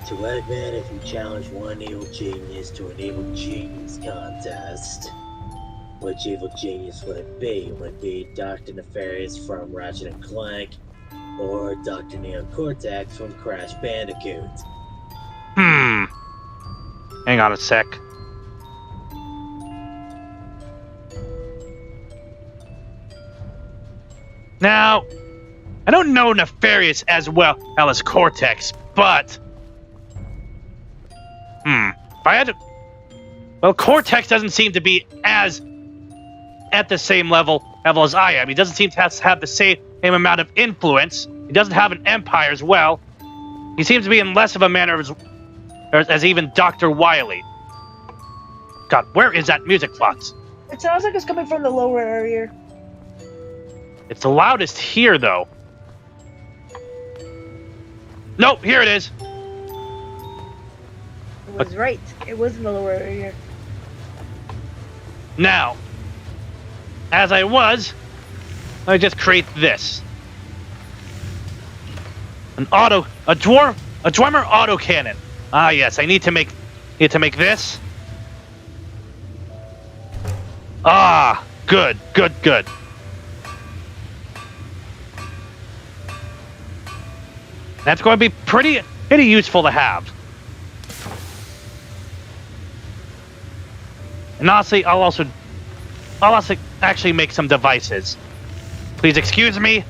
To Eggman, if you challenge one evil genius to an evil genius contest, which evil genius would it be? Would it be Dr. Nefarious from Ratchet and Clank, or Dr. Neo Cortex from Crash Bandicoot? Hang on a sec. Now, I don't know Nefarious as well as Cortex, but if I had to, well, Cortex doesn't seem to be as at the same level as I am. He doesn't seem to have the same amount of influence. He doesn't have an empire as well. He seems to be in less of a manner as even Dr. Wily. God, where is that music box? It sounds like it's coming from the lower area. It's the loudest here, though. Nope, here it is. It was right. It was in the lower area. Now, as I just create this. A dwarmer autocannon. Ah, yes, I need to make this. Ah, good. That's going to be pretty useful to have. And honestly, I'll also actually make some devices. Please excuse me.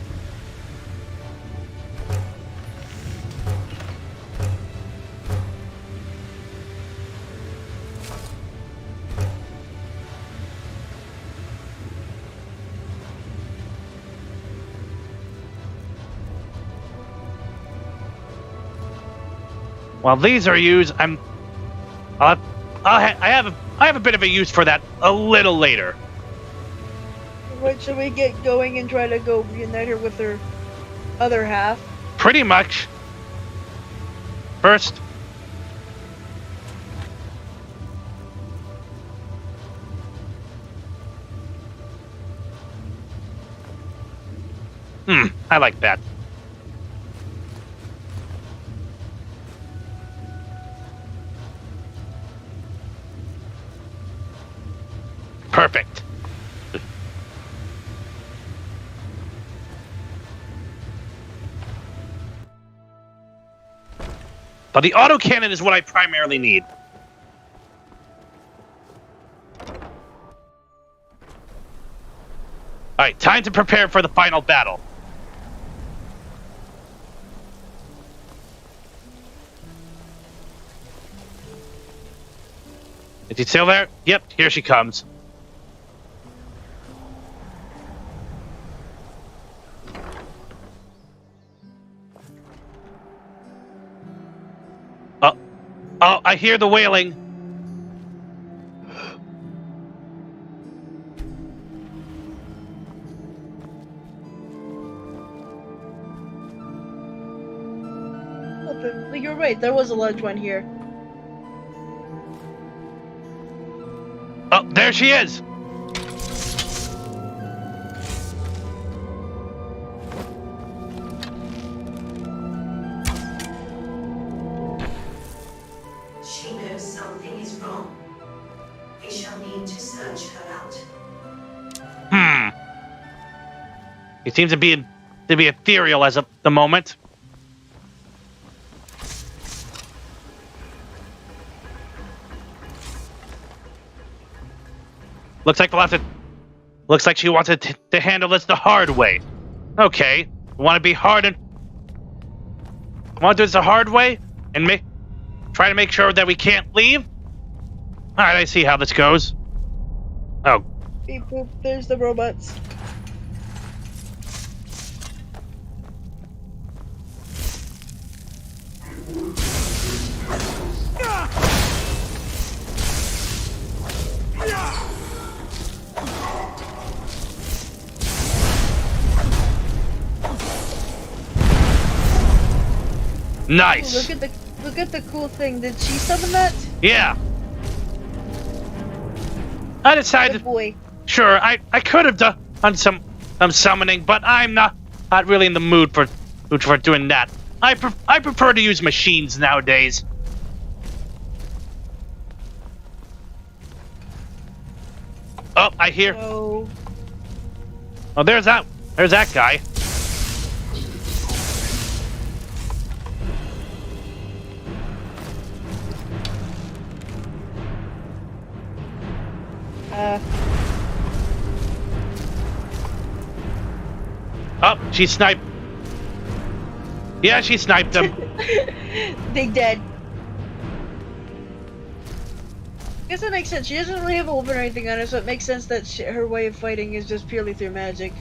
While these are used, I have a bit of a use for that a little later. What should we get going and try to go reunite her with her other half? Pretty much. First. I like that. Perfect. But the autocannon is what I primarily need. Alright, time to prepare for the final battle. Is he still there? Yep, here she comes. Oh, I hear the wailing. You're right, there was a large one here. Oh, there she is. She knows something is wrong. We shall need to search her out. He seems to be ethereal as of the moment. Looks like she wants to handle this the hard way. Okay, want to be hard and want to do this the hard way and try to make sure that we can't leave. All right, I see how this goes. Oh, Beep boop. There's the robots. Nice. Ooh, look at the cool thing. Did she summon that? Yeah. I decided. Good boy. Sure, I could have done some summoning, but I'm not really in the mood for doing that. I prefer to use machines nowadays. Oh, I hear. Oh. Oh, there's that guy. Oh, she sniped. Yeah, she sniped him. Big dead. Guess that makes sense. She doesn't really have a weapon or anything on her, so it makes sense that her way of fighting is just purely through magic.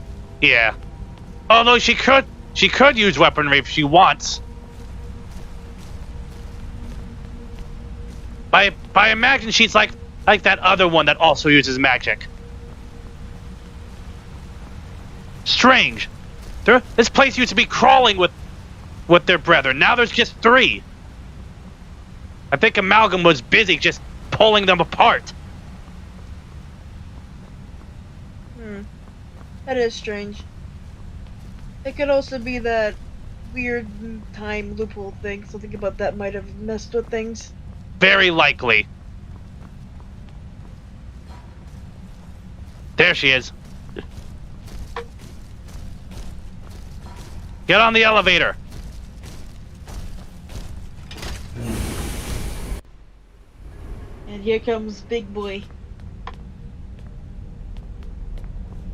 Yeah. Although she could use weaponry if she wants. I imagine she's like that other one that also uses magic. Strange. This place used to be crawling with their brethren. Now there's just 3. I think Amalgam was busy just pulling them apart. That is strange. It could also be that weird time loophole thing. Something about that might have messed with things. Very likely. There she is. Get on the elevator. And here comes Big Boy.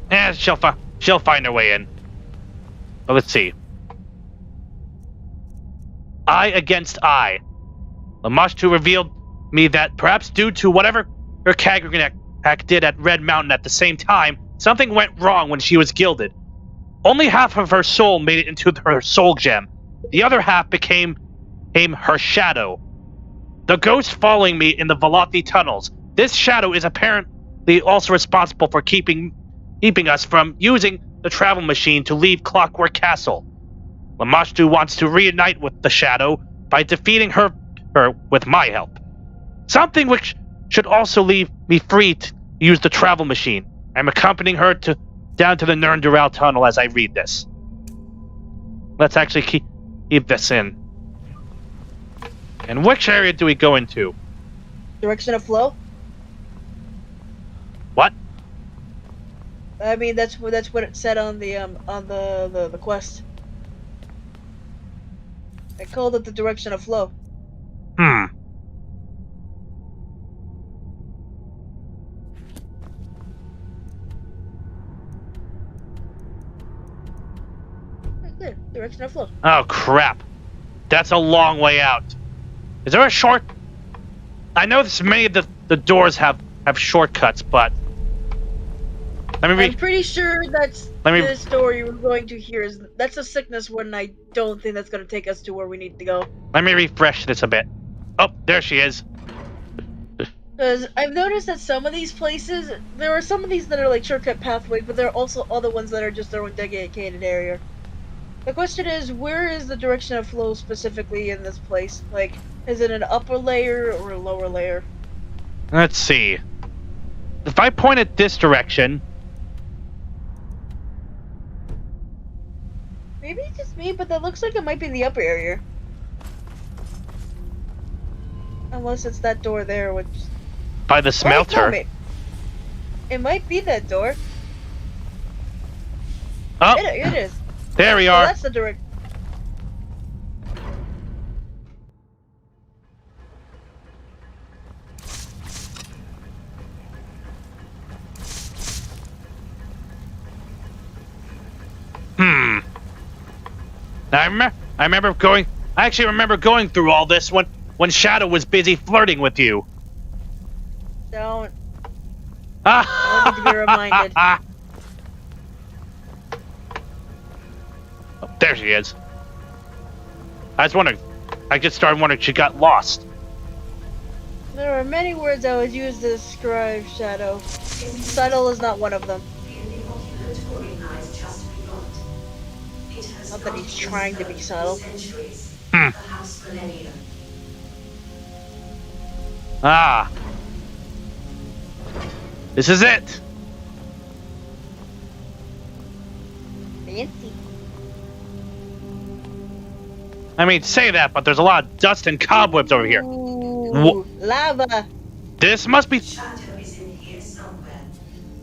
Yeah, she'll find her way in. But let's see. Eye against eye. Lamashtu revealed me that perhaps due to whatever her Kagrinak did at Red Mountain at the same time, something went wrong when she was gilded. Only half of her soul made it into her soul gem. The other half became her shadow. The ghost following me in the Velothi tunnels. This shadow is apparently also responsible for keeping us from using the travel machine to leave Clockwork Castle. Lamashtu wants to reunite with the shadow by defeating her with my help. Something which should also leave me free to use the travel machine. I'm accompanying her down to the Nerndural tunnel as I read this. Let's actually keep this in. And which area do we go into? Direction of flow? What? I mean, that's what it said on the quest. I called it the direction of flow. Clear. Direction of flow. Oh crap. That's a long way out. Is there a short? I know many of the doors have shortcuts, but I'm pretty sure that's the story we're going to hear. That's a sickness one. I don't think that's going to take us to where we need to go. Let me refresh this a bit. Oh, there she is. Because I've noticed that some of these places, there are some of these that are like shortcut pathways, but there are also other ones that are just their own dedicated area. The question is, where is the direction of flow specifically in this place? Like, is it an upper layer or a lower layer? Let's see. If I point at this direction... Maybe it's just me, but that looks like it might be the upper area. Unless it's that door there, which... By the smelter. It might be that door. Oh, it is. There we are. That's the direct... I remember going... I actually remember going through all this when Shadow was busy flirting with you. Don't. I don't need to be reminded. Oh, there she is. I was wondering. I just started wondering if she got lost. There are many words I would use to describe Shadow. Subtle is not one of them. The oculatory lies just beyond. It has Not that he's not trying to be been subtle. centuries, Hmm. perhaps millennia. Ah. This is it. Fancy. I mean, say that, but there's a lot of dust and cobwebs over here. Ooh, lava. This must be... Shadow is in here somewhere.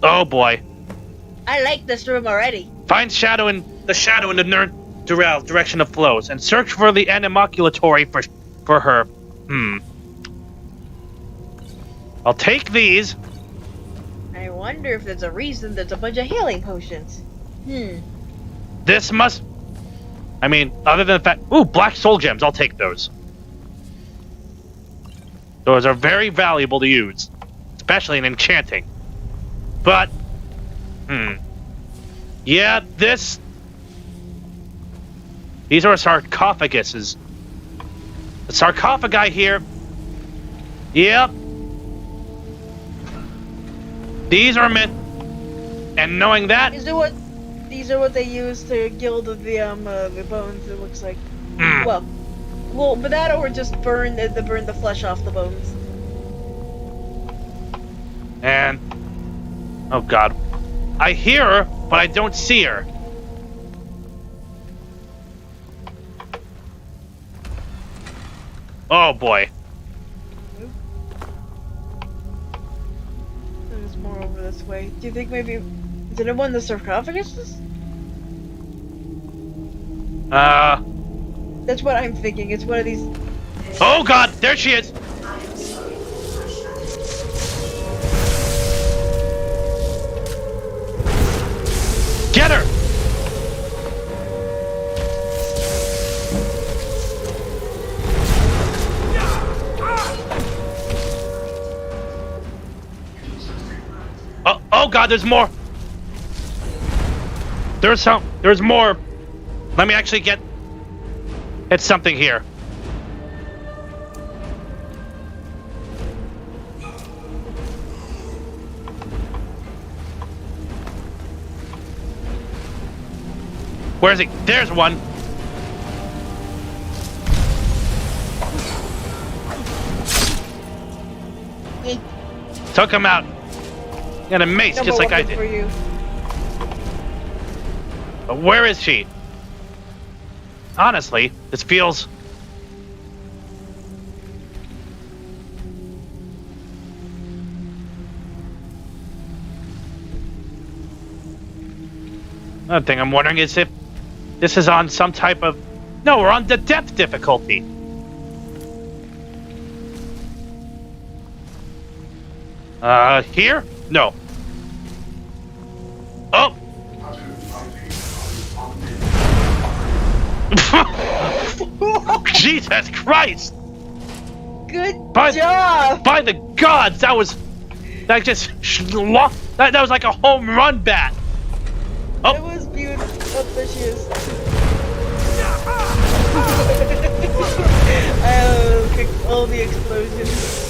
Oh, boy. I like this room already. Find shadow in the direction of flows, and search for the animoculatory for her. I'll take these. I wonder if there's a reason there's a bunch of healing potions. This must... I mean, other than the fact... Ooh, black soul gems. I'll take those. Those are very valuable to use. Especially in enchanting. But... Yeah, this... These are sarcophaguses. The sarcophagi here... Yep. These are meant... And knowing that... These are what they use to gild the bones, it looks like. Hmm. Well, but that or just burn the flesh off the bones. And... Oh, God. I hear her, but I don't see her. Oh, boy. There's more over this way. Do you think maybe... Is it one of the sarcophaguses? That's what I'm thinking. It's one of these... Oh, God! There she is! I am sorry, my shadow. Get her! Oh, God, there's more! There's more! Let me actually get something here. Where is he? There's one! Took him out. Got a mace, Number just like I one did. for you. But where is she? Honestly, this feels... Another thing I'm wondering is if this is on some type of... No, we're on the depth difficulty. Here? No. Oh! Jesus Christ! Good By- job! By the gods, that was like a home run bat. Oh. That was beautiful. Oh, there she is. All the explosions.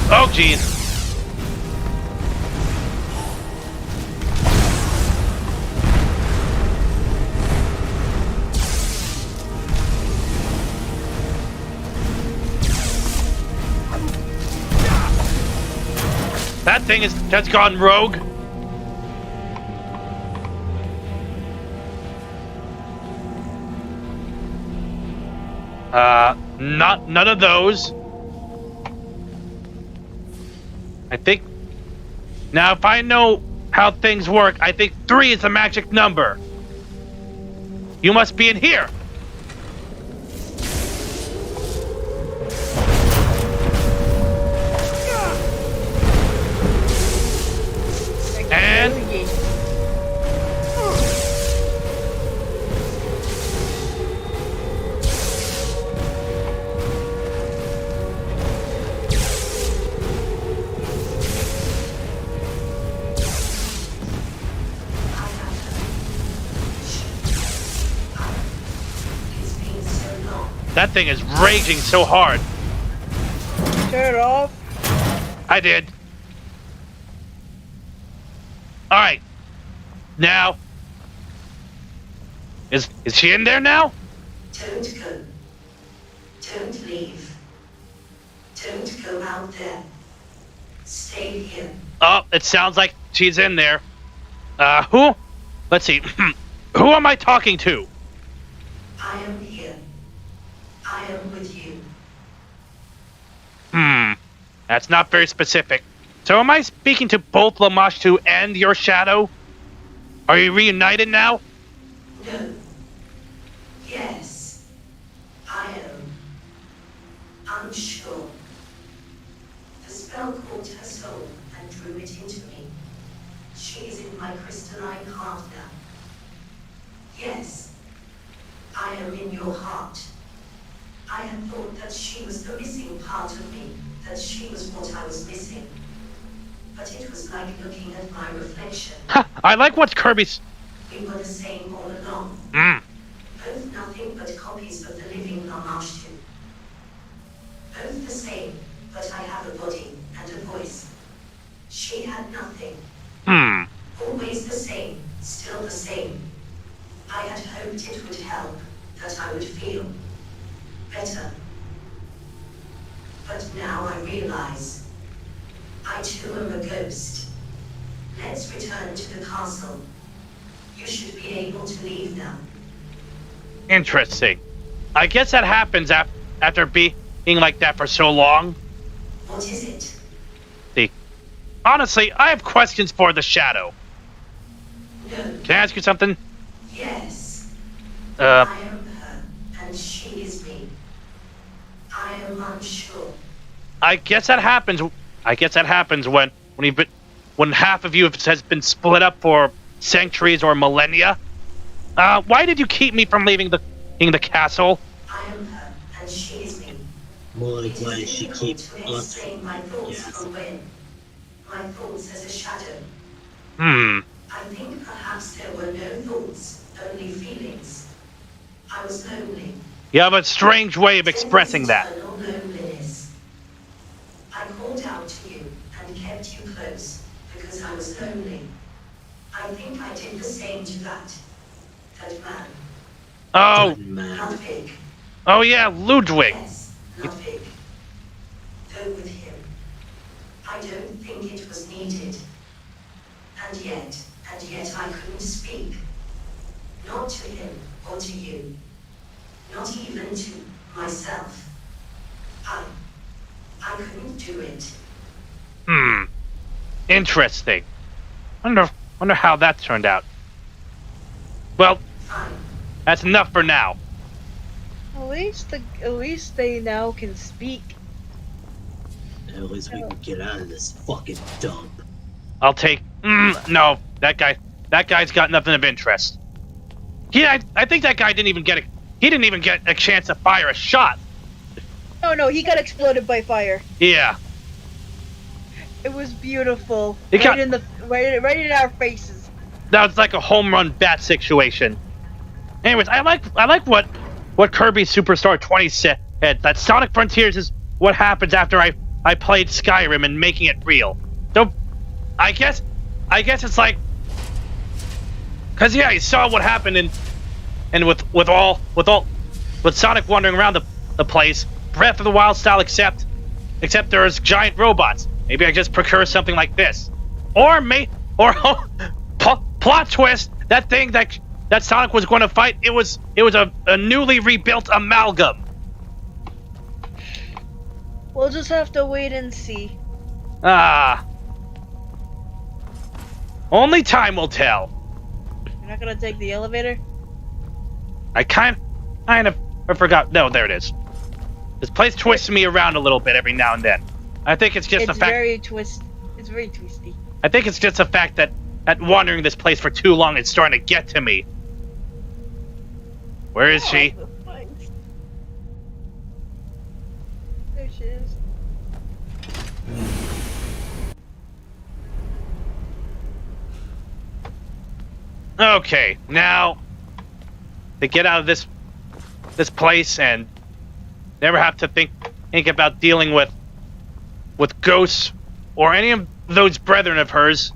Oh, jeez. That thing has gone rogue. None of those. I think... Now, if I know how things work, I think 3 is the magic number. You must be in here. And... thing is raging so hard. Turn it off. I did. Alright. Now. Is she in there now? Don't go. Don't leave. Don't go out there. Stay here. Oh, it sounds like she's in there. Who? Let's see. Who am I talking to? I am here. I am with you. That's not very specific. So am I speaking to both Lamashtu and your shadow? Are you reunited now? No. Yes. I am. Unsure. The spell caught her soul and drew it into me. She is in my crystalline heart now. Yes. I am in your heart. I had thought that she was the missing part of me, that she was what I was missing. But it was like looking at my reflection. I like what Kirby's... We were the same all along. Both nothing but copies of the living Lamashtu. Both the same, but I have a body and a voice. She had nothing. Always the same, still the same. I had hoped it would help, that I would feel better. But now I realize, I too am a ghost. Let's return to the castle. You should be able to leave now. Interesting. I guess that happens after being like that for so long. What is it? See, honestly, I have questions for the shadow. No. Can I ask you something? Yes. Uh, I am her, and she is me. I am unsure. I guess that happens. I guess that happens when half of you has been split up for centuries or millennia. Why did you keep me from leaving the castle? I am her, and she is me. More like It is why she difficult keeps to us. explain my thoughts Yes. from when. My thoughts as a shadow. I think perhaps there were no thoughts, only feelings. I was lonely. You have a strange way of expressing that. Eternal loneliness. I called out to you and kept you close because I was lonely. I think I did the same to that man. Oh, Man. Ludwig. oh yeah, Ludwig. Yes, Ludwig. Go with him. I don't think it was needed. And yet I couldn't speak. Not to him or to you. Not even to myself. I couldn't do it. Interesting. Wonder how that turned out. Well, Fine. that's enough for now. At least they now can speak. At least we can get out of this fucking dump. I'll take. No, that guy's got nothing of interest. Yeah, I think that guy didn't even get a chance to fire a shot. Oh no, he got exploded by fire. Yeah. It was beautiful. It got- right in our faces. That was like a home run bat situation. Anyways, I like what Kirby Superstar 20 said, that Sonic Frontiers is what happens after I played Skyrim and making it real. So I guess it's like, cause yeah, you saw what happened and with Sonic wandering around the place, Breath of the Wild style, except there's giant robots. Maybe I just procure something like this, or plot twist, that thing that Sonic was going to fight, it was a newly rebuilt Amalgam. We'll just have to wait and see. Only time will tell. You're not gonna take the elevator? I kind of forgot. No, there it is. This place twists me around a little bit every now and then. I think it's just the fact. It's very twisty. I think it's just the fact that wandering this place for too long is starting to get to me. Where is she? Oh, thanks. There she is. Okay, now to get out of this place and never have to think about dealing with ghosts or any of those brethren of hers.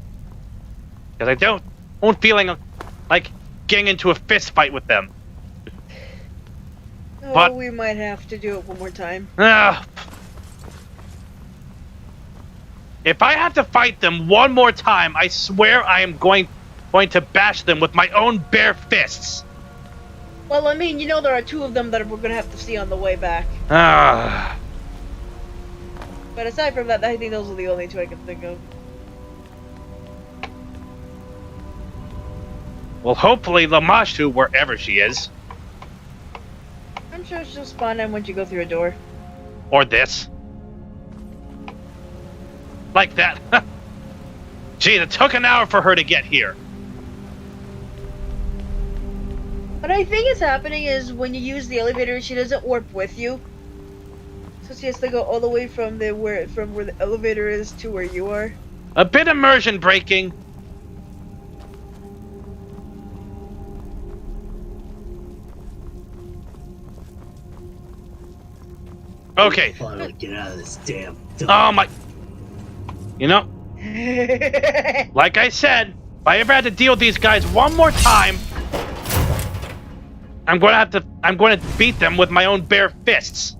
Because I don't feeling like getting into a fist fight with them. Oh, But we might have to do it one more time. If I have to fight them one more time, I swear I am going to bash them with my own bare fists. Well, I mean, you know there are two of them that we're gonna have to see on the way back. But aside from that, I think those are the only two I can think of. Well, hopefully Lamashu, wherever she is. I'm sure she'll spawn in once you go through a door. Or this. Like that. Gee, it took an hour for her to get here. What I think is happening is when you use the elevator, she doesn't warp with you. So she has to go all the way from where the elevator is to where you are. A bit immersion breaking. Okay. Finally get out of this damn dump. Oh my. You know, like I said, if I ever had to deal with these guys one more time, I'm going to beat them with my own bare fists.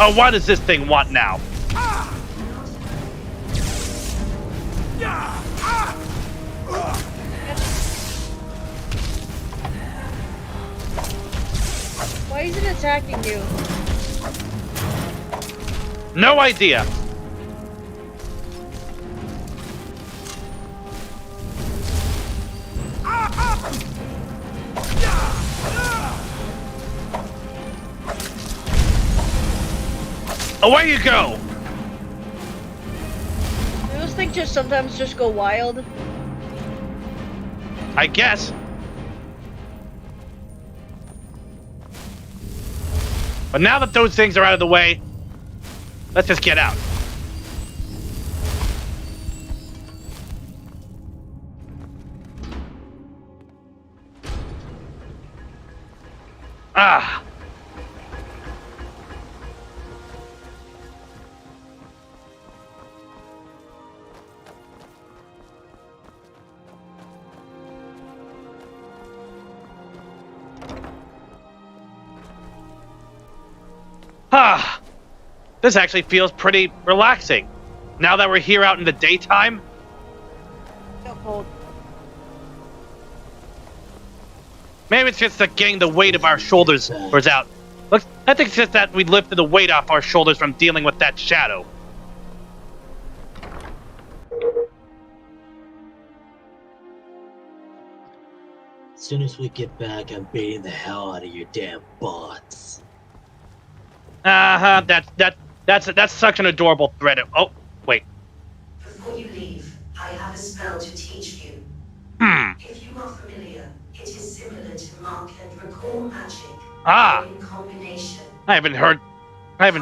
Oh, what does this thing want now? Why is it attacking you? No idea. Away you go! Those things just sometimes just go wild. I guess. But now that those things are out of the way, let's just get out. Ah. Ah, this actually feels pretty relaxing. Now that we're here out in the daytime. So cold. Maybe it's just that getting the weight of our shoulders was out. Look, I think it's just that we lifted the weight off our shoulders from dealing with that shadow. As soon as we get back, I'm beating the hell out of your damn bots. That's such an adorable thread. Oh, wait. Before you leave, I have a spell to teach you. If you are familiar, it is similar to mark and recall magic. In combination. I haven't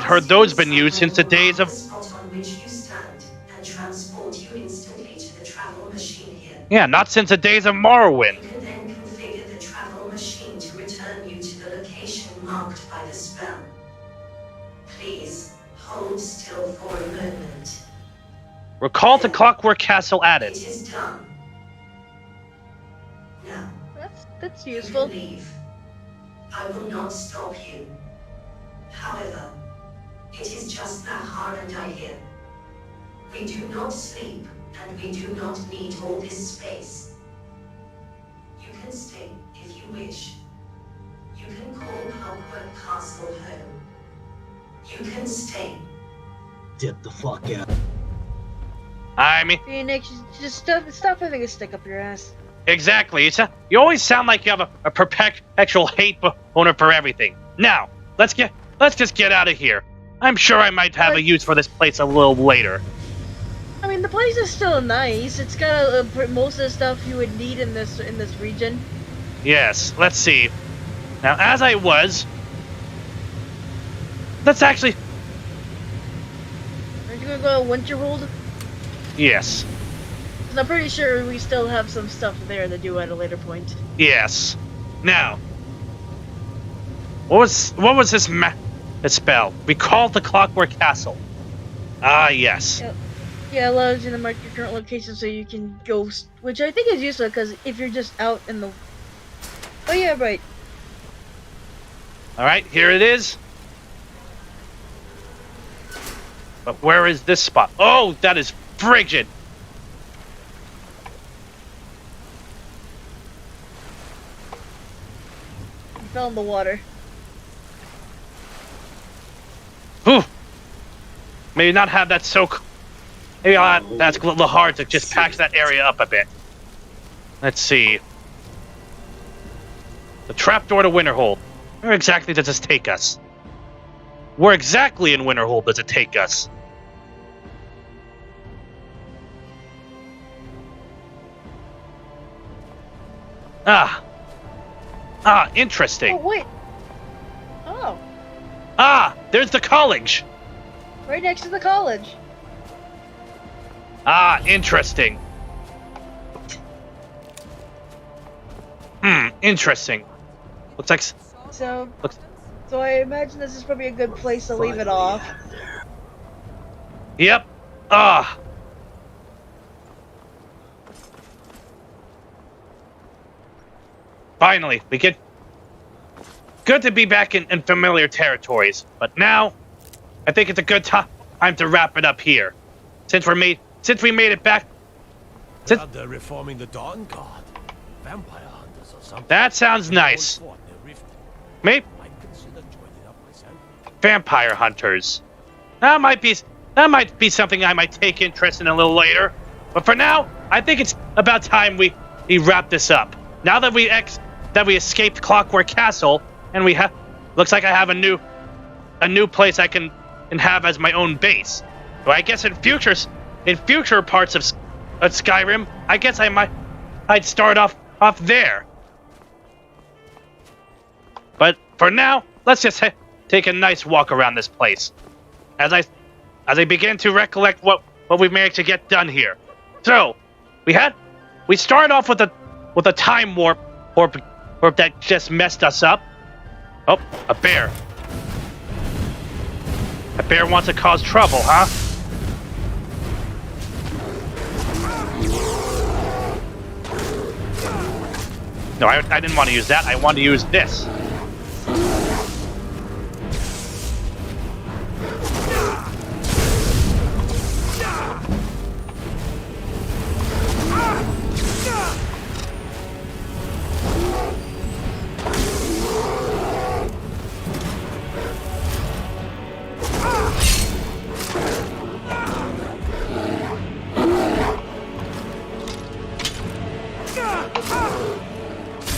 heard those been used since the days of. The spot on which you stand and transport you instantly to the travel machine here. Yeah, not since the days of Morrowind. You can then configure the travel machine to return you to the location marked by the spell. Please, hold still for a moment. Recall to Clockwork Castle added. It is done. Now, That's you useful. can leave. I will not stop you. However, it is just that hard and I hear. We do not sleep, and we do not need all this space. You can stay if you wish. You can call Clockwork Castle home. You can stay. Get the fuck out. I mean, Phoenix, just stop having a stick up your ass. exactly. You always sound like you have a perpetual hate boner for everything. Now, let's just get out of here. I'm sure I might have a use for this place a little later. I mean, the place is still nice. It's got most of the stuff you would need in this region. Yes, let's see. Now, as I was, let's actually... Aren't you gonna go to Winterhold? Yes. 'Cause I'm pretty sure we still have some stuff there to do at a later point. Yes. Now, what was this spell? Recall the Clockwork Castle. Ah, yes. Yep. Yeah, allows you to mark your current location so you can ghost, which I think is useful because if you're just out in the... Oh yeah, right. Alright, here it is. But where is this spot? Oh, that is frigid. You fell in the water. Whew. Maybe not have that so... Maybe that's a little hard to just patch that area up a bit. Let's see. The trapdoor to Winterhold. Where exactly does this take us? Where exactly in Winterhold does it take us? Interesting. Oh, wait. Oh, There's the college. right next to the college. Interesting. Interesting. Looks like... So, Looks... so I imagine this is probably a good place to leave it off. Yep. Finally, we get... Good to be back in familiar territories, but now I think it's a good time to wrap it up here. Since we made it back. They're reforming the Dawn Guard. Vampire hunters or something. That sounds nice. Maybe vampire hunters. That might be something I might take interest in a little later. But for now, I think it's about time we wrap this up. Now that we escaped Clockwork Castle, and looks like I have a new place I can have as my own base. So I guess in future parts of Skyrim, I guess I'd start off there. But for now, let's just take a nice walk around this place, as I begin to recollect what we've managed to get done here. So we started off with a time warp that just messed us up. Oh, a bear. A bear wants to cause trouble, huh? No, I didn't want to use that. I wanted to use this.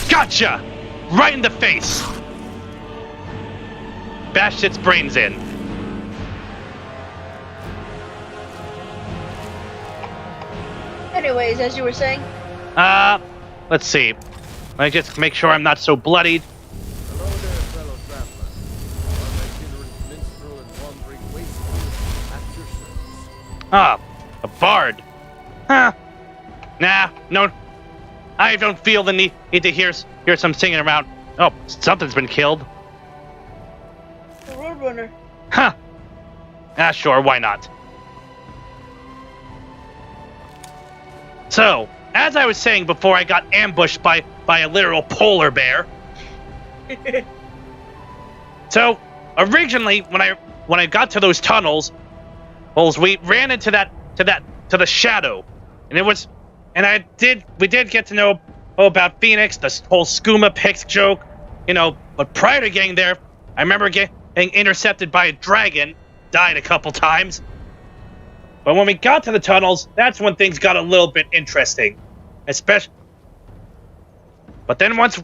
Gotcha! Right in the face! Bashed its brains in. Anyways, as you were saying. Let's see. Let me just make sure I'm not so bloodied. Hello there, fellow traveler. I'm itinerant minstrel and wandering wasteland at your service. A bard. Huh. Nah, no. I don't feel the need to hear some singing around. Oh, something's been killed. The Roadrunner. Huh. Sure, why not? So, as I was saying before I got ambushed by a literal polar bear. So, originally, when I got to those tunnels, we ran into the shadow, and we did get to know about Phoenix, the whole skooma picks joke, but prior to getting there, I remember getting intercepted by a dragon, died a couple times. But when we got to the tunnels, that's when things got a little bit interesting. But then once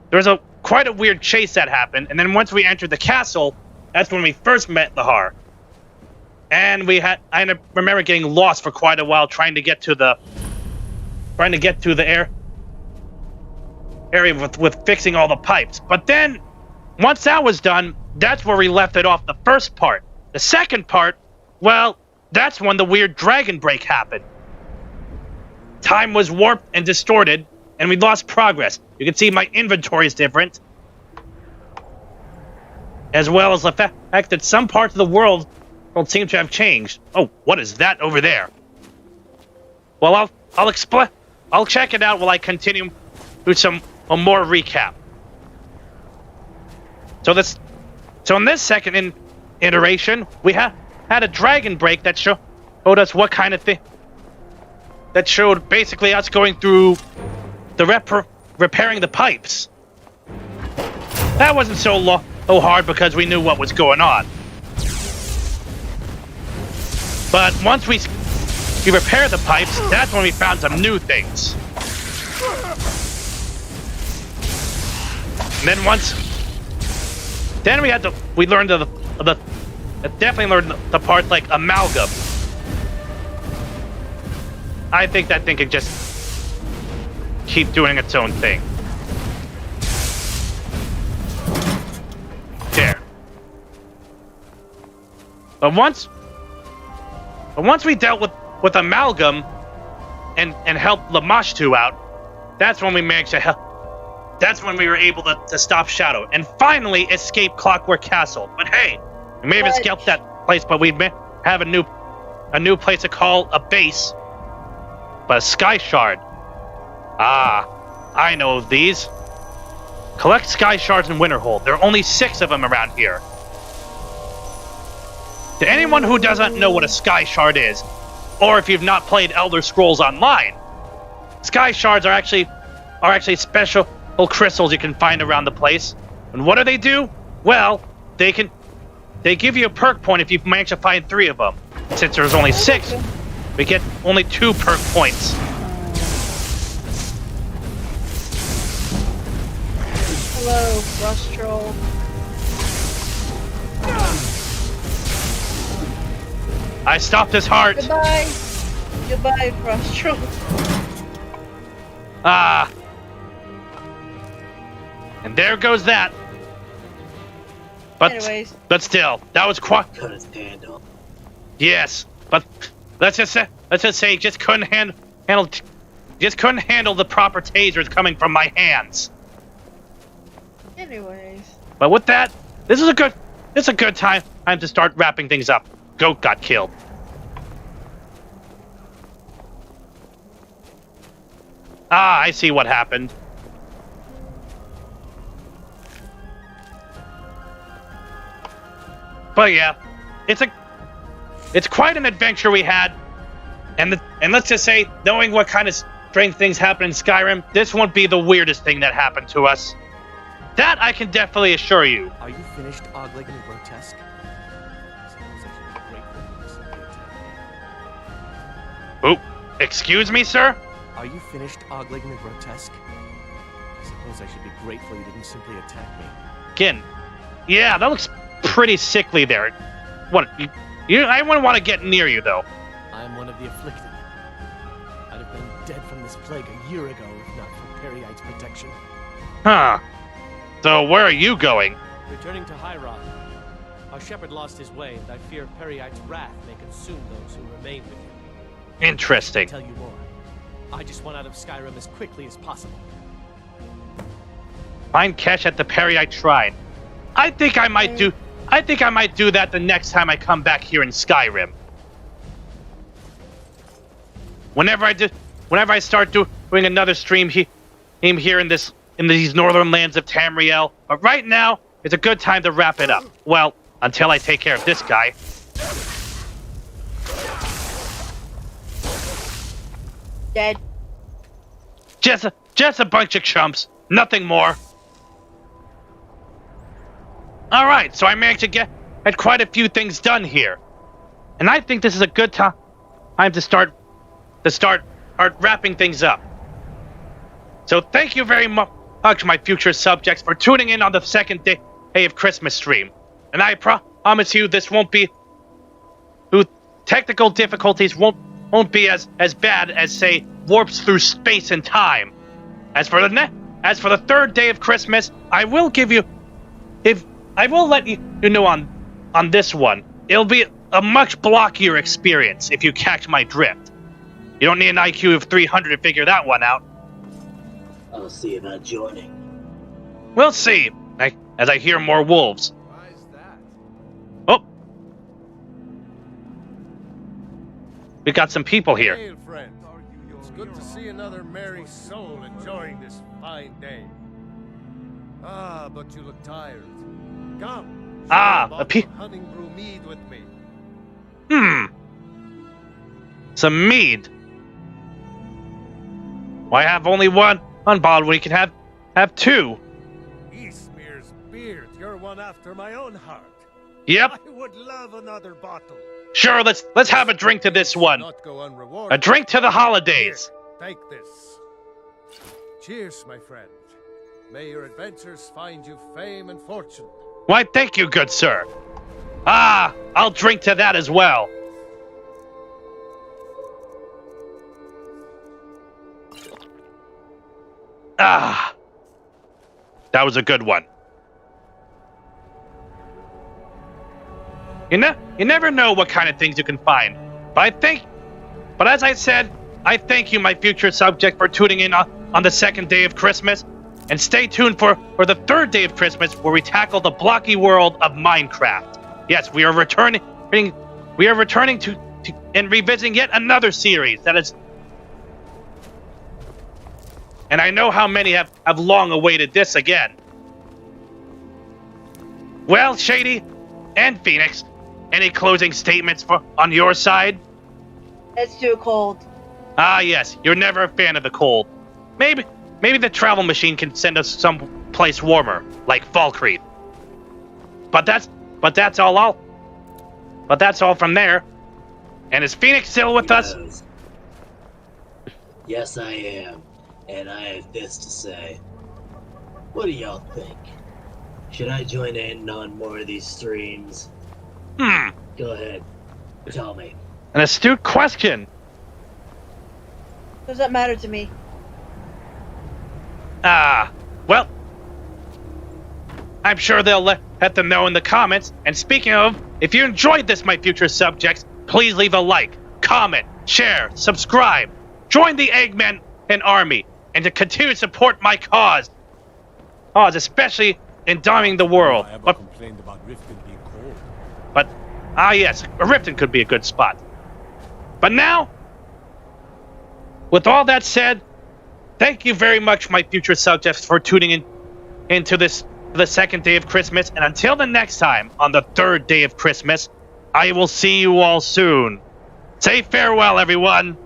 there was quite a weird chase that happened, and then once we entered the castle, that's when we first met Lahar. And I remember getting lost for quite a while trying to get to the area with fixing all the pipes. But then once that was done, that's where we left it off the first part. The second part, well, that's when the weird dragon break happened. Time was warped and distorted, and we lost progress. You can see my inventory is different. As well as the fact that some parts of the world seem to have changed. Oh, what is that over there? Well, I'll explain. I'll check it out while I continue with a more recap. So in this second iteration, we had a dragon break that showed us what kind of thing. That showed basically us going through the repairing the pipes. That wasn't so hard because we knew what was going on. But once we repaired the pipes, that's when we found some new things. And then we learned definitely learned the part like Amalgam. I think that thing can just keep doing its own thing. There. But once we dealt with Amalgam and helped Lamashtu out, that's when we managed to help. That's when we were able to stop Shadow and finally escape Clockwork Castle. But hey, we may have escaped that place, but we may have a new place to call a base. But a Sky Shard. Ah, I know of these. Collect Sky Shards in Winterhold. There are only 6 of them around here. To anyone who doesn't know what a Sky Shard is, or if you've not played Elder Scrolls Online, Sky Shards are actually special crystals you can find around the place. And what do? Well, they give you a perk point if you manage to find 3 of them. Since there's only 6, we get only 2 perk points. Hello, Frost Troll. I stopped his heart. Goodbye. Goodbye, Frost Troll. Ah. And there goes that. But still, that was quite. Couldn't handle. Yes, but let's just say, just couldn't handle the proper tasers coming from my hands. Anyways. But with that, this is a good time to start wrapping things up. Goat got killed. Ah, I see what happened. But yeah, it's quite an adventure we had, and let's just say, knowing what kind of strange things happen in Skyrim, this won't be the weirdest thing that happened to us. That I can definitely assure you. Are you finished ogling and grotesque? I suppose I should be grateful you didn't simply attack me. Oh, excuse me, sir? Are you finished ogling and grotesque? I suppose I should be grateful you didn't simply attack me. Again, yeah, that looks pretty sickly there. What? I wouldn't want to get near you, though. I'm one of the afflicted. I'd have been dead from this plague a year ago if not for Periite's protection. Huh. So where are you going? Returning to High Rock. Our shepherd lost his way, and I fear Periite's wrath may consume those who remain with him. Interesting. I'll tell you more. I just want out of Skyrim as quickly as possible. Find Kesh at the Periite Shrine. I think I might do that the next time I come back here in Skyrim. Whenever I start doing another stream here in these northern lands of Tamriel. But right now, it's a good time to wrap it up. Well, until I take care of this guy. Dead. Just a bunch of chumps. Nothing more. Alright, so I managed to get quite a few things done here. And I think this is a good time to start wrapping things up. So thank you very much, my future subjects, for tuning in on the second day of Christmas stream. And I promise you this won't be... technical difficulties won't be as bad as, say, warps through space and time. As for the third day of Christmas, I will give you... I will let you know on this one. It'll be a much blockier experience if you catch my drift. You don't need an IQ of 300 to figure that one out. I'll see about joining. We'll see, as I hear more wolves. Why is that? Oh! We got some people here. Hail, friend. It's good to see another merry soul enjoying this fine day. Ah, but you look tired. Come. Ah, share a pe- hunting brew mead with me. Some mead. Why have only one bottle when you can have two? He smears beard. You're one after my own heart. Yep. I would love another bottle. Sure, let's have a drink to this one. Not go unrewarded. A drink to the holidays. Here, take this. Cheers, my friend. May your adventures find you fame and fortune. Why, thank you, good sir. Ah, I'll drink to that as well. Ah, that was a good one. You never know what kind of things you can find. But as I said, I thank you, my future subject, for tuning in on the second day of Christmas. And stay tuned for the third day of Christmas, where we tackle the blocky world of Minecraft. Yes, we are returning to and revisiting yet another series that is. And I know how many have long awaited this again. Well, Shady and Phoenix, any closing statements on your side? It's too cold. Ah, yes, you're never a fan of the cold. Maybe the travel machine can send us someplace warmer, like Falkreath. But that's all from there. And is Phoenix still with us? Yes, I am. And I have this to say. What do y'all think? Should I join in on more of these streams? Go ahead. Tell me. An astute question. Does that matter to me? Ah, well, I'm sure they'll let them know in the comments. And speaking of, if you enjoyed this, my future subjects, please leave a like, comment, share, subscribe, join the Eggman and army, and to continue to support my cause, especially in dominating the world. I ever complained about Riften being cold. But, yes, Riften could be a good spot. But now, with all that said, thank you very much, my future subjects, for tuning into the second day of Christmas. And until the next time, on the third day of Christmas, I will see you all soon. Say farewell, everyone.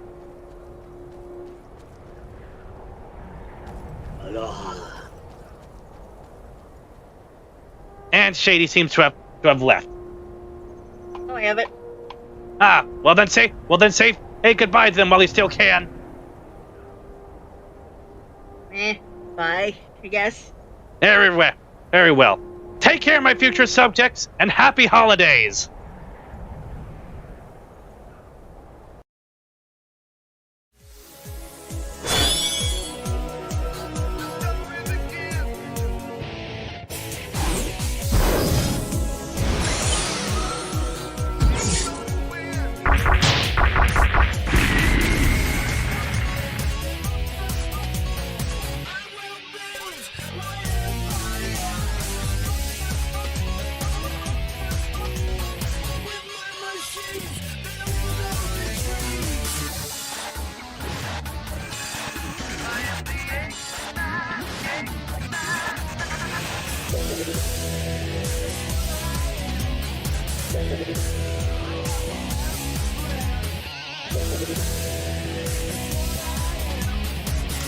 Aloha. And Shady seems to have left. Oh, I have it. Ah, well then say hey goodbye to them while you still can. Bye, I guess. Very well. Take care, my future subjects, and happy holidays.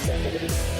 Thank you.